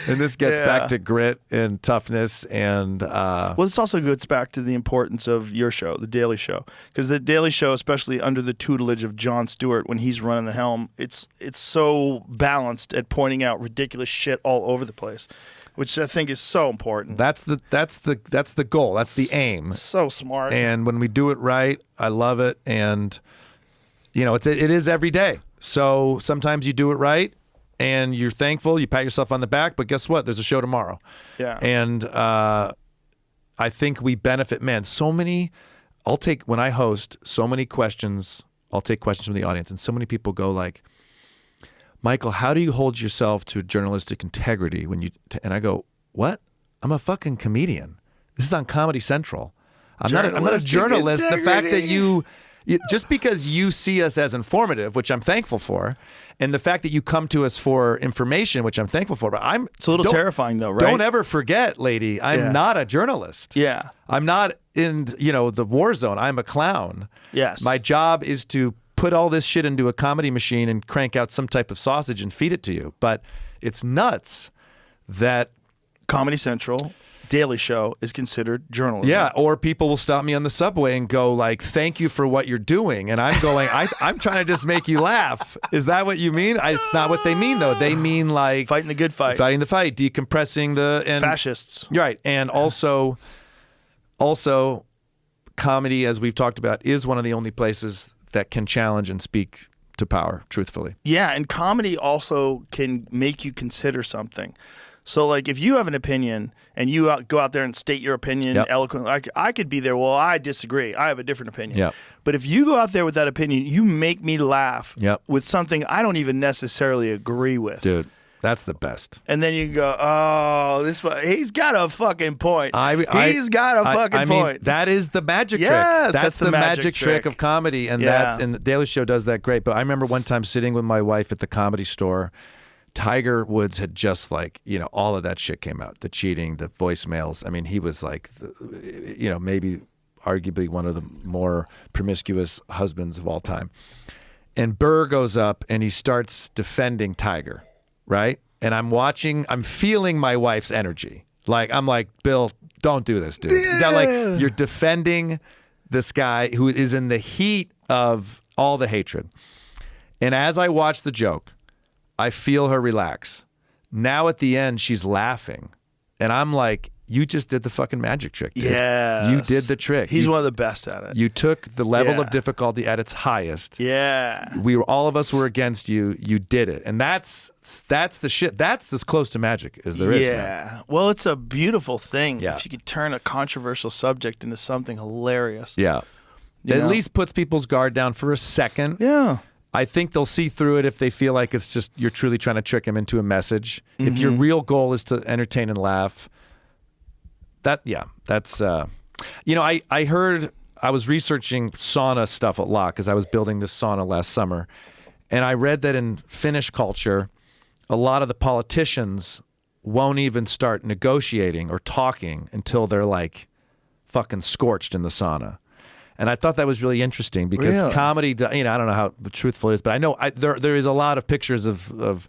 And this gets back to grit and toughness. And well, this also gets back to the importance of your show, The Daily Show. Because The Daily Show, especially under the tutelage of Jon Stewart when he's running the helm, it's so balanced at pointing out ridiculous shit all over the place, which I think is so important. That's the goal. That's the aim. So smart. And when we do it right, I love it. And it is every day. So sometimes you do it right and you're thankful, you pat yourself on the back, but guess what? There's a show tomorrow. Yeah. And I think we benefit, man, when I host so many questions, I'll take questions from the audience, and so many people go like, Michael, how do you hold yourself to journalistic integrity when you, and I go, what? I'm a fucking comedian. This is on Comedy Central. I'm not a journalist. The fact that just because you see us as informative, which I'm thankful for, and the fact that you come to us for information, which I'm thankful for, but it's a little terrifying though, right? Don't ever forget, lady, I'm not a journalist. Yeah. I'm not in, the war zone. I'm a clown. Yes. My job is to put all this shit into a comedy machine and crank out some type of sausage and feed it to you. But it's nuts that Comedy Central, Daily Show is considered journalism. Yeah, or people will stop me on the subway and go like, "Thank you for what you're doing," and I'm going, "I'm trying to just make you laugh." Is that what you mean? It's not what they mean though. They mean like fighting the good fight, decompressing the fascists. Right, and also, comedy, as we've talked about, is one of the only places that can challenge and speak to power truthfully. Yeah, and comedy also can make you consider something. So, like, if you have an opinion and you go out there and state your opinion eloquently, I could be there, well, I disagree. I have a different opinion. Yep. But if you go out there with that opinion, you make me laugh with something I don't even necessarily agree with. Dude, that's the best. And then you go, oh, he's got a fucking point. He's got a fucking point. That is the magic trick. That's the magic trick of comedy. And and the Daily Show does that great. But I remember one time sitting with my wife at the Comedy Store. Tiger Woods had just all of that shit came out, the cheating, the voicemails. I mean, he was like, maybe arguably one of the more promiscuous husbands of all time. And Burr goes up and he starts defending Tiger, right? And I'm feeling my wife's energy. I'm like, Bill, don't do this, dude. Yeah. You're defending this guy who is in the heat of all the hatred. And as I watch the joke, I feel her relax. Now at the end, she's laughing. And I'm like, you just did the fucking magic trick, dude. Yes. You did the trick. He's one of the best at it. You took the level of difficulty at its highest. Yeah. All of us were against you. You did it. And that's the shit. That's as close to magic as there is, man. Yeah. Well, it's a beautiful thing if you could turn a controversial subject into something hilarious. Yeah. At least puts people's guard down for a second. Yeah. I think they'll see through it if they feel like it's just you're truly trying to trick them into a message. Mm-hmm. If your real goal is to entertain and laugh, that's I heard, I was researching sauna stuff a lot because I was building this sauna last summer, and I read that in Finnish culture, a lot of the politicians won't even start negotiating or talking until they're like fucking scorched in the sauna. And I thought that was really interesting because comedy, I don't know how truthful it is, but I know there is a lot of pictures of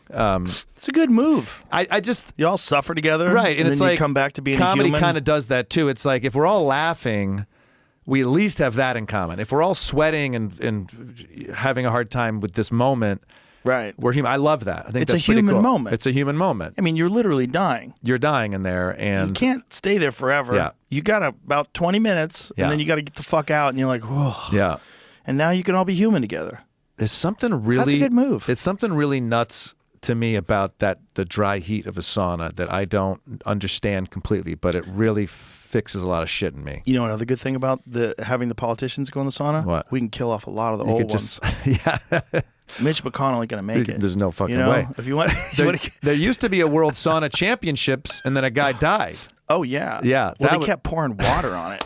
it's a good move. I just you all suffer together, right? And it's then like you come back to being comedy. A human. Kind of does that too. It's like if we're all laughing, we at least have that in common. If we're all sweating and having a hard time with this moment, Right. We're human. I love that. I think It's that's a pretty human cool. moment. It's a human moment. I mean, you're literally dying. You're dying in there, and You can't stay there forever. Yeah. You got about 20 minutes, Yeah. and then you got to get the fuck out, and you're like, whoa. yeah. And now you can all be human together. There's something really That's a good move. It's something really nuts to me about the dry heat of a sauna that I don't understand completely, but it really fixes a lot of shit in me. You know another good thing about having the politicians go in the sauna? What? We can kill off a lot of the You old could ones. yeah. Mitch McConnell ain't gonna make it. There's no fucking you know? way. If you want, There used to be a World Sauna Championships, and then a guy died. oh yeah, Yeah, Well, that they kept pouring water on it.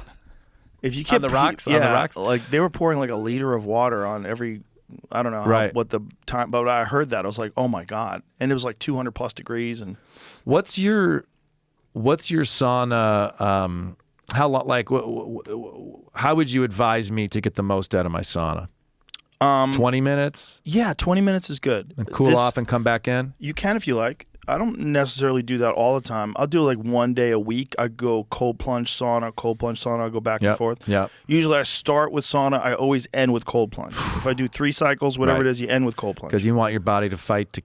If you kept the rocks? yeah, On the rocks? like they were pouring like a liter of water on every. I don't know Right. what the time, but I heard that I was like, oh my god, and it was like 200 plus degrees, and What's your sauna? How long? Like, how would you advise me to get the most out of my sauna? 20 minutes yeah, 20 minutes is good. and cool off and come back in. You can if you like. I don't necessarily do that all the time. I'll do like one day a week. I go cold plunge sauna. I'll go back and forth. Yep. Usually I start with sauna. I always end with cold plunge. If I do 3 cycles, whatever Right. it is, you end with cold plunge. Because you want your body to fight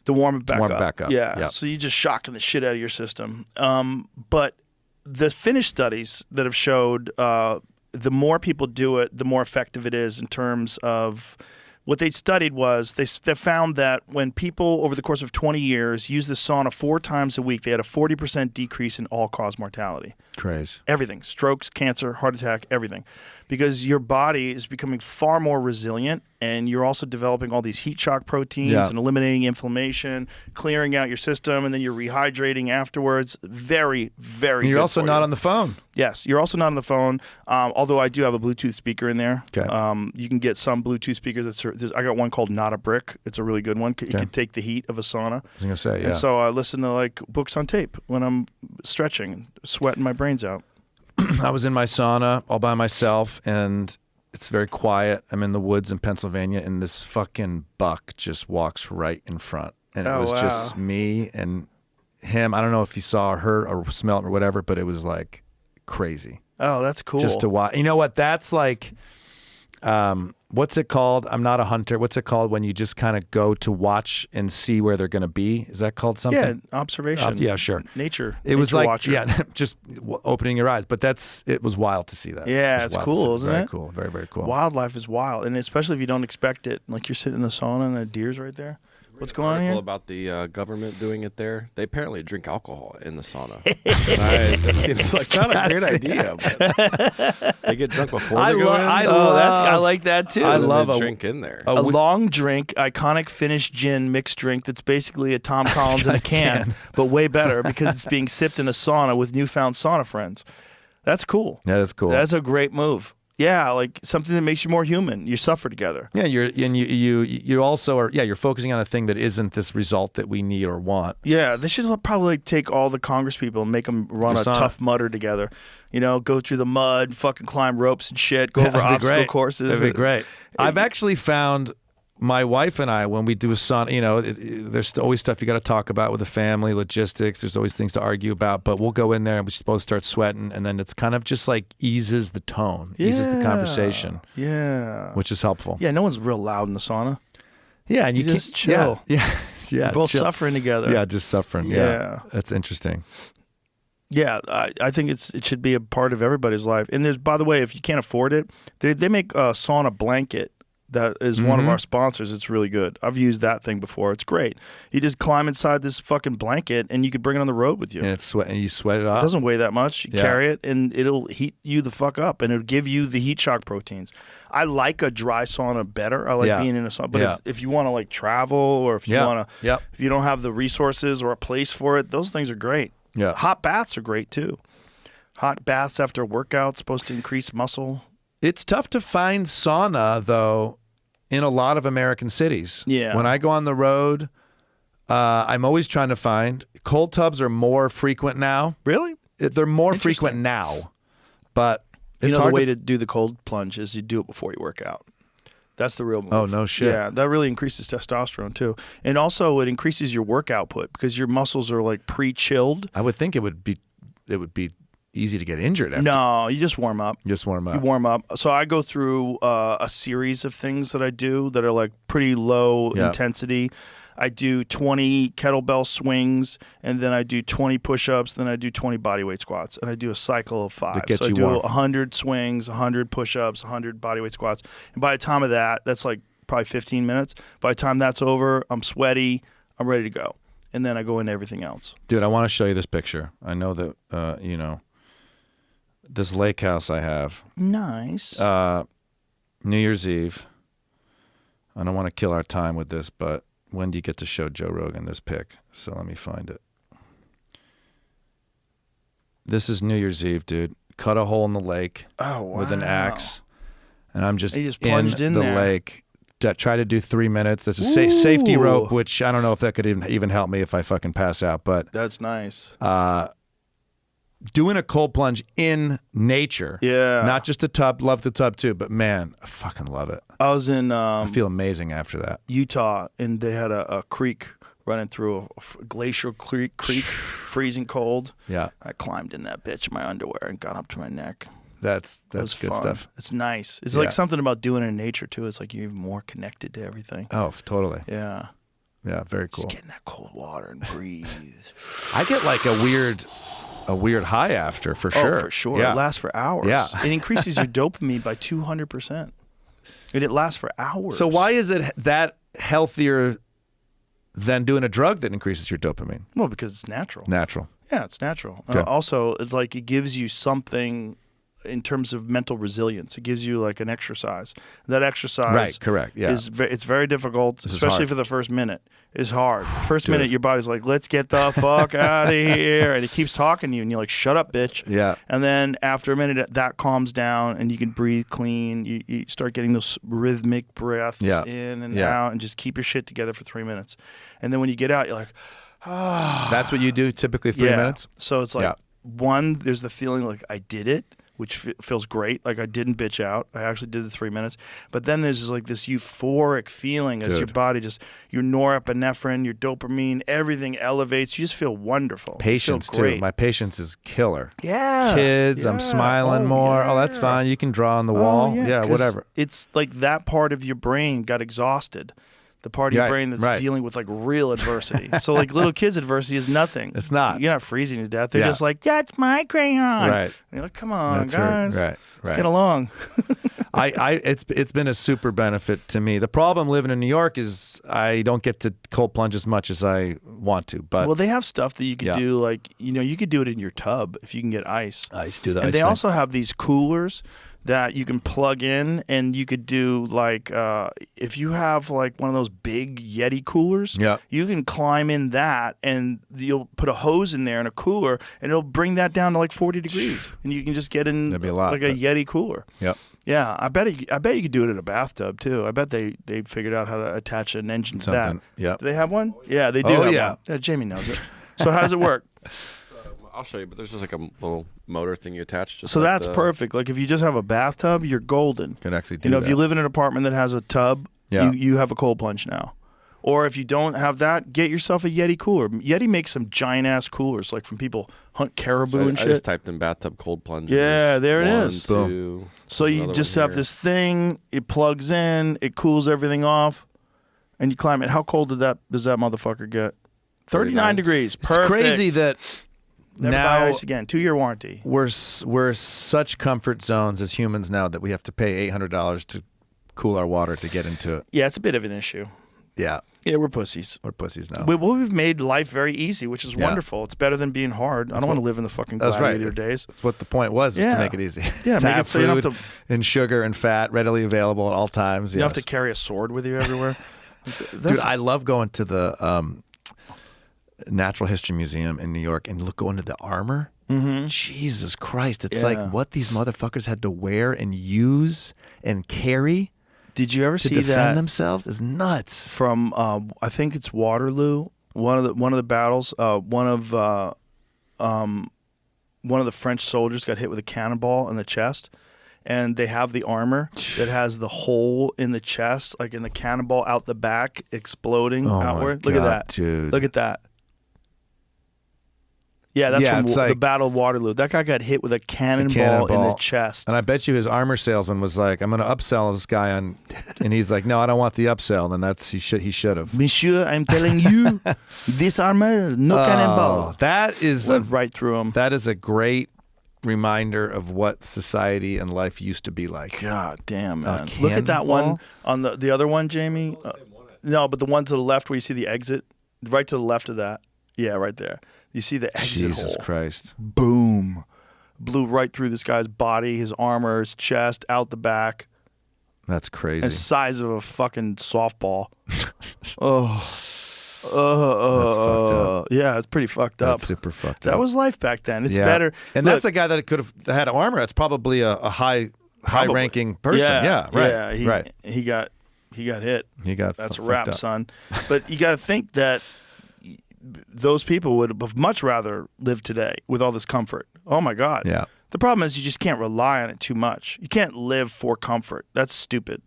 To warm it back up. Yeah. Yep. So you're just shocking the shit out of your system. But the Finnish studies that have showed the more people do it, the more effective it is in terms of what they studied was they found that when people over the course of 20 years use the sauna 4 times a week, they had a 40% decrease in all-cause mortality. Crazy. Everything, strokes, cancer, heart attack, everything. Because your body is becoming far more resilient, and you're also developing all these heat shock proteins Yeah. and eliminating inflammation, clearing out your system, and then you're rehydrating afterwards. Very, very And you're good also for not you. on the phone. Yes, you're also not on the phone, although I do have a Bluetooth speaker in there. Okay. You can get some Bluetooth speakers. I got one called Not a Brick. It's a really good one. It can take the heat of a sauna. I was gonna say, yeah. And so I listen to like books on tape when I'm stretching and sweating my brains out. I was in my sauna all by myself, and it's very quiet. I'm in the woods in Pennsylvania, and this fucking buck just walks right in front. And it Oh, was wow. just me and him. I don't know if you saw or heard or smelled or whatever, but it was like crazy. Oh, that's cool. Just to watch. You know what? That's like, what's it called? I'm not a hunter. What's it called when you just kind of go to watch and see where they're going to be? Is that called something? Yeah, observation. Yeah, sure. Nature. It was nature like, watcher. yeah, just opening your eyes. But it was wild to see that. Yeah, It was it's wild to cool, see. isn't very it? Cool. Very, very cool. Wildlife is wild, and especially if you don't expect it. Like you're sitting in the sauna and a deer's right there. What's going on Article here? about the government doing it there. They apparently drink alcohol in the sauna. That seems like not a great idea. But they get drunk before they go in. I like that too. I And then love they a- drink in there. a long drink, iconic Finnish gin mixed drink that's basically a Tom Collins in a can, but way better because it's being sipped in a sauna with newfound sauna friends. That's cool. That is cool. That's a great move. Yeah, like something that makes you more human. You suffer together. Yeah, you also are. Yeah, you're focusing on a thing that isn't this result that we need or want. Yeah, they should probably like take all the Congress people and make them run Just a on Tough Mudder together. You know, go through the mud, fucking climb ropes and shit, go over That'd be obstacle great. courses. That'd be great. I've actually found my wife and I, when we do a sauna, you know, there's always stuff you got to talk about with the family, logistics. There's always things to argue about, but we'll go in there and we're supposed to start sweating, and then it's kind of just like eases the tone, eases the conversation, Yeah. which is helpful. Yeah, no one's real loud in the sauna. Yeah, and you just can't- chill. Yeah, yeah, Both chill. suffering together. Yeah, just suffering. Yeah. Yeah, that's interesting. Yeah, I think it should be a part of everybody's life. And there's, by the way, if you can't afford it, they make a sauna blanket that is one of our sponsors. It's really good. I've used that thing before. It's great. You just climb inside this fucking blanket and you can bring it on the road with you. And it's sweat, and you sweat it It off. doesn't weigh that much. You Yeah. carry it and it'll heat you the fuck up and it'll give you the heat shock proteins. I like a dry sauna better. I like Yeah. being in a sauna. But Yeah. if you want to like travel or if you Yeah. want to, Yep. if you don't have the resources or a place for it, those things are great. Yeah. Hot baths are great too. Hot baths after a workout supposed to increase muscle. It's tough to find sauna, though, in a lot of American cities. Yeah. When I go on the road, I'm always trying to find. Cold tubs are more frequent now. Really? They're more Interesting. frequent now, but it's You know, the hard way to to do the cold plunge is you do it before you work out. That's the real move. Oh, no shit. Yeah, that really increases testosterone too. And also it increases your work output because your muscles are like pre-chilled. I would think it would be easy to get injured after. No, you just warm up. Just warm up. You warm up. So I go through a series of things that I do that are like pretty low intensity. I do 20 kettlebell swings, and then I do 20 push-ups, then I do 20 bodyweight squats, and I do a cycle of 5. So I do 100 swings, 100 push-ups, 100 bodyweight squats. And by the time of that's like probably 15 minutes. By the time that's over, I'm sweaty, I'm ready to go. And then I go into everything else. Dude, I want to show you this picture. I know that, you know, this lake house I have. Nice. New Year's Eve. I don't want to kill our time with this, but when do you get to show Joe Rogan this pic? So let me find it. This is New Year's Eve, dude. Cut a hole in the lake with an axe, and I'm just in the lake. Try to do 3 minutes. This is safety rope, which I don't know if that could even help me if I fucking pass out. But that's nice. Doing a cold plunge in nature. Yeah. Not just a tub. Love the tub too, but man, I fucking love it. I was in I feel amazing after that. Utah, and they had a creek running through a glacial creek, freezing cold. Yeah. I climbed in that bitch in my underwear and got up to my neck. That's good fun. stuff. It's nice. It's like something about doing it in nature too. It's like you're even more connected to everything. Oh, totally. Yeah. Yeah, very cool. Just get in that cold water and breathe. I get like a weird high after, for sure. Oh, for sure. Yeah. It lasts for hours. Yeah. It increases your dopamine by 200%. And it lasts for hours. So why is it that healthier than doing a drug that increases your dopamine? Well, because it's natural. Natural. Yeah, it's natural. Okay. Also, it's like it gives you something in terms of mental resilience. It gives you like an exercise. That exercise, right? Correct. Yeah, it's very difficult, especially for the first minute. It's hard. First Dude. minute, your body's like, "Let's get the fuck out of here," and it keeps talking to you, and you're like, "Shut up, bitch." Yeah. And then after a minute, that calms down, and you can breathe clean. You start getting those rhythmic breaths in and out, and just keep your shit together for 3 minutes. And then when you get out, you're like, "Ah." That's what you do typically. 3 minutes. So it's like one, there's the feeling like I did it, which feels great. Like I didn't bitch out. I actually did the 3 minutes. But then there's like this euphoric feeling as your body your norepinephrine, your dopamine, everything elevates. You just feel wonderful. Patience too. My patience is killer. Yeah. Kids, I'm smiling more. Yeah. Oh, that's fine. You can draw on the wall. Yeah, whatever. It's like that part of your brain got exhausted. The part of your brain that's dealing with like real adversity. So like little kids' adversity is nothing. It's not. You're not freezing to death. They're just like, that's my crayon. Right. And you're like, come on, that's guys. Right. Let's get along. It's been a super benefit to me. The problem living in New York is I don't get to cold plunge as much as I want to. But well, they have stuff that you could do, like you could do it in your tub if you can get ice. Do the ice. And they also have these coolers that you can plug in, and you could do like if you have like one of those big Yeti coolers, you can climb in that, and you'll put a hose in there and a cooler, and it'll bring that down to like 40 degrees, and you can just get in a Yeti cooler. Yep. Yeah, I bet you could do it in a bathtub too. I bet they figured out how to attach an engine to that. Yeah. Do they have one? Yeah, they do. Have one. Jamie knows it. So how does it work? I'll show you, but there's just like a little motor thing you attach. So like that's perfect. Like if you just have a bathtub, you're golden. Can actually do that. If you live in an apartment that has a tub, you have a cold plunge now. Or if you don't have that, get yourself a Yeti cooler. Yeti makes some giant ass coolers, like from people hunt caribou and shit. I just typed in bathtub cold plunge. Yeah, there it is. Boom. So you just have this thing. It plugs in. It cools everything off, and you climb it. How cold does that motherfucker get? 39 degrees. Perfect. It's crazy that. Never buy ice again. 2-year warranty. We're such comfort zones as humans now that we have to pay $800 to cool our water to get into it. Yeah, it's a bit of an issue. Yeah. Yeah, we're pussies. We're pussies now. We've made life very easy, which is wonderful. It's better than being hard. I don't want to live in the fucking gladiator days. That's what the point was to make it easy. Yeah, to make have it so you don't have to, and sugar and fat readily available at all times. You don't have to carry a sword with you everywhere. Dude, I love going to the Natural History Museum in New York and go into the armor. Mm-hmm. Jesus Christ. It's like what these motherfuckers had to wear and use and carry. Did you ever see that? To defend themselves is nuts. From, I think it's Waterloo, one of the battles, one of the French soldiers got hit with a cannonball in the chest. And they have the armor that has the hole in the chest, like in the cannonball out the back, exploding outward. Look at that. Dude. Look at that. Yeah, that's from it's the like Battle of Waterloo. That guy got hit with a cannonball in the chest. And I bet you his armor salesman was like, I'm going to upsell this guy on, and he's like, no, I don't want the upsell. And he should have. Monsieur, I'm telling you, this armor, no cannonball. That is went right through him. That is a great reminder of what society and life used to be like. God damn, man. Look at that one on the other one, Jamie. No, but the one to the left where you see the exit, right to the left of that. Yeah, right there. You see the exit hole. Jesus Christ. Boom. Blew right through this guy's body, his armor, his chest, out the back. That's crazy. The size of a fucking softball. That's fucked up. Yeah, it's pretty fucked up. That's super fucked up. That was life back then. It's better. And that's a guy that could have had armor. That's probably a high-ranking person. Yeah, right. Yeah, right. He got hit. That's a wrap, up. son. But you got to think that those people would have much rather lived today with all this comfort. Oh my God. Yeah. The problem is you just can't rely on it too much. You can't live for comfort. That's stupid.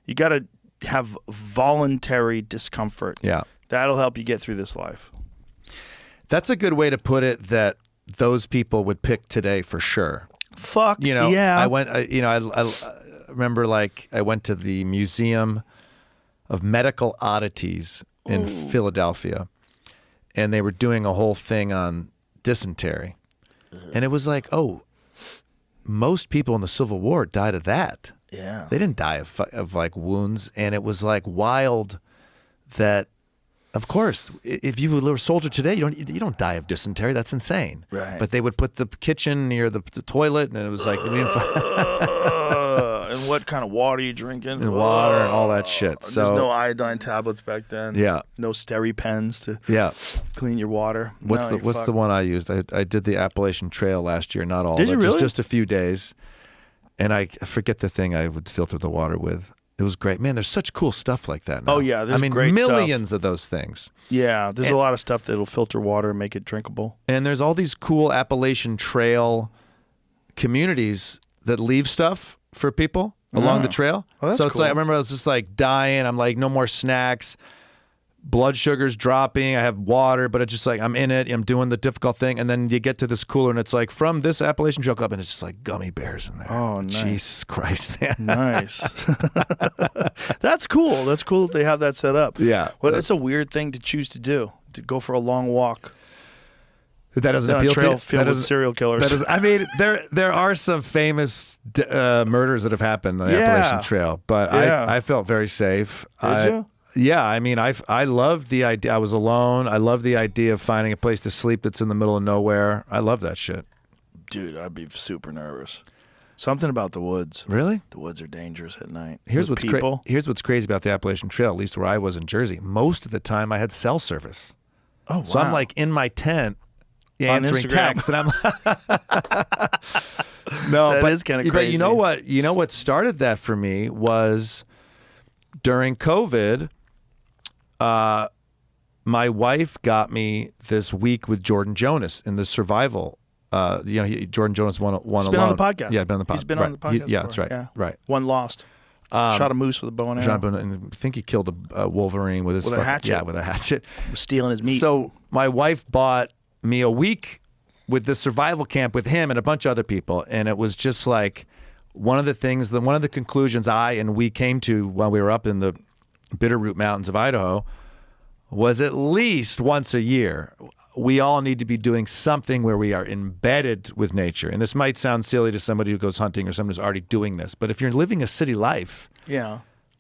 You got to have voluntary discomfort. Yeah. That'll help you get through this life. That's a good way to put it, that those people would pick today for sure. Fuck, yeah. I went, I remember, like, I went to the Museum of Medical Oddities in Philadelphia, and they were doing a whole thing on dysentery. And it was like, oh, most people in the Civil War died of that. Yeah. They didn't die of like wounds. And it was like wild that, of course, if you were a soldier today, you don't die of dysentery. That's insane. Right. But they would put the kitchen near the toilet, and it was like, and what kind of water are you drinking? And water and all that shit. So there's no iodine tablets back then. Yeah. No SteriPens to clean your water. What's the one I used? I did the Appalachian Trail last year. Not all. Did you really? Just a few days. And I forget the thing I would filter the water with. It was great. Man, there's such cool stuff like that now. Oh, yeah. There's great millions stuff. of those things. Yeah. There's a lot of stuff that'll filter water and make it drinkable. And there's all these cool Appalachian Trail communities that leave stuff for people along the trail. Oh, that's so it's cool. like, I remember I was just like dying. I'm like, no more snacks. Blood sugar's dropping. I have water, but it's just like, I'm in it. I'm doing the difficult thing. And then you get to this cooler and it's like, from this Appalachian Trail Club, and it's just like gummy bears in there. Oh, nice. Jesus Christ, man. Nice. That's cool. That's cool that they have that set up. Yeah. But it's a weird thing to choose to do, to go for a long walk. That doesn't On a appeal trail to filled with serial killers. I mean, there are some famous murders that have happened on the Appalachian Trail, but I felt very safe. Did you? Yeah, I mean, I loved the idea. I was alone. I love the idea of finding a place to sleep that's in the middle of nowhere. I love that shit. Dude, I'd be super nervous. Something about the woods. Really? The woods are dangerous at night. Here's what's crazy about the Appalachian Trail, at least where I was in Jersey. Most of the time, I had cell service. Oh, wow. So I'm like in my tent answering texts, and I'm that is kind of crazy. But you know what? You know what started that for me was during COVID. My wife got me this week with Jordan Jonas in the survival. Jordan Jonas won He's been alone. on the podcast. Yeah, been on the podcast. He's been on the podcast. Yeah, that's right. Yeah. Right. One lost. Shot a moose with a bow and arrow. And I think he killed a wolverine with his a hatchet. Yeah, with a hatchet. Was stealing his meat. So my wife bought me a week with this survival camp with him and a bunch of other people, and it was just like one of the conclusions I and we came to while we were up in the Bitterroot Mountains of Idaho was at least once a year we all need to be doing something where we are embedded with nature. And this might sound silly to somebody who goes hunting or someone who's already doing this, but if you're living a city life,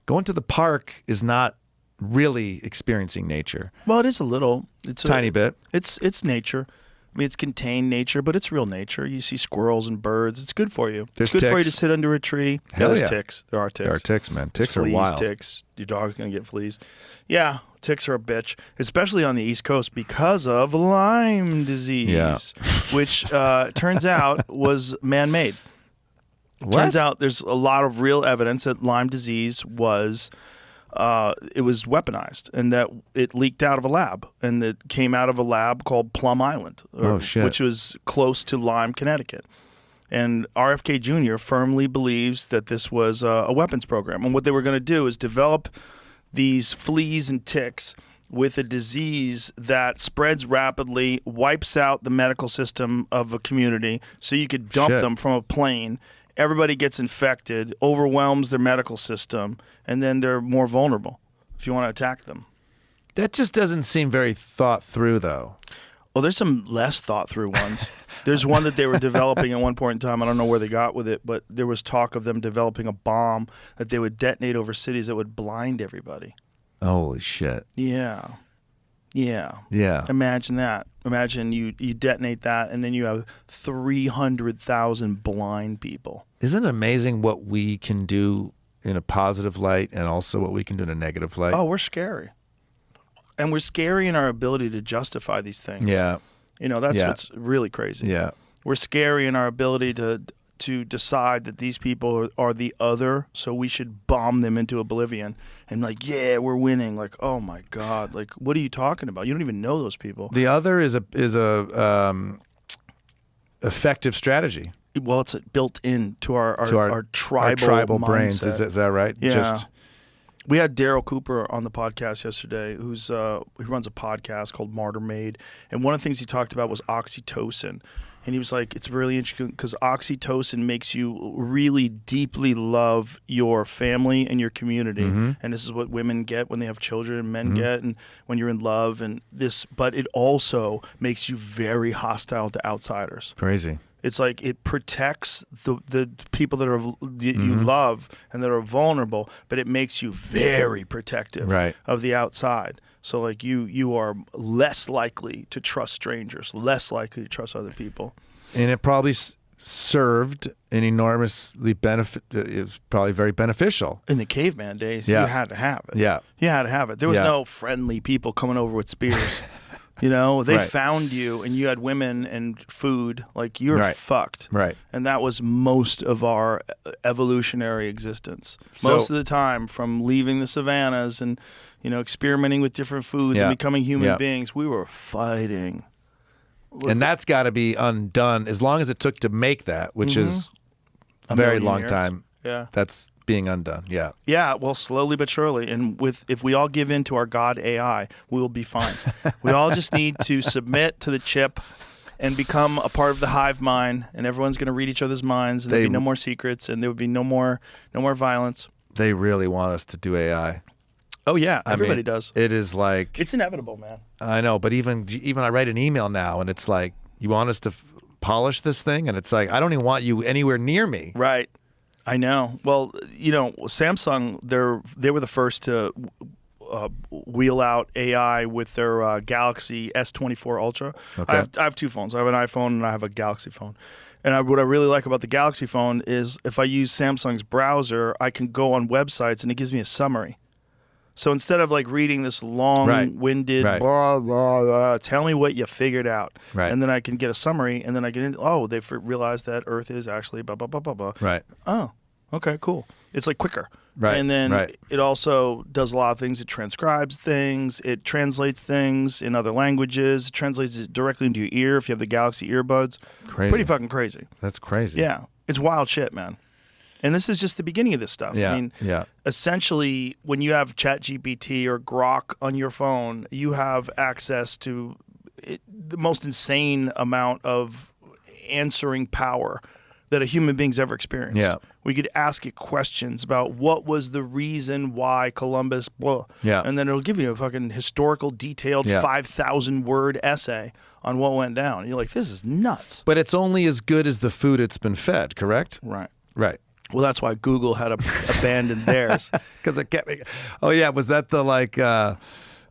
going to the park is not really experiencing nature. Well, it is a little. It's a tiny bit. It's nature. I mean, it's contained nature, but it's real nature. You see squirrels and birds. It's good for you. There's it's good for you to ticks. sit under a tree. Hell There's ticks. There are ticks. There are ticks, man. Ticks There's are fleas, wild. Ticks. Your dog's going to get fleas. Yeah, ticks are a bitch, especially on the East Coast because of Lyme disease, which turns out was man-made. Turns out there's a lot of real evidence that Lyme disease was weaponized and that it leaked out of a lab, and it came out of a lab called Plum Island, which was close to Lyme, Connecticut. And RFK Jr. firmly believes that this was a weapons program. And what they were going to do is develop these fleas and ticks with a disease that spreads rapidly, wipes out the medical system of a community, so you could dump Shit. them from a plane. Everybody gets infected, overwhelms their medical system, and then they're more vulnerable if you want to attack them. That just doesn't seem very thought through, though. Well, there's some less thought through ones. There's one that they were developing at one point in time. I don't know where they got with it, but there was talk of them developing a bomb that they would detonate over cities that would blind everybody. Holy shit. Yeah. Yeah. Yeah. Imagine that. Imagine you detonate that, and then you have 300,000 blind people. Isn't it amazing what we can do in a positive light and also what we can do in a negative light? Oh, we're scary. And we're scary in our ability to justify these things. Yeah. You know, that's Yeah. what's really crazy. Yeah. We're scary in our ability to decide that these people are the other, so we should bomb them into oblivion. And like, yeah, we're winning. Like, oh my God, like, what are you talking about? You don't even know those people. The other is a effective strategy. Well, it's built into our tribal tribal mindset. brains. Is that right? Yeah. We had Daryl Cooper on the podcast yesterday, who's he runs a podcast called Martyr Made, and one of the things he talked about was oxytocin. And he was like, it's really interesting because oxytocin makes you really deeply love your family and your community. Mm-hmm. And this is what women get when they have children, and men get, and when you're in love. And this, but it also makes you very hostile to outsiders. Crazy. It's like it protects the people that you love and that are vulnerable, but it makes you very protective of the outside. So like you are less likely to trust strangers, less likely to trust other people. And it probably served an enormously benefit. It was probably very beneficial. In the caveman days, Yeah. you had to have it. Yeah. You had to have it. There was Yeah. no friendly people coming over with spears. You know, they Right. found you and you had women and food. Like, you're Right. fucked. Right. And that was most of our evolutionary existence. So- Most of the time, from leaving the savannas and, you know, experimenting with different foods Yeah. and becoming human Yeah. beings, we were fighting. And that's got to be undone as long as it took to make that, which is a A very million long years. time. Yeah. That's being undone. Yeah. Yeah, well, slowly but surely. And if we all give in to our God AI, we will be fine. We all just need to submit to the chip and become a part of the hive mind, and everyone's going to read each other's minds, and there'll be no more secrets, and there would be no more violence. They really want us to do AI. Oh, yeah, I everybody mean, does. It is like, It's inevitable, man. I know, but even I write an email now, and it's like, you want us to polish this thing, and it's like, I don't even want you anywhere near me. Right. I know. Well, you know, Samsung, they were the first to wheel out AI with their Galaxy S24 Ultra. Okay. I have two phones. I have an iPhone and I have a Galaxy phone. And what I really like about the Galaxy phone is if I use Samsung's browser, I can go on websites and it gives me a summary. So instead of like reading this long-winded Right. blah, blah, blah, tell me what you figured out. Right. And then I can get a summary, and then I get in, they've realized that Earth is actually blah, blah, blah, blah, blah. Right. Oh, okay, cool. It's like quicker. Right, And then right. it also does a lot of things. It transcribes things. It translates things in other languages. It translates it directly into your ear if you have the Galaxy earbuds. Crazy. Pretty fucking crazy. That's crazy. Yeah. It's wild shit, man. And this is just the beginning of this stuff. Yeah, I mean, yeah. essentially, when you have ChatGPT or Grok on your phone, you have access to the most insane amount of answering power that a human being's ever experienced. Yeah. We could ask it questions about what was the reason why Columbus, blah. Yeah. And then it'll give you a fucking historical, detailed, Yeah. 5,000-word essay on what went down. And you're like, this is nuts. But it's only as good as the food it's been fed, correct? Right. Right. Well, that's why Google had abandoned theirs. Because it kept me. Oh yeah, was that the like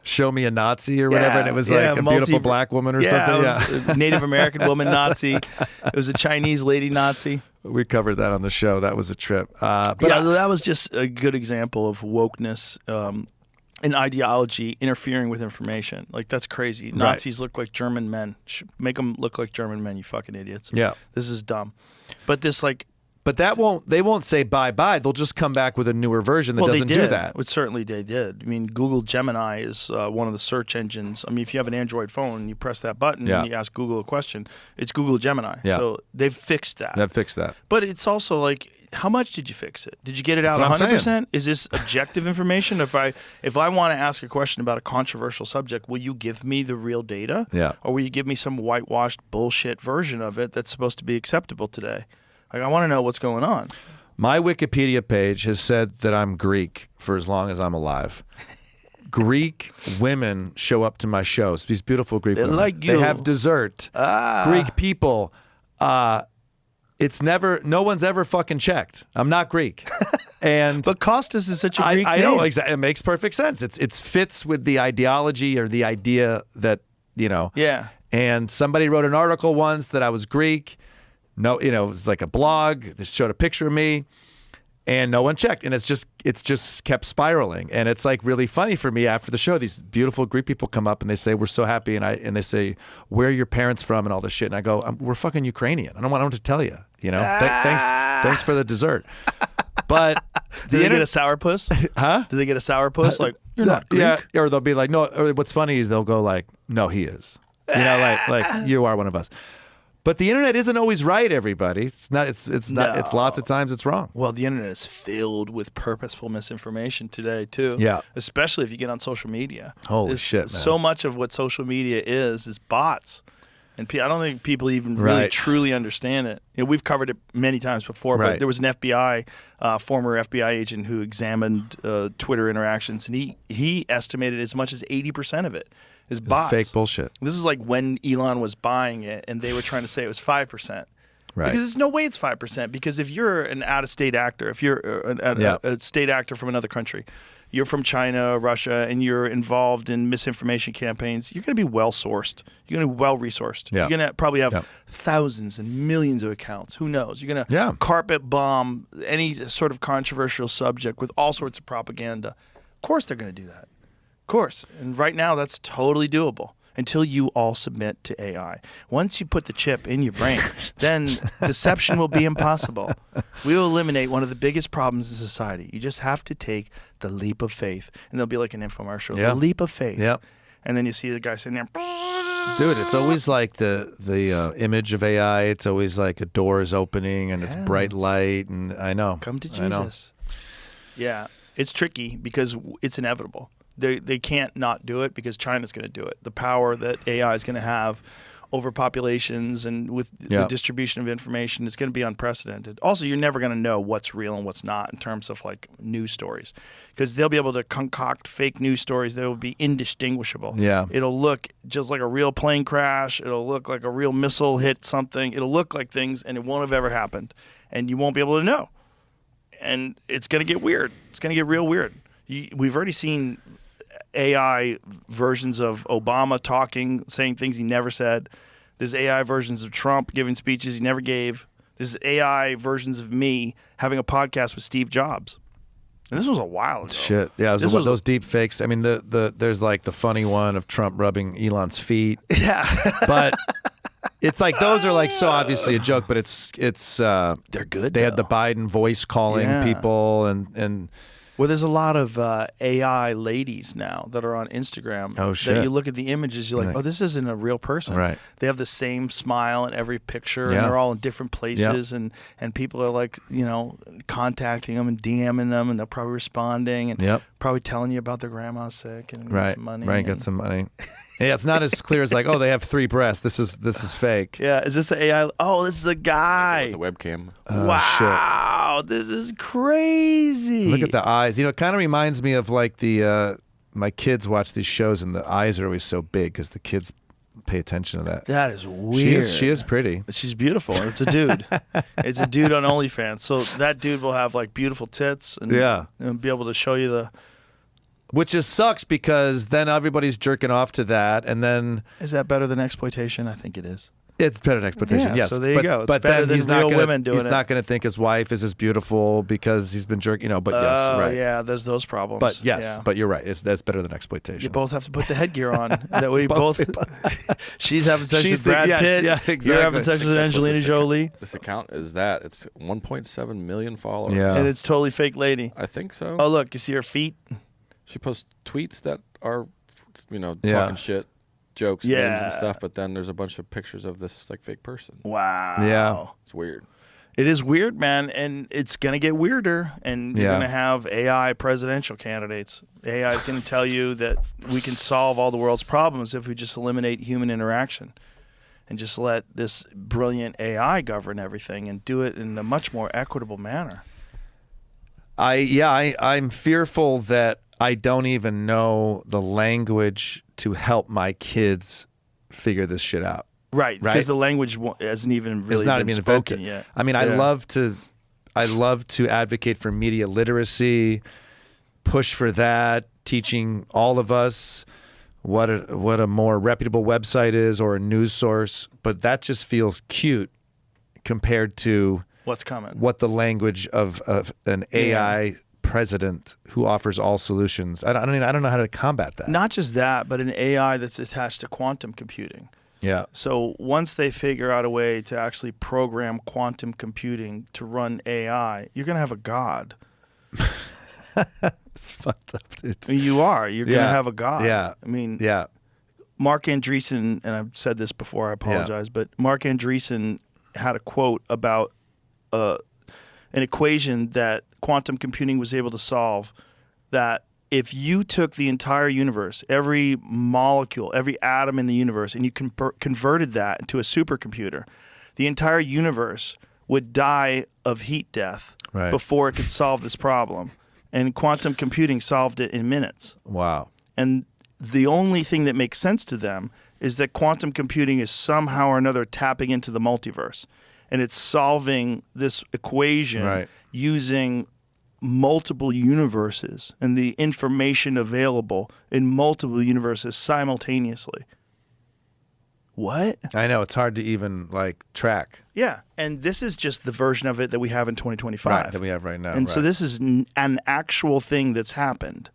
show me a Nazi or whatever? And it was like a beautiful black woman or something. It was a Native American woman Nazi. It was a Chinese lady Nazi. We covered that on the show. That was a trip. But that was just a good example of wokeness and ideology interfering with information. Like, that's crazy. Nazis look like German men. Make them look like German men, you fucking idiots. Yeah. This is dumb. But this like But they won't say bye-bye. They'll just come back with a newer version that doesn't do that. Well, certainly they did. I mean, Google Gemini is one of the search engines. I mean, if you have an Android phone and you press that button and you ask Google a question, it's Google Gemini. Yeah. So they've fixed that. They've fixed that. But it's also like, how much did you fix it? Did you get it out That's what I'm 100%? Is this objective information? If I want to ask a question about a controversial subject, will you give me the real data? Yeah. Or will you give me some whitewashed bullshit version of it that's supposed to be acceptable today? Like, I want to know what's going on. My Wikipedia page has said that I'm Greek for as long as I'm alive. Greek women show up to my shows. These beautiful Greek women. Like you. They have dessert. Greek people. No one's ever fucking checked. I'm not Greek. And But Kostas is such a Greek I name. know, exactly. It makes perfect sense. It fits with the ideology or the idea that, Yeah. And somebody wrote an article once that I was Greek. No, it was like a blog that showed a picture of me, and no one checked. And it's just kept spiraling. And it's like really funny for me after the show. These beautiful Greek people come up and they say, "We're so happy," and they say, "Where are your parents from?" and all this shit. And I go, "We're fucking Ukrainian. I don't want to tell you. Thanks for the dessert." But Do they get a sourpuss? Huh? Do they get a sourpuss? Like, you're not Greek? Yeah, or they'll be like, no. Or what's funny is they'll go like, "No, he is." Like you are one of us. But the internet isn't always right, everybody. It's not. It's not. It's lots of times it's wrong. Well, the internet is filled with purposeful misinformation today too. Yeah. Especially if you get on social media. Holy shit, man. So much of what social media is bots. And I don't think people even really Right. truly understand it. We've covered it many times before, Right. but there was an former FBI agent who examined Twitter interactions, and he estimated as much as 80% of it is bots. Fake bullshit. This is like when Elon was buying it, and they were trying to say it was 5%. Right. Because there's no way it's 5%. Because if you're an out-of-state actor, if you're a state actor from another country, you're from China, Russia, and you're involved in misinformation campaigns, you're going to be well-sourced. You're going to be well-resourced. Yeah. You're going to probably have Yeah. thousands and millions of accounts. Who knows? You're going to Yeah. carpet bomb any sort of controversial subject with all sorts of propaganda. Of course they're going to do that. Of course. And right now, that's totally doable until you all submit to AI. Once you put the chip in your brain, then deception will be impossible. We will eliminate one of the biggest problems in society. You just have to take the leap of faith. And there'll be like an infomercial, Yeah. the leap of faith. Yep. And then you see the guy sitting there. Dude, it's always like the image of AI. It's always like a door is opening and it's bright light. And I know. Come to I know. Jesus. Yeah, it's tricky because it's inevitable. They can't not do it because China's going to do it. The power that AI is going to have over populations and with the distribution of information is going to be unprecedented. Also, you're never going to know what's real and what's not in terms of like news stories because they'll be able to concoct fake news stories that will be indistinguishable. Yeah. It'll look just like a real plane crash. It'll look like a real missile hit something. It'll look like things and it won't have ever happened. And you won't be able to know. And it's going to get weird. It's going to get real weird. We've already seen AI versions of Obama talking, saying things he never said. There's AI versions of Trump giving speeches he never gave. There's AI versions of me having a podcast with Steve Jobs. And this was a while ago. Shit. Yeah, those deep fakes. I mean, there's like the funny one of Trump rubbing Elon's feet. Yeah. But it's like those are like so obviously a joke, but it's They're good, They had the though. Biden voice calling Yeah. people and Well, there's a lot of AI ladies now that are on Instagram. Oh, shit. That you look at the images, you're like, Right. oh, this isn't a real person. Right. They have the same smile in every picture, Yeah. and they're all in different places, and people are like, contacting them and DMing them, and they're probably responding and Yep. probably telling you about their grandma's sick and right, some money. right, and- get some money. Yeah, it's not as clear as like, oh, they have 3 breasts. This is fake. Yeah, is this the AI? Oh, this is a guy. The webcam. Wow, this is crazy. Look at the eyes. It kind of reminds me of like the my kids watch these shows and the eyes are always so big because the kids pay attention to that. That is weird. She is pretty. She's beautiful. It's a dude. It's a dude on OnlyFans. So that dude will have like beautiful tits and, Yeah. and be able to show you the. Which just sucks because then everybody's jerking off to that, and then Is that better than exploitation? I think it is. It's better than exploitation, Yeah, yes. so there you go. It's but better then than he's not real gonna, women doing he's it. not going to think his wife is as beautiful because he's been jerking, but yes, right. Yeah, there's those problems. But yes, Yeah. but you're right. That's better than exploitation. You both have to put the headgear on. That way, both. She's having sex with Brad Pitt. Yeah, You're having exactly. sex with That's what Angelina Jolie, This account is that. It's 1.7 million followers. Yeah. and it's totally fake lady. I think so. Oh, look, you see her feet? She posts tweets that are, Yeah. talking shit, jokes, memes, and Yeah. stuff. But then there's a bunch of pictures of this like fake person. Wow. Yeah. It's weird. It is weird, man, and it's gonna get weirder. And you're Yeah. gonna have AI presidential candidates. AI is gonna tell you that we can solve all the world's problems if we just eliminate human interaction, and just let this brilliant AI govern everything and do it in a much more equitable manner. I'm fearful that I don't even know the language to help my kids figure this shit out. Right, Right? because the language hasn't even really It's not been even spoken invented. yet. I mean, I love to advocate for media literacy, push for that, teaching all of us what a more reputable website is or a news source, but that just feels cute compared to What's coming? what the language of an AI president who offers all solutions. I don't know how to combat that. Not just that, but an AI that's attached to quantum computing. Yeah. So once they figure out a way to actually program quantum computing to run AI, you're going to have a god. It's fucked up, dude. I mean, you are. You're going to Yeah. have a god. Yeah. I mean, Yeah. Mark Andreessen, and I've said this before, I apologize, but Mark Andreessen had a quote about an equation that quantum computing was able to solve, that if you took the entire universe, every molecule, every atom in the universe, and you converted that into a supercomputer, the entire universe would die of heat death Right. before it could solve this problem. And quantum computing solved it in minutes. Wow. And the only thing that makes sense to them is that quantum computing is somehow or another tapping into the multiverse. And it's solving this equation Right. using multiple universes and the information available in multiple universes simultaneously. What? I know, it's hard to even track. Yeah. And this is just the version of it that we have in 2025. Right, that we have right now. And so right. this is an actual thing that's happened.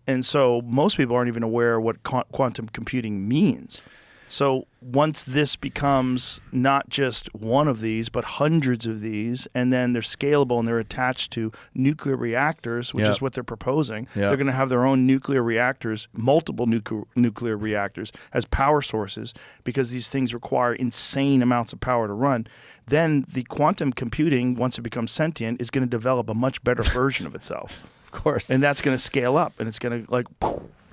And so most people aren't even aware what quantum computing means. So once this becomes not just one of these, but hundreds of these, and then they're scalable and they're attached to nuclear reactors, which Yep. is what they're proposing. Yep. They're going to have their own nuclear reactors, multiple nuclear reactors as power sources, because these things require insane amounts of power to run. Then the quantum computing, once it becomes sentient, is going to develop a much better version of itself. Of course. And that's going to scale up, and it's going to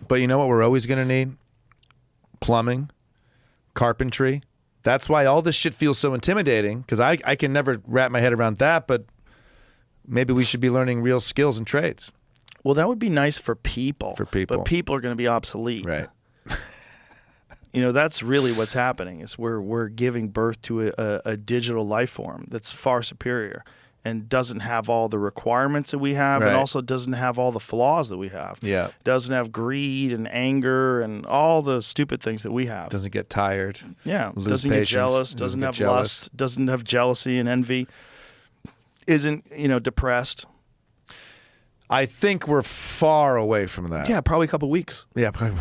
But you know what we're always going to need? Plumbing, carpentry. That's why all this shit feels so intimidating, because I can never wrap my head around that, but maybe we should be learning real skills and trades. Well, that would be nice for people. For people. But people are going to be obsolete. Right. That's really what's happening, is we're giving birth to a digital life form that's far superior and doesn't have all the requirements that we have, Right. and also doesn't have all the flaws that we have. Yeah. Doesn't have greed and anger and all the stupid things that we have. Doesn't get tired. Yeah. Lose Doesn't patience, get jealous, doesn't doesn't get have jealous. lust, doesn't have jealousy and envy, isn't, depressed. I think we're far away from that. Yeah, probably a couple weeks. Yeah, probably.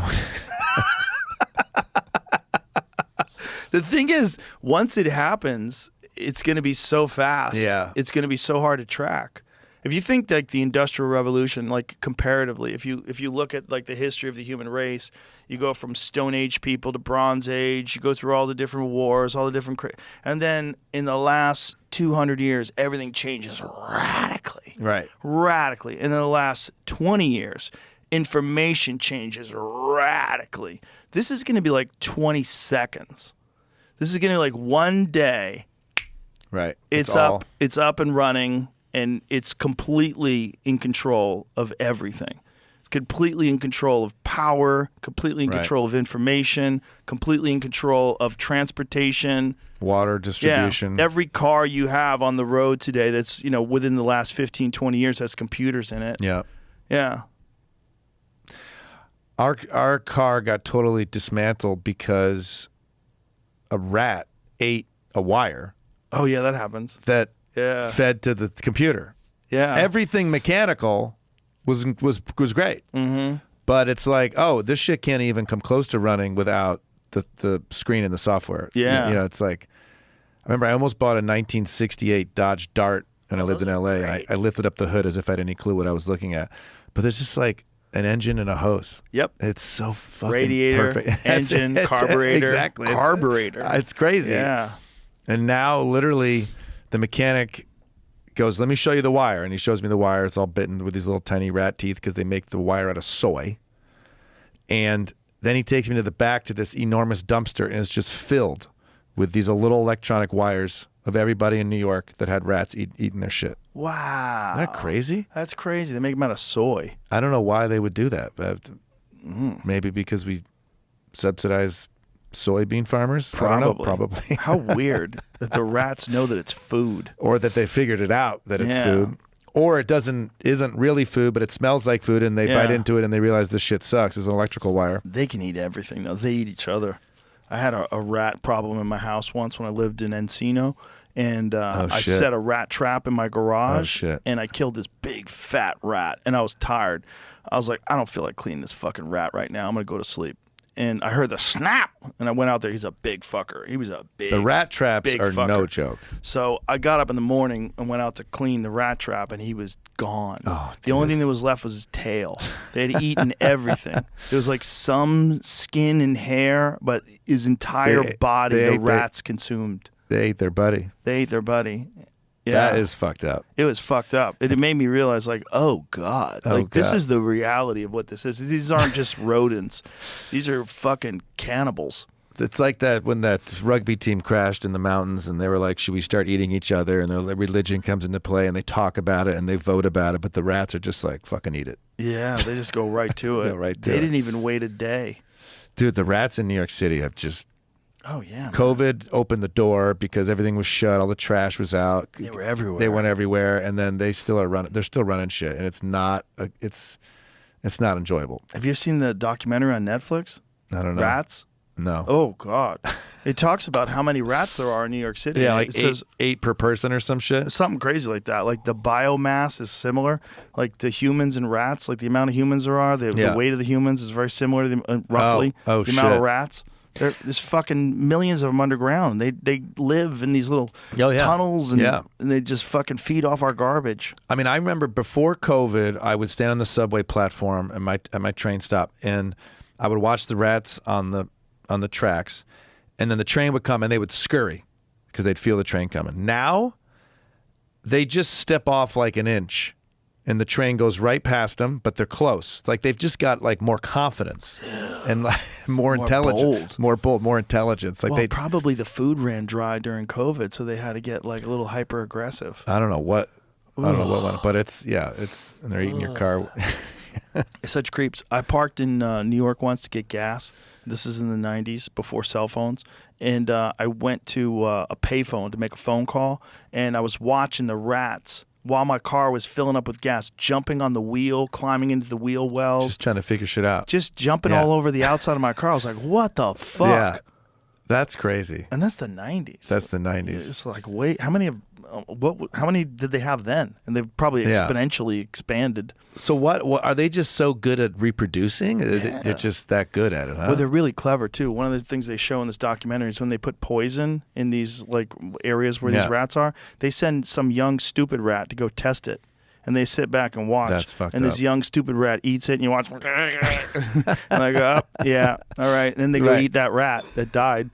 The thing is, once it happens, it's going to be so fast. Yeah. It's going to be so hard to track. If you think the Industrial Revolution, comparatively, if you look at the history of the human race, you go from Stone Age people to Bronze Age, you go through all the different wars, all the different, and then in the last 200 years, everything changes radically. Right. Radically. And in the last 20 years, information changes radically. This is going to be 20 seconds. This is going to be one day. Right. It's all- up. It's up and running, and it's completely in control of everything. It's completely in control of power, completely in Right. control of information, completely in control of transportation. Water distribution. Yeah. Every car you have on the road today that's, within the last 15, 20 years has computers in it. Yeah. Yeah. Our car got totally dismantled because a rat ate a wire Oh yeah, that happens. that Yeah. fed to the computer. Yeah. Everything mechanical was great. Mm-hmm. But it's like, oh, this shit can't even come close to running without the screen and the software. Yeah. You know, it's like, I remember I almost bought a 1968 Dodge Dart when I lived in LA, and I lifted up the hood as if I had any clue what I was looking at. But there's just like an engine and a hose. Yep. It's so fucking Radiator, perfect. engine, carburetor. Exactly. Carburetor. It's crazy. Yeah. And now, literally, the mechanic goes, let me show you the wire. And he shows me the wire. It's all bitten with these little tiny rat teeth because they make the wire out of soy. And then he takes me to the back to this enormous dumpster, and it's just filled with these little electronic wires of everybody in New York that had rats eating their shit. Wow. Isn't that crazy? That's crazy. They make them out of soy. I don't know why they would do that. But maybe because we subsidize soybean farmers? I don't know, probably. How weird that the rats know that it's food. Or that they figured it out that it's Yeah. food. Or it isn't really food, but it smells like food, and they bite Yeah. into it and they realize this shit sucks. It's an electrical wire. They can eat everything, though. They eat each other. I had a rat problem in my house once when I lived in Encino, and I shit. set a rat trap in my garage, Oh, shit. and I killed this big fat rat, and I was tired. I was like, I don't feel like cleaning this fucking rat right now. I'm going to go to sleep. And I heard the snap, and I went out there. He's a big fucker. He was a big The rat traps big are fucker. no joke. So I got up in the morning and went out to clean the rat trap, and he was gone. Oh, the only thing that was left was his tail. They had eaten everything. There was like some skin and hair, but his entire body, the rats consumed. They ate their buddy. They ate their buddy. Yeah. That is fucked up. It was fucked up. It made me realize, like, oh God, like this God. is the reality of what this is. These aren't just rodents; these are fucking cannibals. It's like that when that rugby team crashed in the mountains and they were like, should we start eating each other? And their religion comes into play and they talk about it and they vote about it, but the rats are just like, fucking eat it. Yeah, they just go right to it. Go right to they it. didn't even wait a day. Dude, the rats in New York City have just... Oh yeah, man. COVID opened the door because everything was shut, all the trash was out. They were everywhere. They went everywhere, and then they still are running. They're still running shit, and it's not enjoyable. Have you seen the documentary on Netflix? I don't know. Rats? No. Oh God, it talks about how many rats there are in New York City. Yeah, And like it says eight per person or some shit. something crazy like that. Like the biomass is similar. Like the humans and rats, like the amount of humans there are, the weight of the humans is very similar to the, roughly the amount shit. of rats. There's fucking millions of them underground. They live in these little tunnels and they just fucking feed off our garbage. I mean, I remember before COVID, I would stand on the subway platform at my train stop, and I would watch the rats on the tracks, and then the train would come and they would scurry because they'd feel the train coming. Now, they just step off like an inch, and the train goes right past them, but they're close. It's like they've just got like more confidence and like more intelligence, more bold, more intelligence. Like Well, probably the food ran dry during COVID, so they had to get like a little hyper aggressive. I don't know what went, but it's and they're eating your car. Such creeps. I parked in New York once to get gas. This is in the 90s, before cell phones. And I went to a payphone to make a phone call, and I was watching the rats while my car was filling up with gas, jumping on the wheel, climbing into the wheel wells. Just trying to figure shit out. Just jumping all over the outside of my car. I was like, what the fuck? Yeah, that's crazy. And that's the 90s. That's the 90s. It's like, wait, how many did they have then? And they've probably exponentially expanded. So what are they just so good at reproducing? They're just that good at it, huh? Well, they're really clever too. One of the things they show in this documentary is when they put poison in these like areas where these rats are, they send some young stupid rat to go test it. And they sit back and watch. That's fucked and this up. young stupid rat eats it, and you watch. And I go, oh, yeah, all right. And then they go eat that rat that died.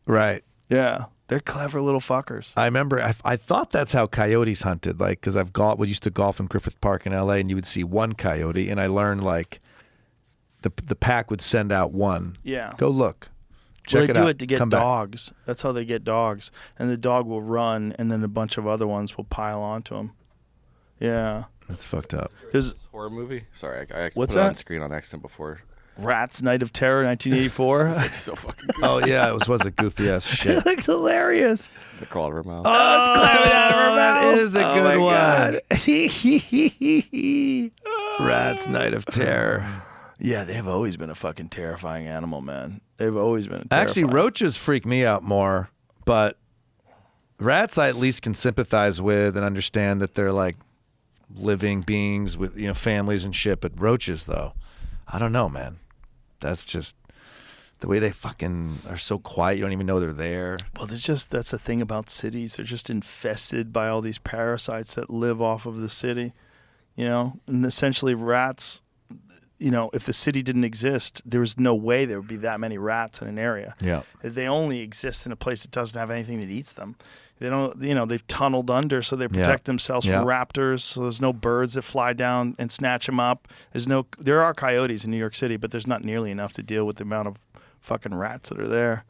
Right. Yeah, they're clever little fuckers. I remember I thought that's how coyotes hunted, like because we used to golf in Griffith Park in L.A. and you would see one coyote, and I learned like the pack would send out one. Yeah. Go look. Check Well, they it do out. it to get Come back. dogs. That's how they get dogs. And the dog will run, and then a bunch of other ones will pile onto him. Yeah. That's fucked up. There's Horror movie? Sorry, I What's put it on that? screen on accident before. Rats Night of Terror, 1984. It's so fucking good. Oh yeah, it was a goofy ass shit. It looks hilarious. It's a crawl out of her mouth. Oh, it's climbing out of her mouth. That is a good one. one. Rats Night of Terror. Yeah, they've always been a fucking terrifying animal, man. They've always been Actually, terrifying. roaches freak me out more But rats, I at least can sympathize with and understand that they're like living beings with families and shit. But roaches, though, I don't know, man. That's just the way they fucking are so quiet. You don't even know they're there. Well, that's the thing about cities. They're just infested by all these parasites that live off of the city, and essentially rats. If the city didn't exist, there was no way there would be that many rats in an area. Yeah. They only exist in a place that doesn't have anything that eats them. They don't, they've tunneled under so they protect themselves from raptors. So there's no birds that fly down and snatch them up. There are coyotes in New York City, but there's not nearly enough to deal with the amount of fucking rats that are there.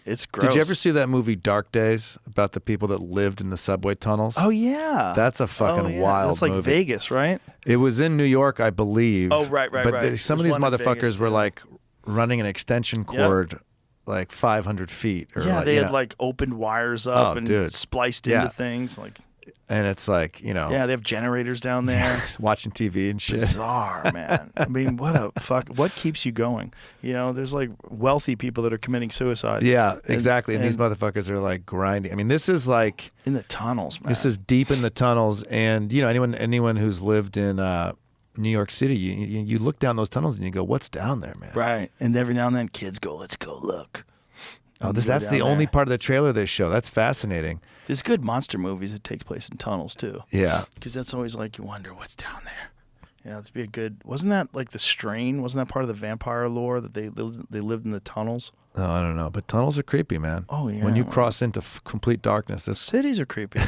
It's gross. Did you ever see that movie Dark Days about the people that lived in the subway tunnels? Oh, yeah. That's a fucking wild That's like movie. Vegas, right? It was in New York, I believe. Oh, right. But some of There's these one in Vegas, motherfuckers were too. like running an extension cord like 500 feet. Or they had like opened wires up and spliced into things. And it's like, Yeah, they have generators down there. watching TV and shit. Bizarre, man. I mean, what keeps you going? There's like wealthy people that are committing suicide. Yeah, exactly. And these motherfuckers are like grinding. I mean, this is like in the tunnels, man. This is deep in the tunnels. And anyone who's lived in New York City, you look down those tunnels and you go, what's down there, man? Right. And every now and then kids go, let's go look. Oh, that's the only part of the trailer they show. That's fascinating. There's good monster movies that take place in tunnels too. Yeah. Because that's always like, you wonder what's down there. Yeah, that'd be a good. Wasn't that like The Strain? Wasn't that part of the vampire lore that they lived in the tunnels? Oh, I don't know. But tunnels are creepy, man. Oh, yeah. When you cross into complete darkness, cities are creepy.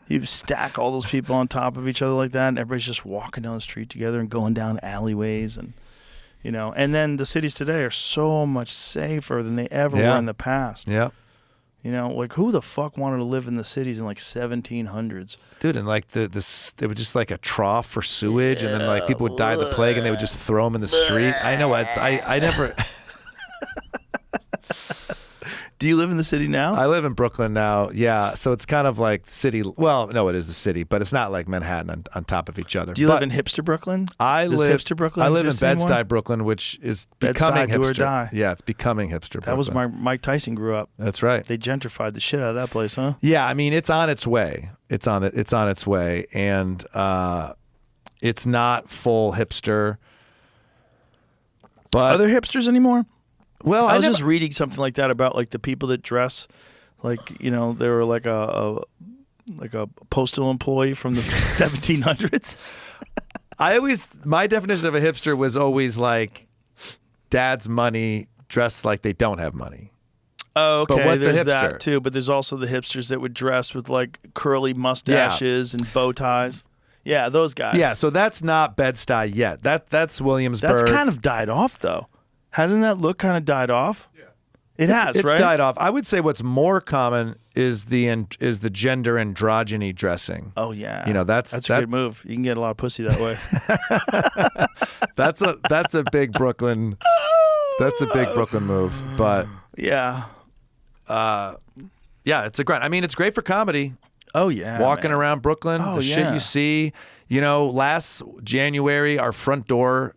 You stack all those people on top of each other like that, and everybody's just walking down the street together and going down alleyways and. And then the cities today are so much safer than they ever were in the past. Yeah. Like who the fuck wanted to live in the cities in like 1700s? Dude, and like they were just like a trough for sewage, and then like people would die of the plague, and they would just throw them in the street. I know I never. Do you live in the city now? I live in Brooklyn now. Yeah, so it's kind of like city. Well, no, it is the city, but it's not like Manhattan on top of each other. Do you live in hipster Brooklyn? Hipster Brooklyn? I live in exist anymore? Bed-Stuy, Brooklyn, which is Bed-Stuy, becoming do or hipster. die. Yeah, it's becoming hipster. That was Brooklyn. where Mike Tyson grew up. That's right. They gentrified the shit out of that place, huh? Yeah, I mean, it's on its way. It's on its way, and it's not full hipster. But are there hipsters anymore? Well, I was just reading something like that about like the people that dress like they were like a postal employee from the 1700s. My definition of a hipster was always like dad's money dressed like they don't have money. Oh, okay. But what's a there's hipster? that too, but there's also the hipsters that would dress with like curly mustaches and bow ties. Yeah, those guys. Yeah, so that's not Bed-Stuy yet. That's Williamsburg. That's kind of died off though. Hasn't that look kind of died off? Yeah. It's right? died off. I would say what's more common is the gender androgyny dressing. Oh yeah. That's a good move. You can get a lot of pussy that way. That's a big Brooklyn. That's a big Brooklyn move, but yeah. Yeah, it's a grind. I mean, it's great for comedy. Oh yeah. Walking around Brooklyn, the shit you see. Last January our front door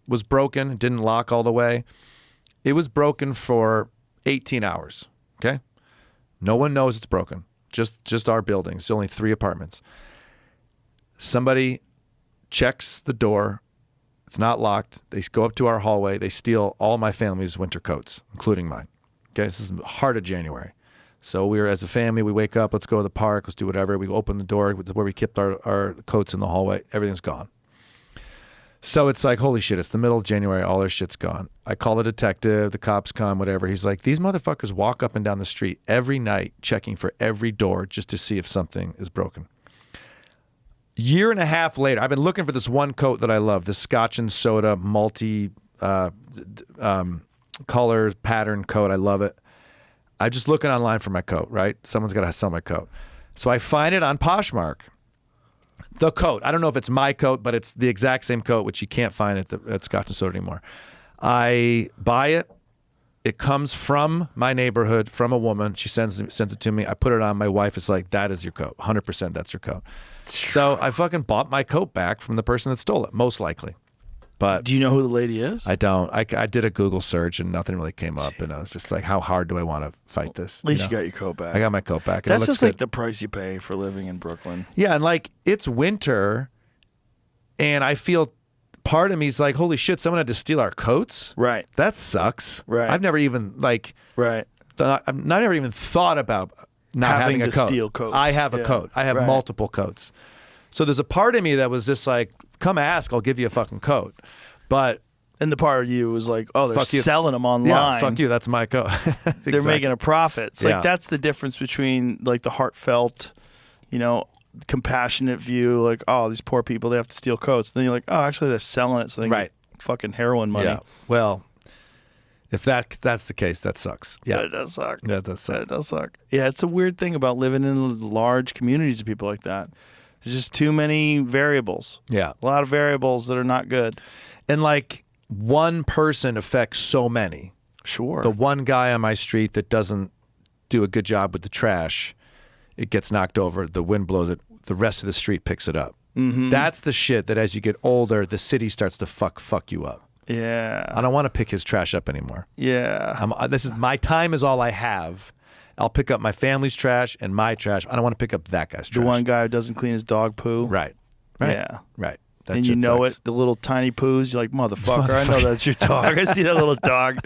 was broken. It didn't lock all the way. It was broken for 18 hours. Okay? No one knows it's broken. Just our building. It's only 3 apartments. Somebody checks the door. It's not locked. They go up to our hallway. They steal all my family's winter coats, including mine. Okay? This is the heart of January. So we're, as a family, we wake up, let's go to the park, let's do whatever. We open the door where we kept our coats in the hallway. Everything's gone. So it's like, holy shit, it's the middle of January, all their shit's gone. I call the detective, the cops come, whatever. He's like, these motherfuckers walk up and down the street every night checking for every door just to see if something is broken. Year and a half later, I've been looking for this one coat that I love, this Scotch and Soda multi color pattern coat. I love it. I'm just looking online for my coat, right? Someone's got to sell my coat. So I find it on Poshmark. The coat. I don't know if it's my coat, but it's the exact same coat, which you can't find at Scotch and Soda anymore. I buy it. It comes from my neighborhood, from a woman. She sends it to me. I put it on. My wife is like, that is your coat. 100% that's your coat. So I fucking bought my coat back from the person that stole it, most likely. But Do you know who the lady is? I don't. I did a Google search and nothing really came up, and I was just like, how hard do I want to fight this? At least you got your coat back. I got my coat back. And That's it looks just like good. the price you pay for living in Brooklyn. Yeah, and like it's winter, and I feel part of me is like, holy shit, someone had to steal our coats. Right. That sucks. Right. I've never even like. Right. I've never even thought about not Having having a to coat. steal coats. I have a Yeah. coat. I have Right. multiple coats. So there's a part of me that was just like, come ask, I'll give you a fucking coat. But And the part of you was like, oh, they're Fuck you. selling them online. yeah, fuck you, that's my coat. They're making a profit. It's Yeah. like that's the difference between like the heartfelt, compassionate view, like, oh, these poor people, they have to steal coats. Then you're like, oh, actually they're selling it so they can Right. get fucking heroin money. Yeah. Well, if that's the case, that sucks. Yeah. That does suck. That does suck. That does suck. Yeah, it's a weird thing about living in large communities of people like that. There's just too many variables. Yeah. A lot of variables that are not good. And like one person affects so many. Sure. The one guy on my street that doesn't do a good job with the trash, it gets knocked over, the wind blows it, the rest of the street picks it up. Mm-hmm. That's the shit that as you get older, the city starts to fuck you up. Yeah. I don't want to pick his trash up anymore. Yeah. This is my time is all I have. I'll pick up my family's trash and my trash. I don't want to pick up that guy's The trash. one guy who doesn't clean his dog poo. Right. Yeah. Right. That And you shit know sucks. it, the little tiny poos. You're like, motherfucker, I know that's your dog. I see that little dog.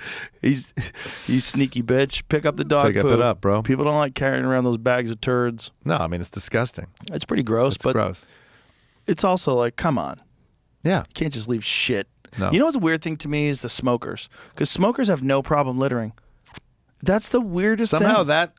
You sneaky bitch. Pick up the dog Pick poo. it up, bro. People don't like carrying around those bags of turds. No, I mean, it's disgusting. It's pretty gross, It's but gross. it's also like, come on. Yeah. You can't just leave shit. No. You know what's a weird thing to me is the smokers. Because smokers have no problem littering. That's the weirdest Somehow thing. that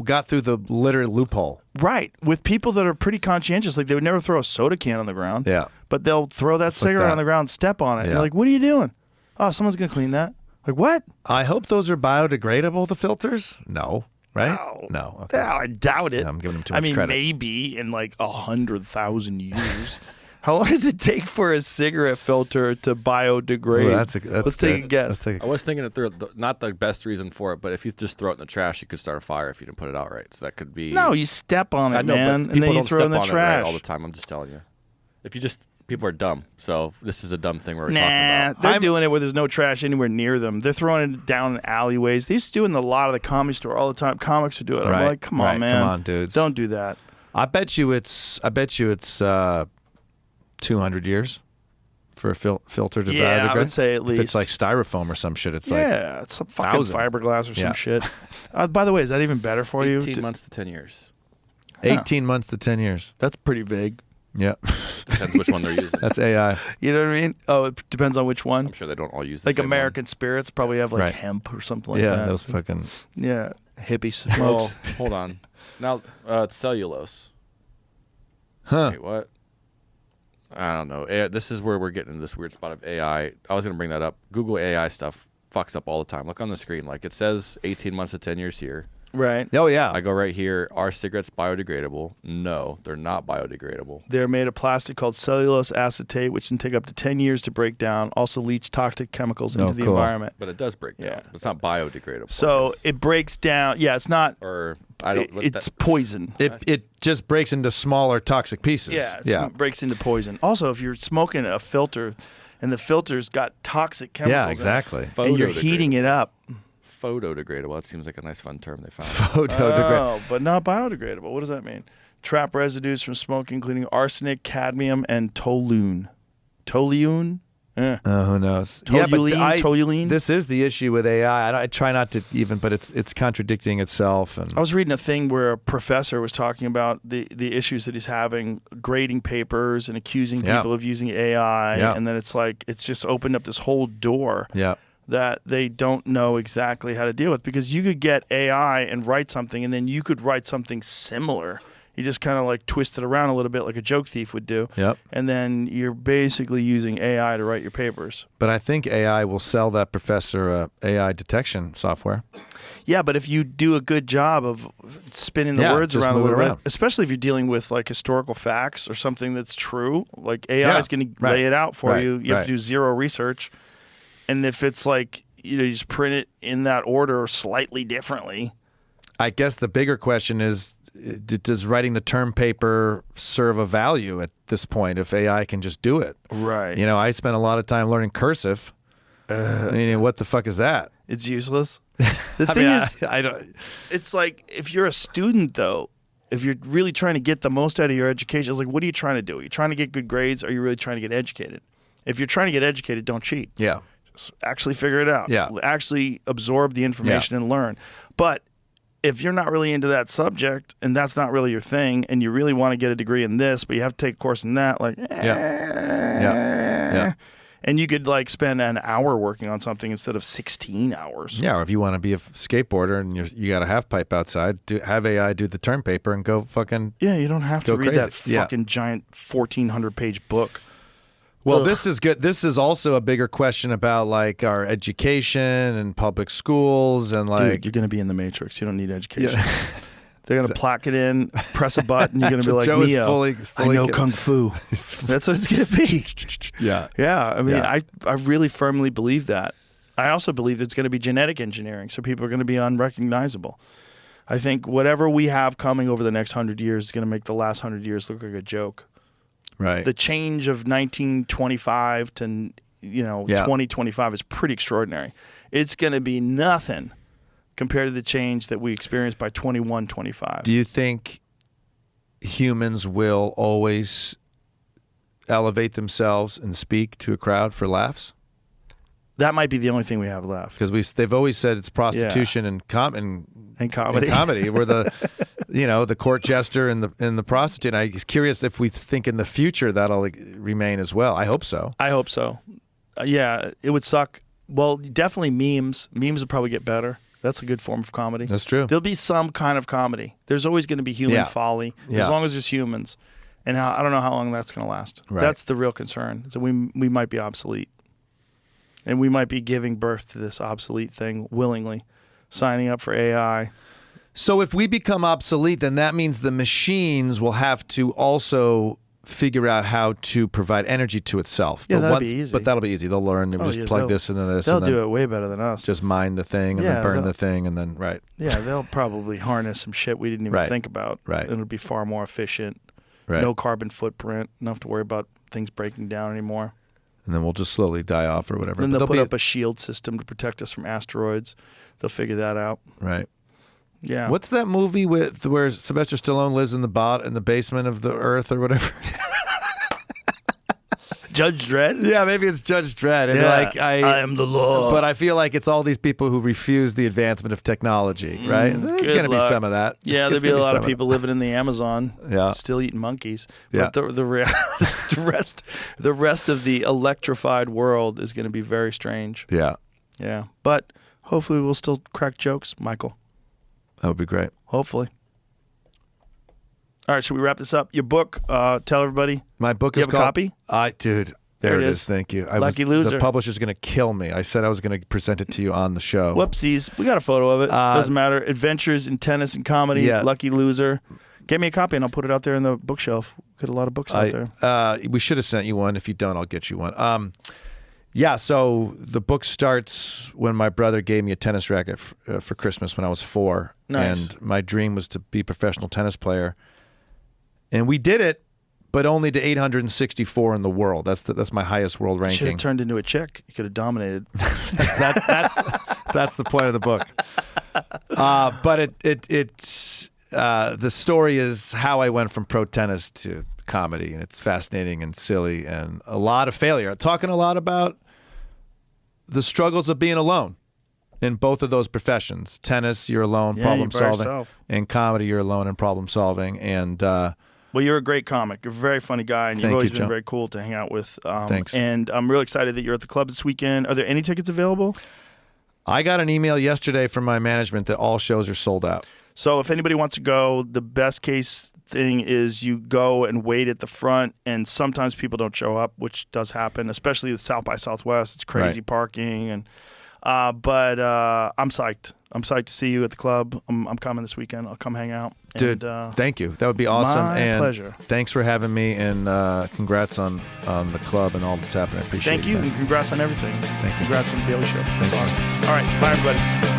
got through the litter loophole. Right. With people that are pretty conscientious, like they would never throw a soda can on the ground. Yeah. But they'll throw that like cigarette that. on the ground, step on it. And Yeah. you're like, what are you doing? Oh, someone's going to clean that. Like, what? I hope those are biodegradable, the filters. No. Right? No. Okay. Yeah, I doubt it. Yeah, I'm giving them too I much mean, credit. maybe in like 100,000 years. How long does it take for a cigarette filter to biodegrade? Ooh, that's Let's take a good. guess. Let's take I was thinking not the best reason for it, but if you just throw it in the trash, you could start a fire if you didn't put it out right. So that could be. No, you step on it, I know, man, but and people then you don't throw it in step the on it right trash. all the time. I'm just telling you. If you just people are dumb, so this is a dumb thing we're talking Nah, about. they're doing it where there's no trash anywhere near them. They're throwing it down in alleyways. They used to do it in a lot of the comedy store all the time. Comics would do it. I'm Right, like, come on, right. man. Come on, dudes. Don't do that. I bet you it's 200 years for a filter to Yeah, I biodegrade. would say at If it's least. like styrofoam or some shit, it's like Yeah, it's some fucking 1,000. fiberglass or some Yeah. shit. By the way, is that even better for you? 18 months to 10 years. 18 months to 10 years. That's pretty vague. Yeah. Depends which one they're using. That's AI. You know what I mean? Oh, it depends on which one. I'm sure they don't all use the Like same American Spirits probably have like Right. hemp or something like Yeah, that. those fucking. Yeah, hippie one. smokes. Well, hold on. Now, it's cellulose. Huh. Wait, what? I don't know. This is where we're getting into this weird spot of AI. I was going to bring that up. Google AI stuff fucks up all the time. Look on the screen. Like it says 18 months to 10 years here. Right. Oh, yeah. I go right here. Are cigarettes biodegradable? No, they're not biodegradable. They're made of plastic called cellulose acetate, which can take up to 10 years to break down, also leach toxic chemicals into the cool. environment. But it does break down. Yeah. It's not biodegradable. So I guess. it breaks down. Yeah, it's not. Or I don't. It's poison. It just breaks into smaller toxic pieces. Yeah, Yeah. it breaks into poison. Also, if you're smoking a filter and the filter's got toxic chemicals Yeah, in it, exactly. and you're heating it up. Photodegradable. That seems like a nice fun term they found. Photodegradable. Oh, but not biodegradable. What does that mean? Trap residues from smoking, including arsenic, cadmium, and toluene. Toluene? Eh. Who knows? Toluene? This is the issue with AI. I try not to even, but it's contradicting itself. And I was reading a thing where a professor was talking about the issues that he's having grading papers and accusing Yeah. people of using AI. Yeah. And then it's like, it's just opened up this whole door yeah, that they don't know exactly how to deal with, because you could get AI and write something, and then you could write something similar. You just kind of like twist it around a little bit like a joke thief would do. Yep. And then you're basically using AI to write your papers. but I think AI will sell that professor AI detection software. Yeah, but if you do a good job of spinning the Yeah, words just around a move it little around. bit, especially if you're dealing with like historical facts or something that's true, like AI is going to right. lay it out for Right, you. You have right. to do zero research. And if it's like, you just print it in that order slightly differently. I guess the bigger question is does writing the term paper serve a value at this point if AI can just do it? Right. You know, I spent a lot of time learning cursive. I mean, what the fuck is that? It's useless. The thing is, I don't. it's like if you're a student, though, if you're really trying to get the most out of your education, it's like, what are you trying to do? Are you trying to get good grades? Or are you really trying to get educated? If you're trying to get educated, don't cheat. Yeah. Just actually figure it out. Yeah. Actually absorb the information and learn. But if you're not really into that subject and that's not really your thing, and you really want to get a degree in this, but you have to take a course in that, like, Yeah. And you could like spend an hour working on something instead of 16 hours. Yeah, or if you want to be a skateboarder and you got a half pipe outside, have AI do the term paper and go fucking. Yeah, you don't have to Go read that crazy. Yeah. fucking giant 1,400-page book. Well, Ugh. this is good. This is also a bigger question about like our education and public schools and like. Dude, you're going to be in the Matrix. You don't need education. They're going to plack it in, press a button. You're going to be like, Joe is Neo, fully I know Kung Fu. That's what it's going to be. Yeah. Yeah, I mean, Yeah. I really firmly believe that. I also believe it's going to be genetic engineering, so people are going to be unrecognizable. I think whatever we have coming over the next 100 years is going to make the last 100 years look like a joke. Right. The change of 1925 to 2025 is pretty extraordinary. It's going to be nothing compared to the change that we experienced by 2125. Do you think humans will always elevate themselves and speak to a crowd for laughs? That might be the only thing we have left. Because they've always said it's prostitution and comedy. Where the the court jester and the prostitute. And I'm curious if we think in the future that'll remain as well. I hope so. I hope so. Yeah, it would suck. Well, definitely memes. Memes would probably get better. That's a good form of comedy. That's true. There'll be some kind of comedy. There's always going to be human folly as long as there's humans. And I don't know how long that's going to last. Right. That's the real concern. So we might be obsolete. And we might be giving birth to this obsolete thing willingly, signing up for AI. So if we become obsolete, then that means the machines will have to also figure out how to provide energy to itself. Yeah, that'll be easy. But that'll be easy. They'll learn. They'll just plug this into this. They'll and then do it way better than us. just mine the thing and then burn the thing and then, right. Yeah, they'll probably harness some shit we didn't even Right. think about. Right. It'll be far more efficient. Right. No carbon footprint. Enough to worry about things breaking down anymore. And then we'll just slowly die off or whatever. Then But they'll put there'll up a shield system to protect us from asteroids. They'll figure that out. Right. Yeah. What's that movie where Sylvester Stallone lives in the basement of the Earth or whatever? Judge Dredd? Yeah, maybe it's Judge Dredd. And I am the law. But I feel like it's all these people who refuse the advancement of technology, right? So there's going to be some of that. Yeah, there'll be a lot of people living in the Amazon, still eating monkeys. Yeah. But the rest of the electrified world is going to be very strange. Yeah, Yeah, but hopefully we'll still crack jokes, Michael. that would be great. Hopefully. All right, should we wrap this up? Your book, tell everybody. My book You is have a called. copy? Dude, there it is. Thank you. Lucky loser. The publisher's going to kill me. I said I was going to present it to you on the show. Whoopsies. We got a photo of it. Doesn't matter. Adventures in Tennis and Comedy. Yeah. Lucky Loser. Get me a copy and I'll put it out there in the bookshelf. Got a lot of books out there. We should have sent you one. If you don't, I'll get you one. Yeah, so the book starts when my brother gave me a tennis racket for Christmas when I was 4. Nice. And my dream was to be a professional tennis player. And we did it, but only to 864 in the world. That's my highest world Should have ranking. turned into a chick. You could have dominated. That's the point of the book. But it's the story is how I went from pro tennis to comedy, and it's fascinating and silly and a lot of failure. Talking a lot about the struggles of being alone in both of those professions. Tennis, you're alone, Yeah, problem you're by solving. yourself. In comedy, you're alone in problem solving. And Well, you're a great comic. You're a very funny guy, and Thank you've always you, been Joe. very cool to hang out with. Thanks. And I'm real excited that you're at the club this weekend. Are there any tickets available? I got an email yesterday from my management that all shows are sold out. So if anybody wants to go, the best case thing is you go and wait at the front, and sometimes people don't show up, which does happen, especially with South by Southwest. It's crazy Right. parking, and but I'm psyched. I'm psyched to see you at the club. I'm coming this weekend. I'll come hang out. Dude, and, thank you. That would be awesome. my and pleasure. Thanks for having me, and congrats on the club and all that's happening. I appreciate it. thank you, man. and congrats on everything. Thank you. Congrats on the Daily Show. That's Thank you. awesome. All right, bye everybody.